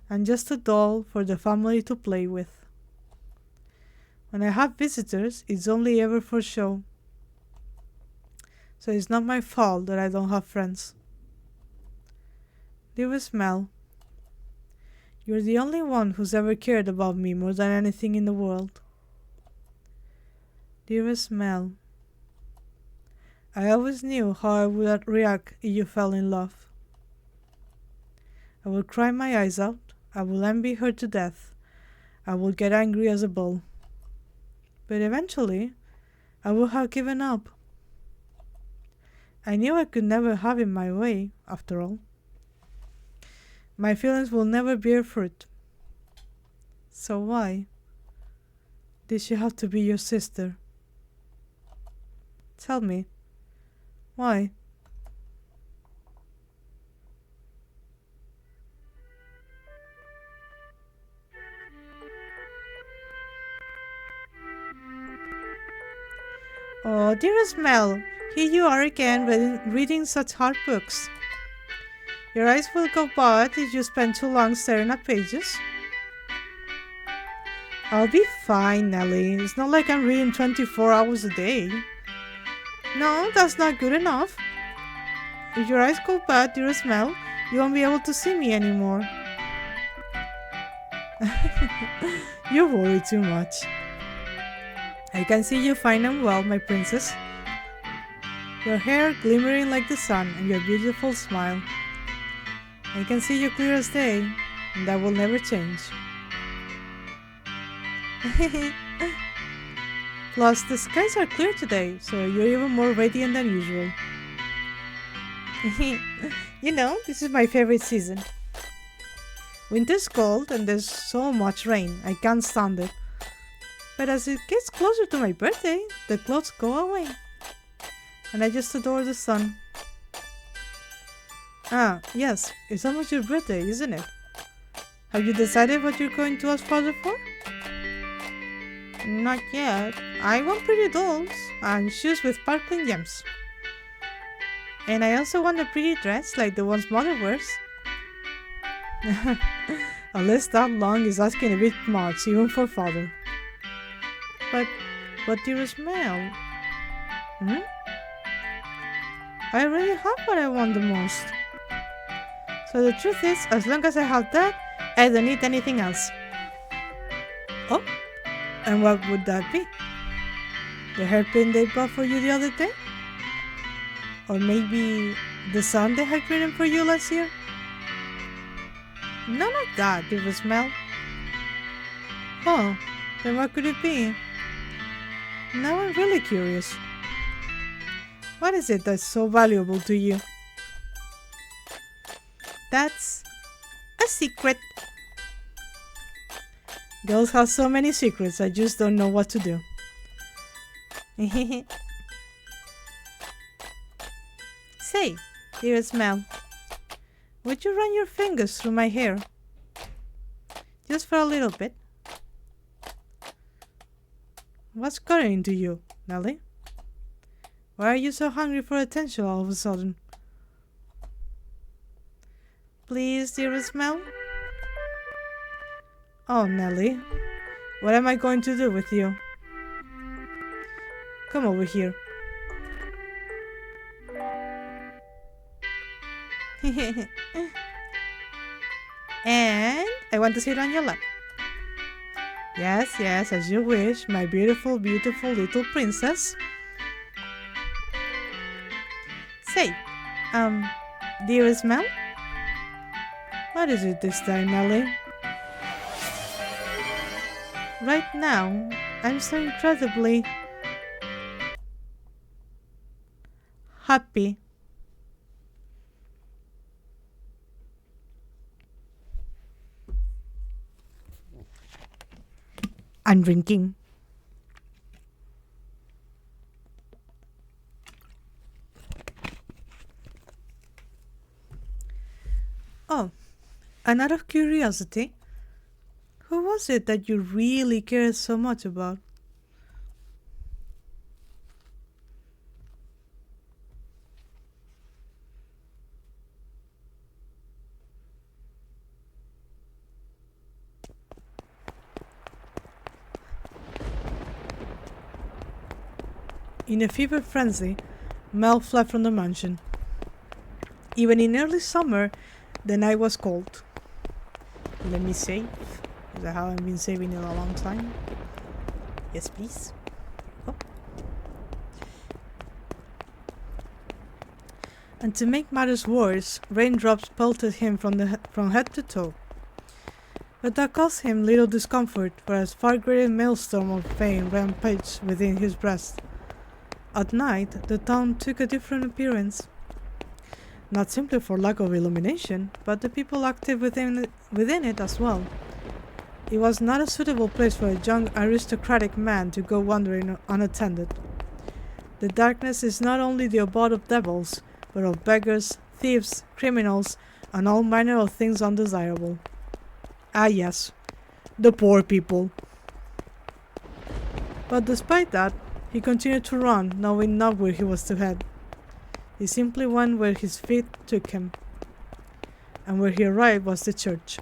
I'm just a doll for the family to play with. When I have visitors, it's only ever for show. So it's not my fault that I don't have friends. Dearest Mel, you're the only one who's ever cared about me more than anything in the world. Dearest Mel, I always knew how I would react if you fell in love. I will cry my eyes out. I will envy her to death. I will get angry as a bull. But eventually, I would have given up. I knew I could never have it my way, after all. My feelings will never bear fruit. So why did she have to be your sister? Tell me, why? Oh, dearest Mel, here you are again reading such hard books. Your eyes will go bad if you spend too long staring at pages. I'll be fine, Nellie. It's not like I'm reading 24 hours a day. No, that's not good enough. If your eyes go bad, dearest Mel, you won't be able to see me anymore. You worry too much. I can see you fine and well, my princess. Your hair glimmering like the sun and your beautiful smile. I can see you clear as day, and that will never change. Plus, the skies are clear today, so you're even more radiant than usual. You know, this is my favorite season. Winter's cold and there's so much rain, I can't stand it. But as it gets closer to my birthday, the clouds go away. And I just adore the sun. Ah, yes, it's almost your birthday, isn't it? Have you decided what you're going to ask Father for? Not yet. I want pretty dolls and shoes with sparkling gems. And I also want a pretty dress like the ones Mother wears. A list that long is asking a bit much, even for Father. But dearest Mel, I already have what I want the most. So the truth is, as long as I have that, I don't need anything else. Oh, and what would that be? The hairpin they bought for you the other day? Or maybe the sun they had written for you last year? None of that, dearest Mel. Oh, then what could it be? Now I'm really curious. What is it that's so valuable to you? That's a secret. Girls have so many secrets, I just don't know what to do. Say, dearest Mel, would you run your fingers through my hair? Just for a little bit. What's gotten into you, Nellie? Why are you so hungry for attention all of a sudden? Please, dearest Mel? Oh, Nellie, what am I going to do with you? Come over here. And I want to sit on your lap. Yes, yes, as you wish, my beautiful, beautiful little princess. Say, dearest Mel? What is it this time, Nellie? Right now, I'm so incredibly happy. I'm drinking. Oh, and out of curiosity, who was it that you really cared so much about? In a fever frenzy, Mel fled from the mansion. Even in early summer, the night was cold. Let me save. Because I haven't been saving in a long time. Yes, please. Oh. And to make matters worse, raindrops pelted him from head to toe. But that caused him little discomfort, for a far greater maelstrom of pain rampaged within his breast. At night, the town took a different appearance. Not simply for lack of illumination, but the people active within it as well. It was not a suitable place for a young aristocratic man to go wandering unattended. The darkness is not only the abode of devils, but of beggars, thieves, criminals, and all manner of things undesirable. Ah yes, the poor people. But despite that, he continued to run, knowing not where he was to head. He simply went where his feet took him, and where he arrived was the church.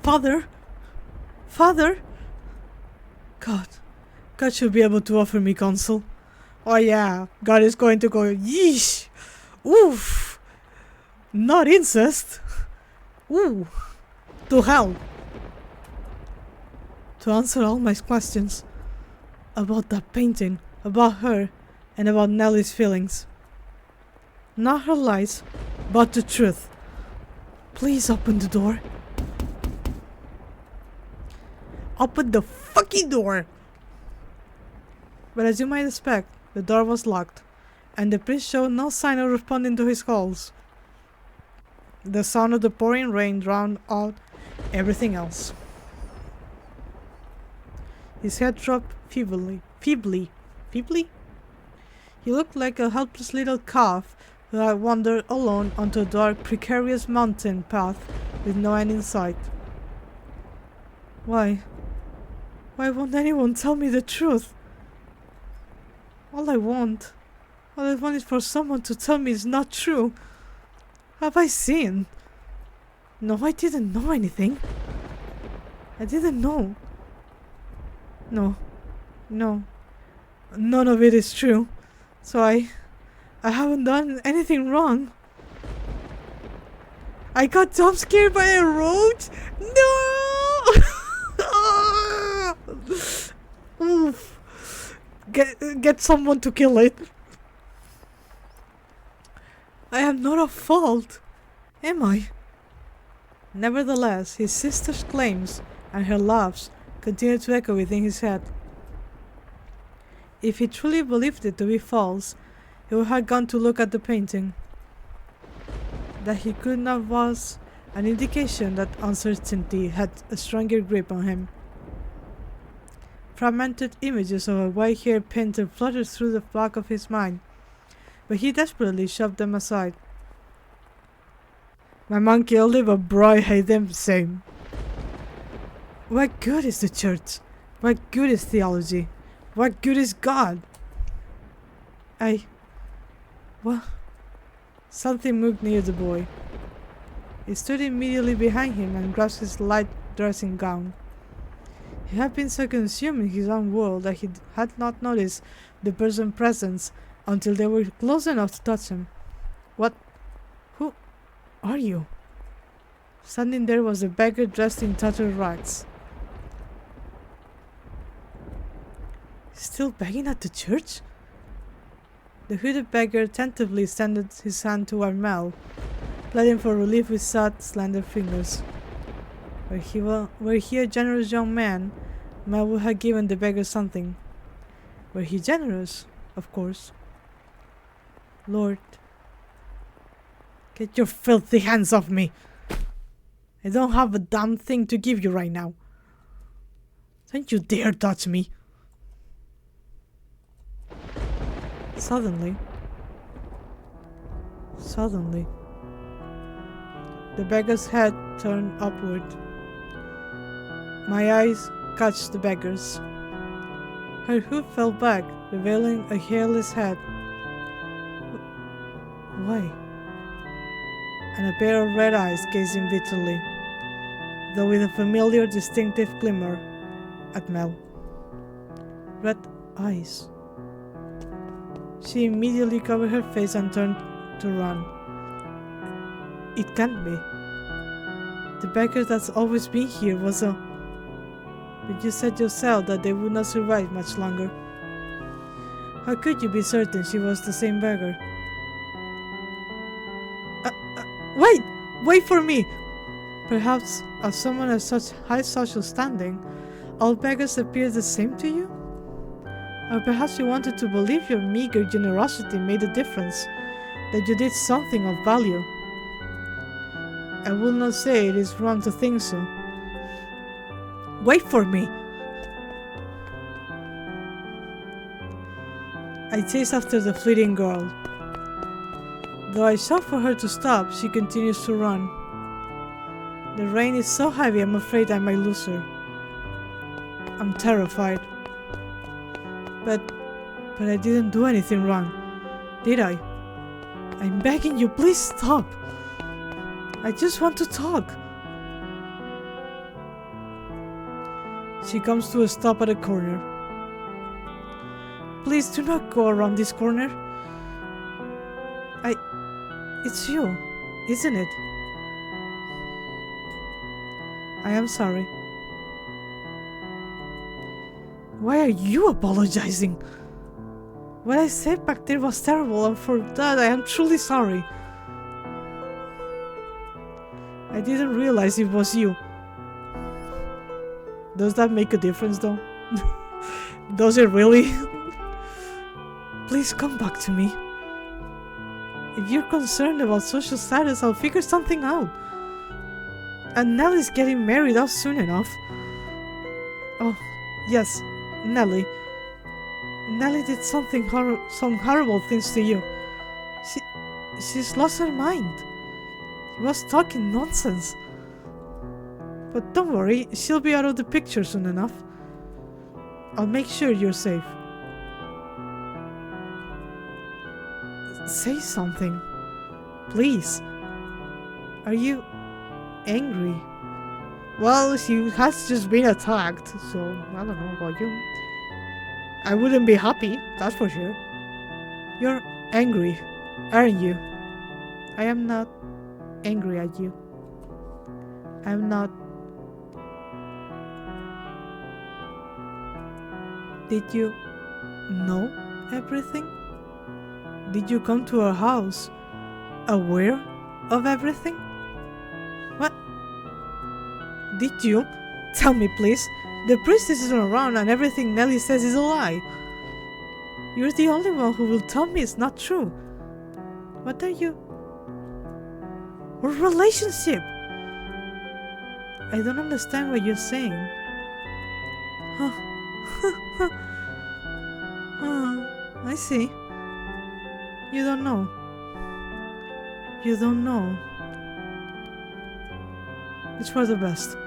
Father! Father! God should be able to offer me counsel. Oh yeah, God is going to go, yeesh! Oof! Not incest! Ooh! To hell! To answer all my questions. About that painting, about her, and about Nellie's feelings. Not her lies, but the truth. Please open the door. Open the fucking door! But as you might expect, the door was locked, and the priest showed no sign of responding to his calls. The sound of the pouring rain drowned out everything else. His head dropped feebly. He looked like a helpless little calf who had wandered alone onto a dark, precarious mountain path with no end in sight. Why won't anyone tell me the truth? All I want is for someone to tell me it's not true. Have I sinned? No, I didn't know anything. I didn't know. No. None of it is true. So I haven't done anything wrong. I got jump scared by a roach? No! Oof. Get someone to kill it. I am not at fault, am I? Nevertheless, his sister's claims and her laughs continued to echo within his head. If he truly believed it to be false, he would have gone to look at the painting. That he could not was an indication that uncertainty had a stronger grip on him. Fragmented images of a white-haired painter fluttered through the back of his mind, but he desperately shoved them aside. My mom killed him, but bro, I hate them the same. What good is the church? What good is theology? What good is God? What? Something moved near the boy. He stood immediately behind him and grasped his light dressing gown. He had been so consumed in his own world that he had not noticed the person's presence until they were close enough to touch him. What? Who are you? Standing there was a beggar dressed in tattered rags. Still begging at the church? The hooded beggar tentatively extended his hand toward Mel, pleading for relief with sad, slender fingers. Were he a generous young man, Mel would have given the beggar something. Were he generous, of course. Lord, get your filthy hands off me! I don't have a damn thing to give you right now. Don't you dare touch me! Suddenly, the beggar's head turned upward. My eyes catch the beggar's. Her hood fell back, revealing a hairless head. Why? And a pair of red eyes gazing bitterly, though with a familiar, distinctive glimmer. at Mel. Red eyes. She immediately covered her face and turned to run. It can't be. The beggar that's always been here was a... But you said yourself that they would not survive much longer. How could you be certain she was the same beggar? Wait! Wait for me! Perhaps, as someone of such high social standing, all beggars appear the same to you? Or perhaps you wanted to believe your meager generosity made a difference, that you did something of value. I will not say it is wrong to think so. Wait for me! I chase after the fleeting girl. Though I shout for her to stop, she continues to run. The rain is so heavy I'm afraid I might lose her. I'm terrified. But I didn't do anything wrong, did I? I'm begging you, please stop. I just want to talk. She comes to a stop at a corner. Please do not go around this corner. It's you, isn't it? I am sorry. Why are you apologizing? What I said back there was terrible, and for that I am truly sorry. I didn't realize it was you. Does that make a difference though? Does it really? Please come back to me. If you're concerned about social status, I'll figure something out. And Nellie's getting married out soon enough. Oh, yes, Nellie. Nellie did some horrible things to you. She's lost her mind. She was talking nonsense. But don't worry, she'll be out of the picture soon enough. I'll make sure you're safe. Say something. Please. Are you angry? Well, she has just been attacked, so I don't know about you. I wouldn't be happy, that's for sure. You're angry, aren't you? I am not angry at you. I'm not. Did you know everything? Did you come to our house aware of everything? What? Did you? Tell me, please. The priestess isn't around and everything Nellie says is a lie. You're the only one who will tell me it's not true. What are you? What relationship? I don't understand what you're saying. I see. You don't know. You don't know. It's for the best.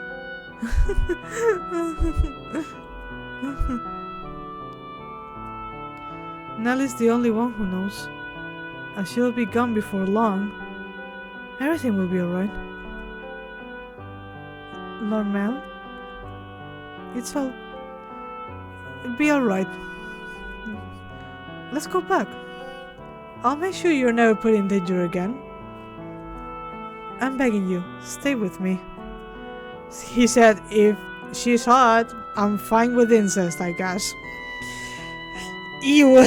Nellie's the only one who knows. And she'll be gone before long. Everything will be alright. Lord Mel? It'll be alright. Let's go back. I'll make sure you're never put in danger again. I'm begging you, stay with me. He said, if she's hot, I'm fine with incest, I guess. Ew.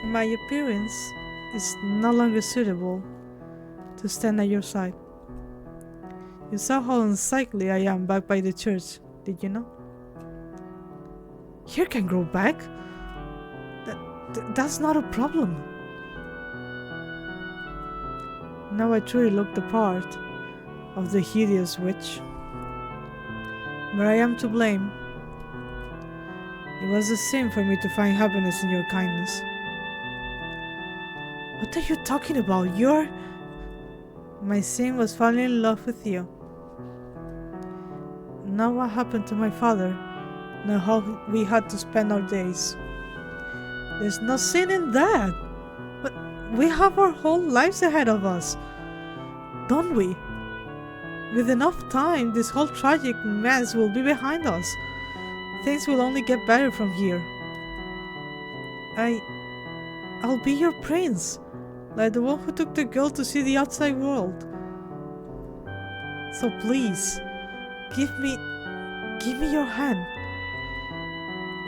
My appearance is no longer suitable to stand at your side. You saw how unsightly I am back by the church, did you know? Hair can grow back. That's not a problem. Now I truly look the part of the hideous witch. But I am to blame. It was a sin for me to find happiness in your kindness. What are you talking about? My sin was falling in love with you. Now what happened to my father? Now how we had to spend our days. There's no sin in that. But we have our whole lives ahead of us. Don't we? With enough time, this whole tragic mess will be behind us. Things will only get better from here. I'll be your prince, like the one who took the girl to see the outside world. So please, give me your hand.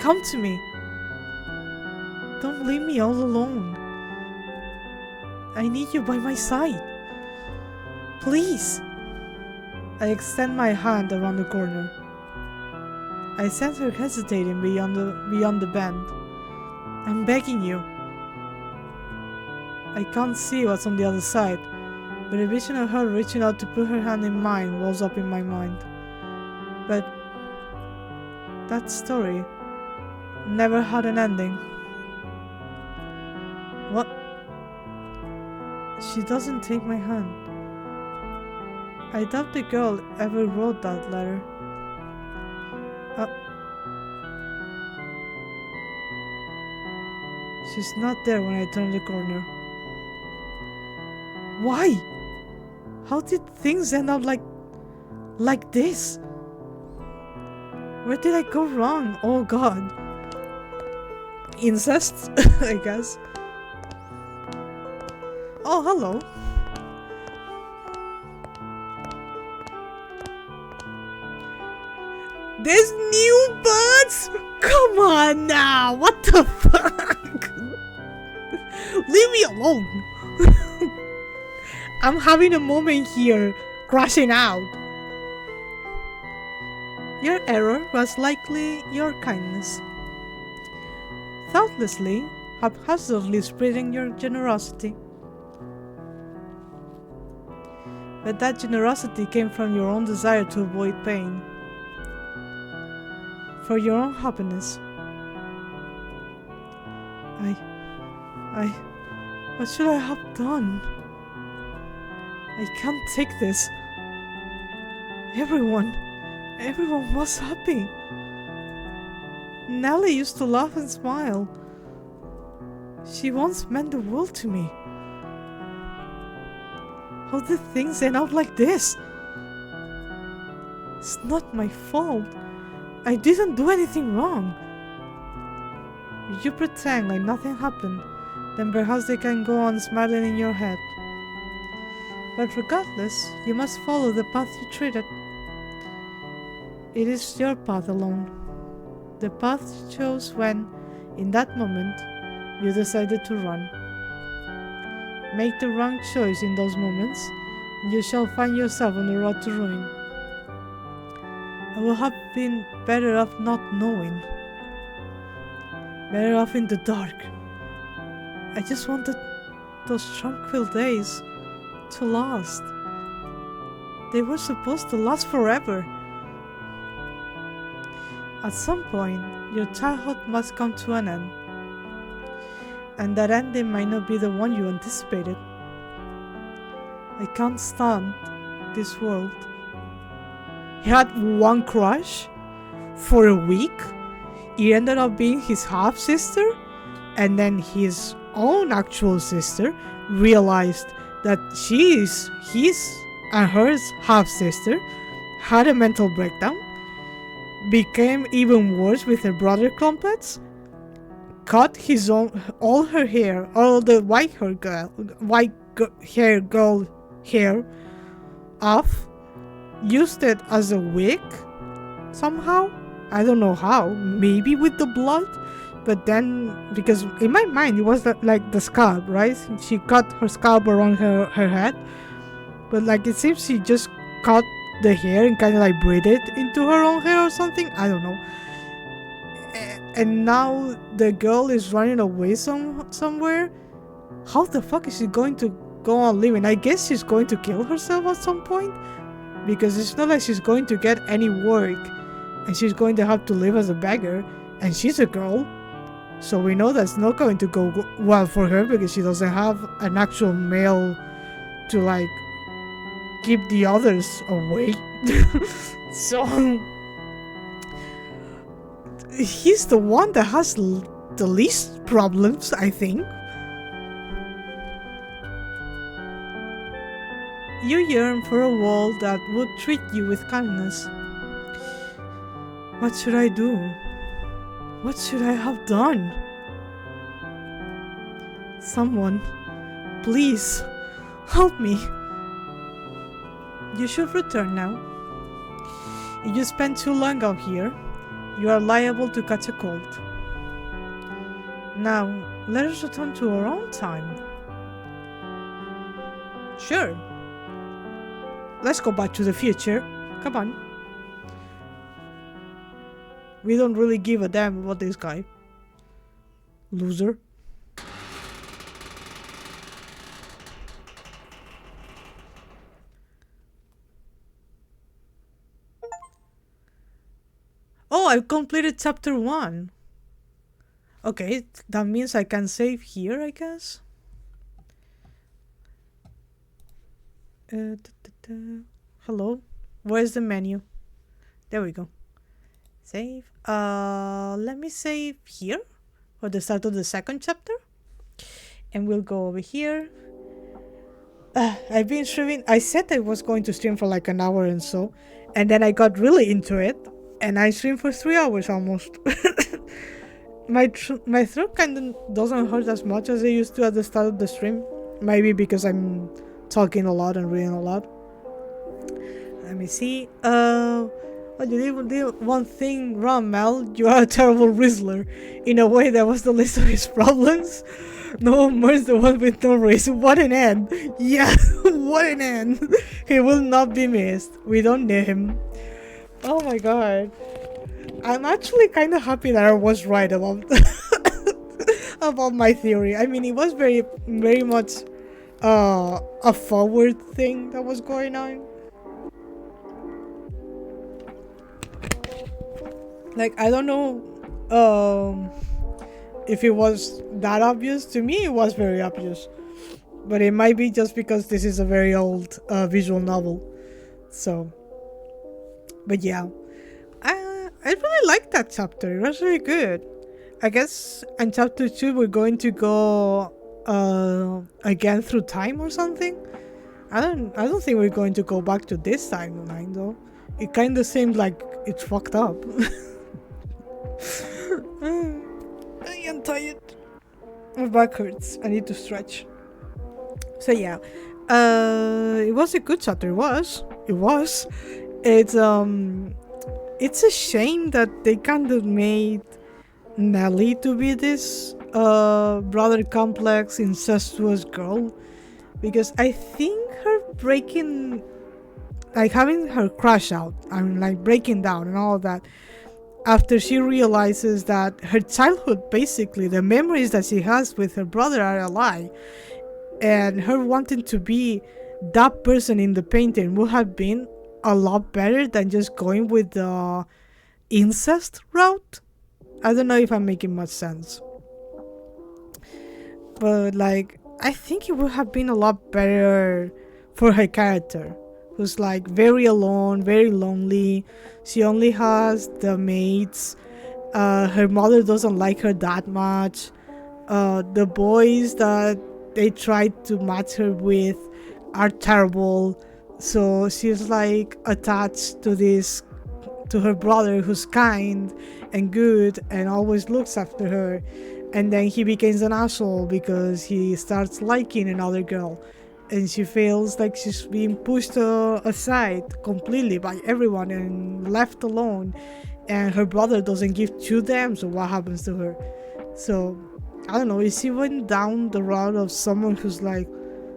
Come to me. Don't leave me all alone. I need you by my side. Please. I extend my hand around the corner. I sense her hesitating beyond the bend. I'm begging you. I can't see what's on the other side, but a vision of her reaching out to put her hand in mine wells up in my mind. But that story never had an ending. What? She doesn't take my hand. I doubt the girl ever wrote that letter. She's not there when I turn the corner. Why? How did things end up like this? Where did I go wrong? Oh god. Incest, I guess. Oh, hello. There's new birds? Come on now, what the fuck? Leave me alone. I'm having a moment here, crashing out. Your error was likely your kindness. Thoughtlessly, haphazardly spreading your generosity. But that generosity came from your own desire to avoid pain. For your own happiness. What should I have done? I can't take this. Everyone was happy. Nellie used to laugh and smile. She once meant the world to me. How did things end up like this? It's not my fault. I didn't do anything wrong. You pretend like nothing happened, then perhaps they can go on smiling in your head. But regardless, you must follow the path you treated. It is your path alone. The path you chose when, in that moment, you decided to run. Make the wrong choice in those moments, and you shall find yourself on the road to ruin. I would have been better off not knowing. Better off in the dark. I just wanted those tranquil days to last. They were supposed to last forever. At some point, your childhood must come to an end. And that ending might not be the one you anticipated. I can't stand this world. He had one crush for a week. It ended up being his half-sister, and then his own actual sister realized that she is his and her half-sister, had a mental breakdown, became even worse with her brother complex, cut all her hair, all the white hair girl hair off, used it as a wig somehow. I don't know how, maybe with the blood, but then, because in my mind it was like the scalp, right? She cut her scalp around her head, but like it seems she just cut the hair and kind of like braided it into her own hair or something. I don't know. And now the girl is running away somewhere. How the fuck is she going to go on living? I guess she's going to kill herself at some point, because it's not like she's going to get any work, and she's going to have to live as a beggar, and she's a girl, so we know that's not going to go well for her, because she doesn't have an actual male to like keep the others away. So he's the one that has the least problems, I think. You yearn for a world that would treat you with kindness. What should I do? What should I have done? Someone, please, help me. You should return now. If you spend too long out here, you are liable to catch a cold. Now, let us return to our own time. Sure. Let's go back to the future. Come on. We don't really give a damn about this guy. Loser. Oh, I've completed chapter 1. Okay, that means I can save here, I guess. Hello? Where's the menu? There we go. Save. Let me save here for the start of the second chapter. And we'll go over here. I've been streaming. I said I was going to stream for like an hour and so. And then I got really into it. And I streamed for 3 hours almost. My throat kind of doesn't hurt as much as it used to at the start of the stream. Maybe because I'm talking a lot and reading a lot. Let me see. Oh, you did one thing wrong, Mel. You are a terrible Rizzler. In a way, that was the least of his problems. No one mourns the one with no reason. What an end. Yeah, what an end. He will not be missed. We don't need him. Oh my god. I'm actually kind of happy that I was right about about my theory. I mean, it was very much a forward thing that was going on. Like, I don't know if it was that obvious. To me, it was very obvious. But it might be just because this is a very old visual novel. So, but yeah. I really liked that chapter. It was really good. I guess in chapter 2 we're going to go again through time or something. I don't think we're going to go back to this timeline though. It kind of seemed like it's fucked up. I am tired. My back hurts. I need to stretch. So yeah, it was a good chapter. It was. It's a shame that they kind of made Nelly to be this brother complex incestuous girl, because I think her breaking, like having her crash out, I mean like breaking down and all that, after she realizes that her childhood, basically the memories that she has with her brother are a lie, and her wanting to be that person in the painting would have been a lot better than just going with the incest route. I don't know if I'm making much sense, but like I think it would have been a lot better for her character, who's like very alone, very lonely. She only has the mates. Her mother doesn't like her that much. The boys that they tried to match her with are terrible. So she's like attached to her brother, who's kind and good and always looks after her, and then he becomes an asshole because he starts liking another girl, and she feels like she's being pushed aside completely by everyone and left alone, and her brother doesn't give two damns of what happens to her. So I don't know, if she went down the route of someone who's like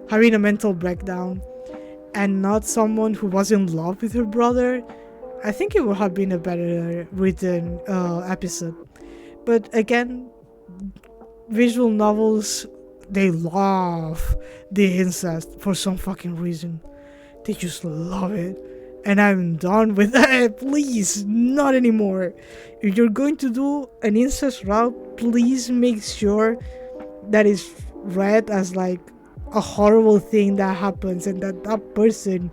having a mental breakdown and not someone who was in love with her brother, I think it would have been a better written episode. But again, visual novels, they love the incest for some fucking reason. They just love it. And I'm done with that. Please, not anymore. If you're going to do an incest route, please make sure that it's read as like a horrible thing that happens and that person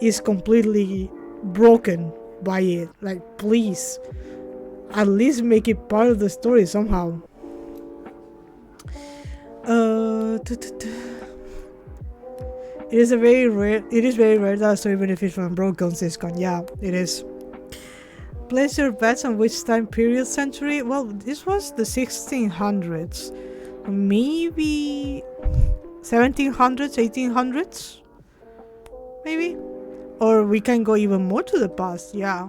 is completely broken by it. Like, please, at least make it part of the story somehow. It is a very rare. It is very rare that, so even if it's from broken Syscon, yeah, it is. Place your bets on which time period century. Well, this was the 1600s, maybe 1700s, 1800s, maybe, or we can go even more to the past. Yeah,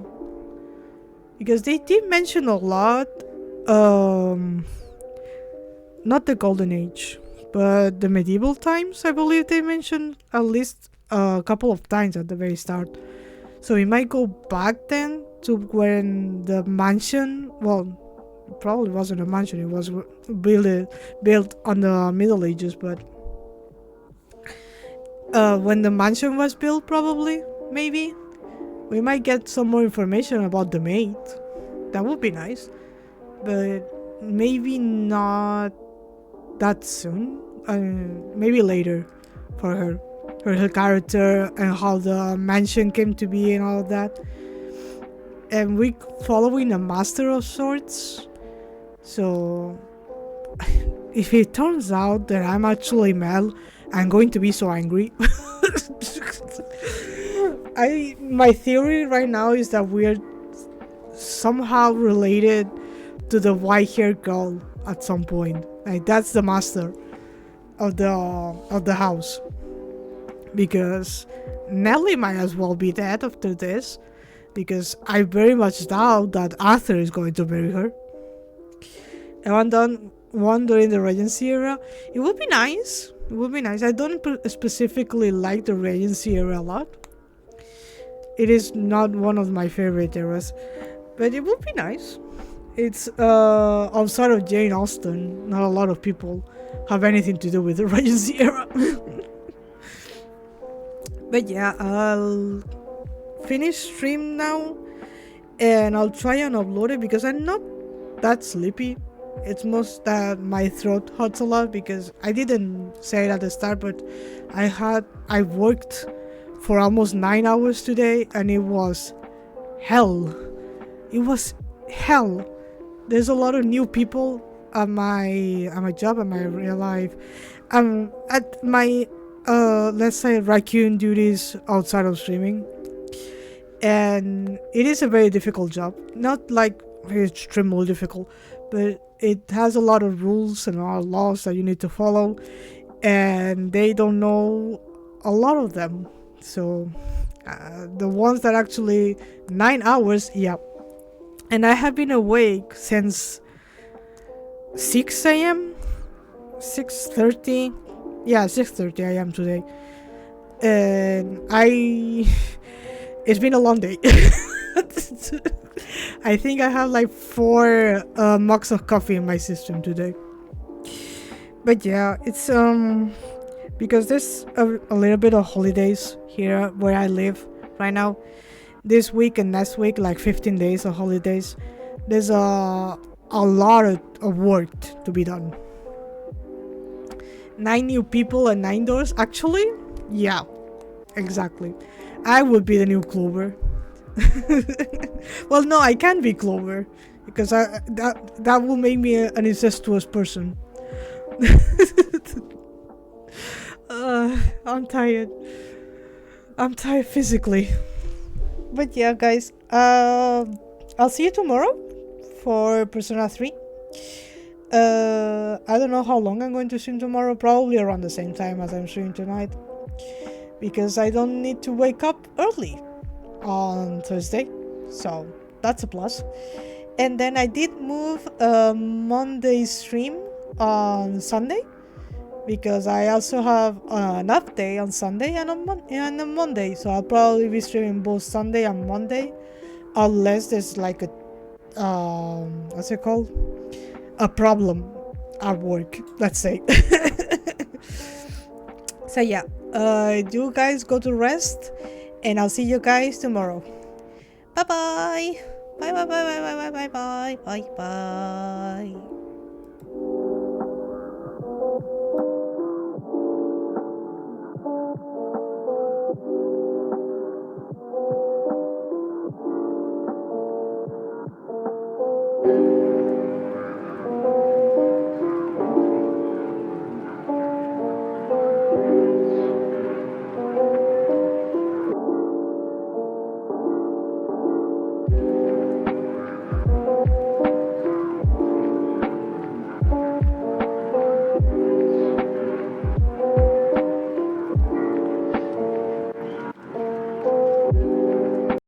because they did mention a lot. Not the golden age, but the medieval times. I believe they mentioned at least a couple of times at the very start. So we might go back then to when the mansion, well, probably wasn't a mansion, it was built on the Middle Ages, but when the mansion was built, probably, maybe, we might get some more information about the maid. That would be nice, but maybe not that soon. Maybe later for her character and how the mansion came to be and all of that. And we following a master of sorts. So if it turns out that I'm actually Mel, I'm going to be so angry. My theory right now is that we're somehow related to the white-haired girl at some point. Like that's the master of the house. Because Nelly might as well be dead after this, because I very much doubt that Arthur is going to marry her. And one during the Regency era, it would be nice. It would be nice. I don't specifically like the Regency era a lot. It is not one of my favorite eras, but it would be nice. It's outside of Jane Austen, not a lot of people have anything to do with the Regency era. But yeah, I'll finish stream now and I'll try and upload it because I'm not that sleepy. It's most that my throat hurts a lot because I didn't say it at the start, but I worked for almost 9 hours today and it was hell. It was hell. There's a lot of new people at my job, at my real life. At my let's say raccoon duties outside of streaming. And it is a very difficult job. Not like very extremely difficult, but it has a lot of rules and a lot of laws that you need to follow, and they don't know a lot of them. So the ones that actually 9 hours, yeah. And I have been awake since 6 a.m. 6:30. Yeah, 6:30 a.m. today. And it's been a long day. I think I have like 4 mugs of coffee in my system today. But yeah, it's because there's a little bit of holidays here where I live right now. This week and next week, like 15 days of holidays. There's a lot of work to be done. 9 new people and 9 doors. Actually, yeah, exactly. I would be the new Clover. Well, no, I can't be Clover because that will make me an incestuous person. I'm tired. I'm tired physically. But yeah, guys, I'll see you tomorrow for Persona 3. I don't know how long I'm going to stream tomorrow. Probably around the same time as I'm streaming tonight, because I don't need to wake up early on Thursday, so that's a plus. And then I did move Monday stream on Sunday, because I also have an off day on Sunday and on Monday, so I'll probably be streaming both Sunday and Monday, unless there's like a what's it called, a problem at work, let's say. So yeah, you guys go to rest, and I'll see you guys tomorrow. Bye bye. Bye bye bye bye bye bye bye bye bye bye.